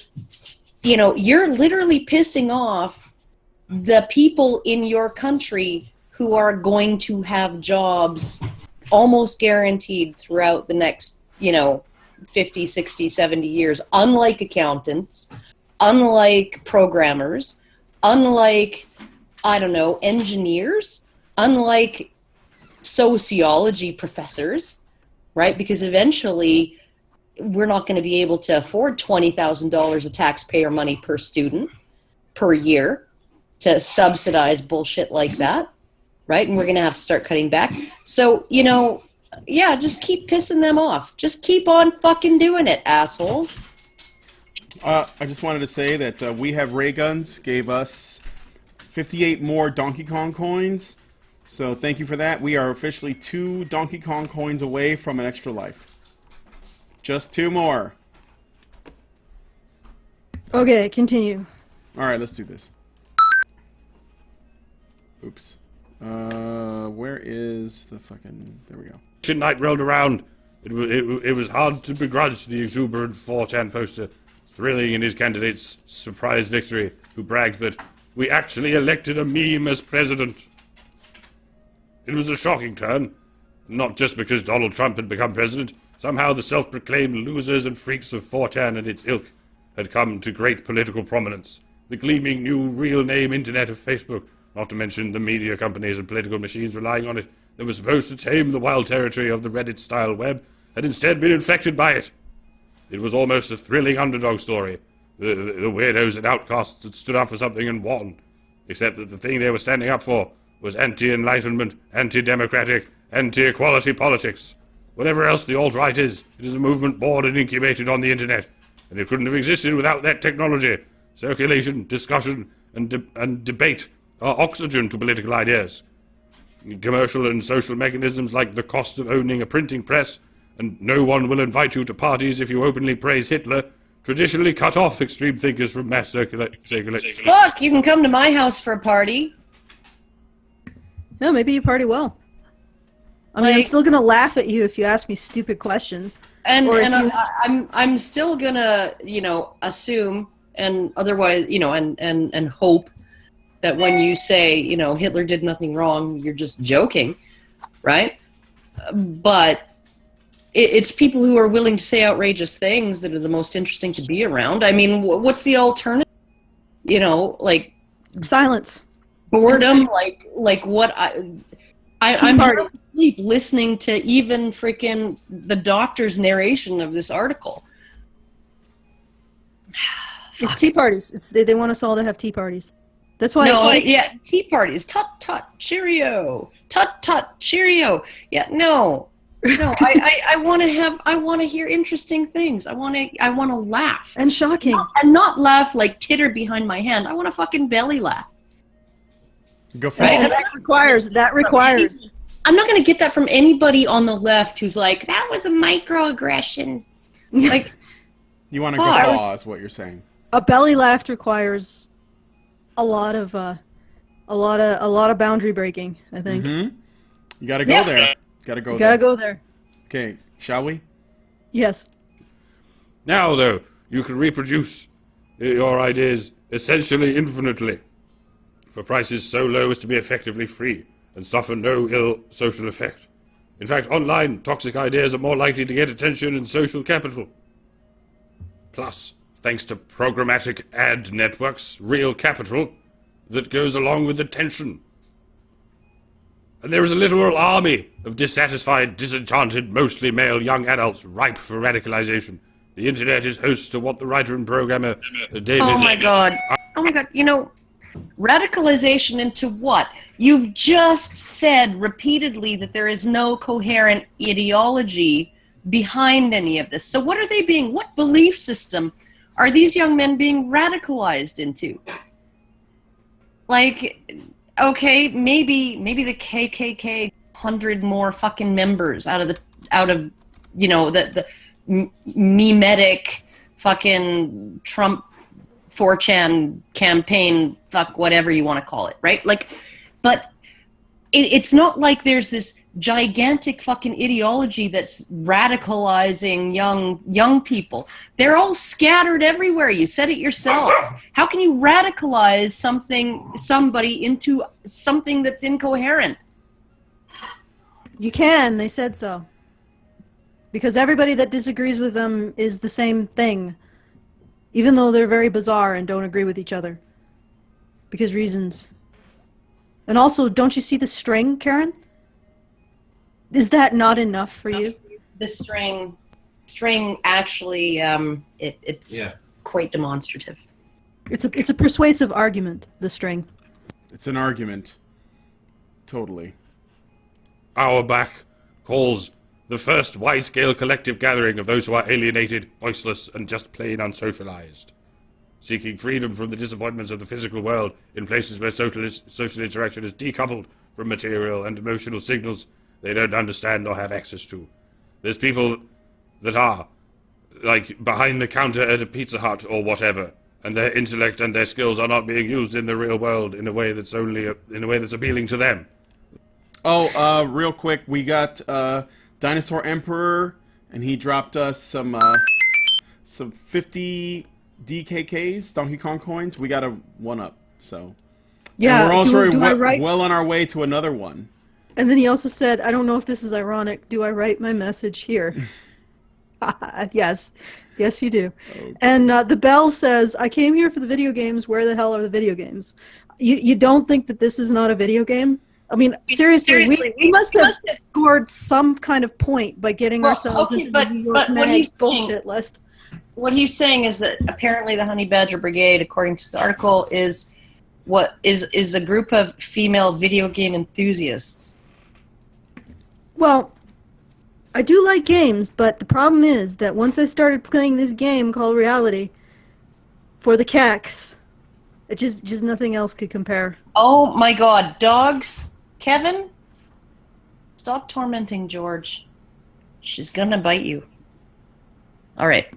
Speaker 2: you're literally pissing off the people in your country who are going to have jobs almost guaranteed throughout the next, 50, 60, 70 years, unlike accountants, unlike programmers, unlike, engineers, unlike sociology professors, right? Because eventually we're not going to be able to afford $20,000 of taxpayer money per student per year to subsidize bullshit like that, right? And we're going to have to start cutting back. So, just keep pissing them off. Just keep on fucking doing it, assholes.
Speaker 4: I just wanted to say that We Have Ray Guns gave us 58 more Donkey Kong coins. So thank you for that. We are officially 2 Donkey Kong coins away from an extra life. Just 2 more.
Speaker 1: Okay, continue.
Speaker 4: All right, let's do this. Oops. Where is the fucking... There we go.
Speaker 3: Night rolled around. It was hard to begrudge the exuberant 4chan poster, thrilling in his candidate's surprise victory, who bragged that we actually elected a meme as president. It was a shocking turn, not just because Donald Trump had become president. Somehow the self-proclaimed losers and freaks of 4chan and its ilk had come to great political prominence. The gleaming new real-name internet of Facebook, not to mention the media companies and political machines relying on it, that was supposed to tame the wild territory of the Reddit-style web, had instead been infected by it. It was almost a thrilling underdog story. The weirdos and outcasts had stood up for something and won, except that the thing they were standing up for was anti-enlightenment, anti-democratic, anti-equality politics. Whatever else the alt-right is, it is a movement born and incubated on the internet, and it couldn't have existed without that technology. Circulation, discussion, and debate are oxygen to political ideas. Commercial and social mechanisms like the cost of owning a printing press, and no one will invite you to parties if you openly praise Hitler, traditionally cut off extreme thinkers from mass circulation.
Speaker 2: Fuck, you can come to my house for a party.
Speaker 1: No, maybe you party well. I mean, I'm still gonna laugh at you if you ask me stupid questions.
Speaker 2: I'm still gonna, assume and otherwise, and hope that when you say, Hitler did nothing wrong, you're just joking, right? But it's people who are willing to say outrageous things that are the most interesting to be around. I mean, what's the alternative?
Speaker 1: Silence.
Speaker 2: Boredom, like what I'm half asleep listening to even freaking the doctor's narration of this article.
Speaker 1: It's tea parties. They want us all to have tea parties. That's why.
Speaker 2: Tea parties. Tut tut cheerio. Tut tut cheerio. Yeah, no. I want to hear interesting things. I want to laugh
Speaker 1: and shocking,
Speaker 2: and not laugh like titter behind my hand. I want to fucking belly laugh.
Speaker 4: Go for
Speaker 1: right? That requires.
Speaker 2: I'm not going to get that from anybody on the left who's like, that was a microaggression. Like,
Speaker 4: you want to guffaw is what you're saying.
Speaker 1: A belly laugh requires a lot of boundary breaking, I think.
Speaker 4: Mm-hmm. You got to go there. Got to go.
Speaker 1: Gotta go there.
Speaker 4: Okay, shall we?
Speaker 1: Yes.
Speaker 3: Now, though, you can reproduce your ideas essentially infinitely, for prices so low as to be effectively free and suffer no ill social effect. In fact, online, toxic ideas are more likely to get attention and social capital. Plus, thanks to programmatic ad networks, real capital that goes along with attention. And there is a literal army of dissatisfied, disenchanted, mostly male young adults ripe for radicalization. The internet is host to what the writer and programmer David...
Speaker 2: Oh my god. Radicalization into what? You've just said repeatedly that there is no coherent ideology behind any of this. So what belief system are these young men being radicalized into? Like, okay, maybe the KKK 100 more fucking members out of the memetic fucking Trump 4chan campaign, fuck whatever you want to call it, right? Like, but it's not like there's this gigantic fucking ideology that's radicalizing young people. They're all scattered everywhere. You said it yourself. How can you radicalize somebody into something that's incoherent?
Speaker 1: You can. They said so. Because everybody that disagrees with them is the same thing, even though they're very bizarre and don't agree with each other. Because reasons. And also, don't you see the string, Karen? Is that not enough for you?
Speaker 2: The string actually, it's quite demonstrative.
Speaker 1: It's a persuasive argument, the string.
Speaker 4: It's an argument. Totally.
Speaker 3: Our back calls the first wide-scale collective gathering of those who are alienated, voiceless, and just plain unsocialized. Seeking freedom from the disappointments of the physical world in places where social interaction is decoupled from material and emotional signals they don't understand or have access to. There's people that are, like, behind the counter at a Pizza Hut or whatever, and their intellect and their skills are not being used in the real world in a way that's appealing to them.
Speaker 4: Oh, real quick, we got Dinosaur Emperor, and he dropped us some 50 DKKs, Donkey Kong coins. We got a 1-up, so
Speaker 1: Yeah,
Speaker 4: and we're also
Speaker 1: do I write?
Speaker 4: well on our way to another one.
Speaker 1: And then he also said, I don't know if this is ironic, do I write my message here? Yes. Yes, you do.
Speaker 4: Okay.
Speaker 1: And the bell says, I came here for the video games, where the hell are the video games? You don't think that this is not a video game? I mean, seriously, we must have scored some kind of point by getting ourselves into the New York Mag's bullshit list.
Speaker 2: What he's saying is that apparently the Honey Badger Brigade, according to this article, is a group of female video game enthusiasts.
Speaker 1: Well, I do like games, but the problem is that once I started playing this game called Reality for the CACs, it just nothing else could compare.
Speaker 2: Oh my God, dogs! Kevin, stop tormenting George. She's gonna bite you. All right.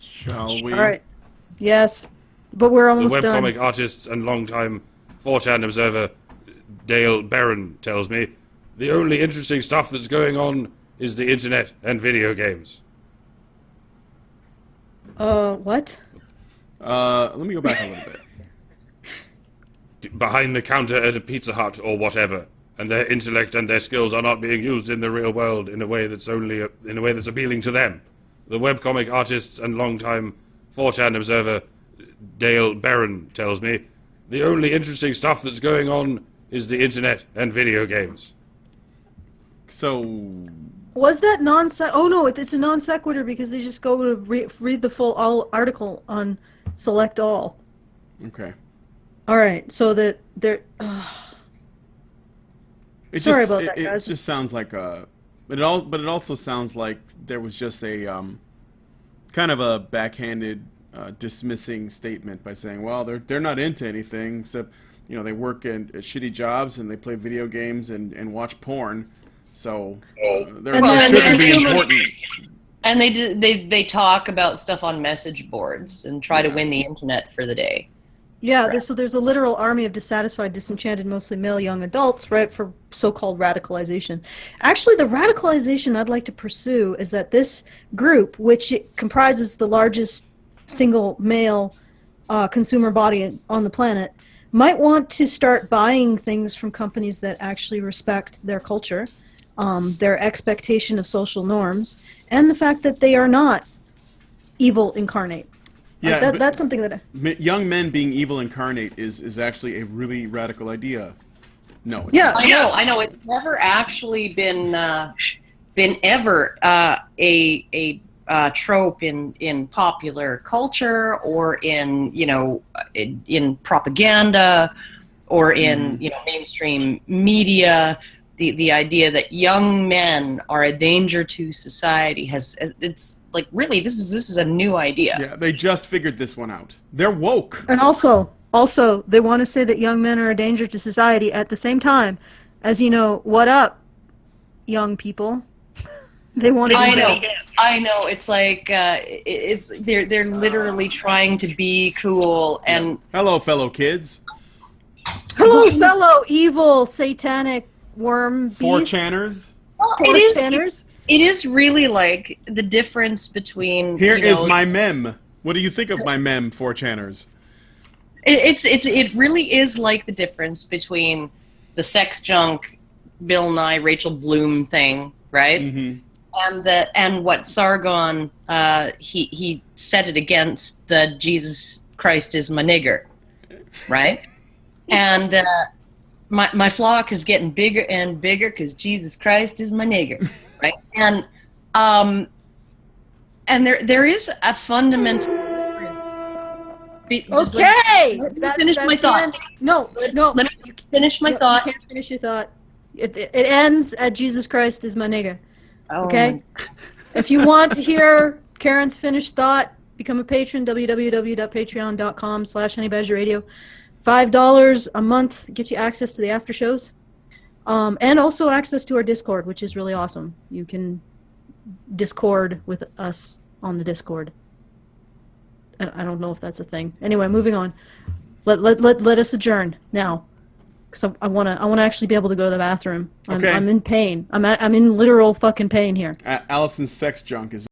Speaker 4: Shall we?
Speaker 1: All right. Yes, but we're almost
Speaker 3: The
Speaker 1: done.
Speaker 3: webcomic artist and longtime 4chan observer Dale Barron tells me the only interesting stuff that's going on is the internet and video games.
Speaker 1: What?
Speaker 4: Let me go back a little bit.
Speaker 3: Behind the counter at a Pizza Hut or whatever, and their intellect and their skills are not being used in the real world in a way that's appealing to them. The webcomic artist and longtime 4chan observer Dale Barron tells me the only interesting stuff that's going on is the internet and video games.
Speaker 4: So,
Speaker 1: Was that oh no, it's a non sequitur because they just go to read the full article on Select All.
Speaker 4: okay.
Speaker 1: All right, so that they're. Sorry about that, guys.
Speaker 4: It just sounds like but it also sounds like there was just a kind of a backhanded dismissing statement by saying, well, they're not into anything except they work at shitty jobs and they play video games and watch porn, so they shouldn't be important.
Speaker 2: And they talk about stuff on message boards and try to win the internet for the day.
Speaker 1: Yeah, so there's a literal army of dissatisfied, disenchanted, mostly male young adults, right, for so-called radicalization. Actually, the radicalization I'd like to pursue is that this group, which it comprises the largest single male consumer body on the planet, might want to start buying things from companies that actually respect their culture, their expectation of social norms, and the fact that they are not evil incarnate.
Speaker 4: Yeah,
Speaker 1: that's something that
Speaker 4: young men being evil incarnate is actually a really radical idea. No, it's
Speaker 1: yeah,
Speaker 4: not.
Speaker 2: I know. It's never actually been ever a trope in popular culture or in propaganda or in mainstream media. The idea that young men are a danger to society it's like, really, this is a new idea.
Speaker 4: Yeah, they just figured this one out. They're woke.
Speaker 1: And also, they want to say that young men are a danger to society at the same time as, what up, young people? They want to.
Speaker 2: I know. It's like they're literally trying to be cool and.
Speaker 4: Hello, fellow kids.
Speaker 1: Hello, fellow evil satanic worm beasts.
Speaker 4: 4chaners.
Speaker 2: Well,
Speaker 1: Poor Shanners.
Speaker 2: it is really like the difference between.
Speaker 4: Here
Speaker 2: you
Speaker 4: is
Speaker 2: know,
Speaker 4: my mem. What do you think of my mem, 4chaners?
Speaker 2: It really is like the difference between the sex junk, Bill Nye, Rachel Bloom thing, right?
Speaker 4: Mm-hmm.
Speaker 2: And what Sargon he set it against the Jesus Christ is my nigger, right? And my flock is getting bigger and bigger because Jesus Christ is my nigger, right? And there is a fundamental.
Speaker 1: Okay.
Speaker 2: Let me finish my thought.
Speaker 1: No.
Speaker 2: Let me finish my thought.
Speaker 1: You can't finish your thought. It ends at Jesus Christ is my nigga. Okay? If you want to hear Karen's finished thought, become a patron, www.patreon.com/honeybadgerradio. $5 a month gets you access to the after shows. And also access to our Discord, which is really awesome. You can Discord with us on the Discord. I don't know if that's a thing. Anyway, moving on. Let us adjourn now, because I wanna actually be able to go to the bathroom. I'm in pain. I'm in literal fucking pain here.
Speaker 4: Allison's sex junk is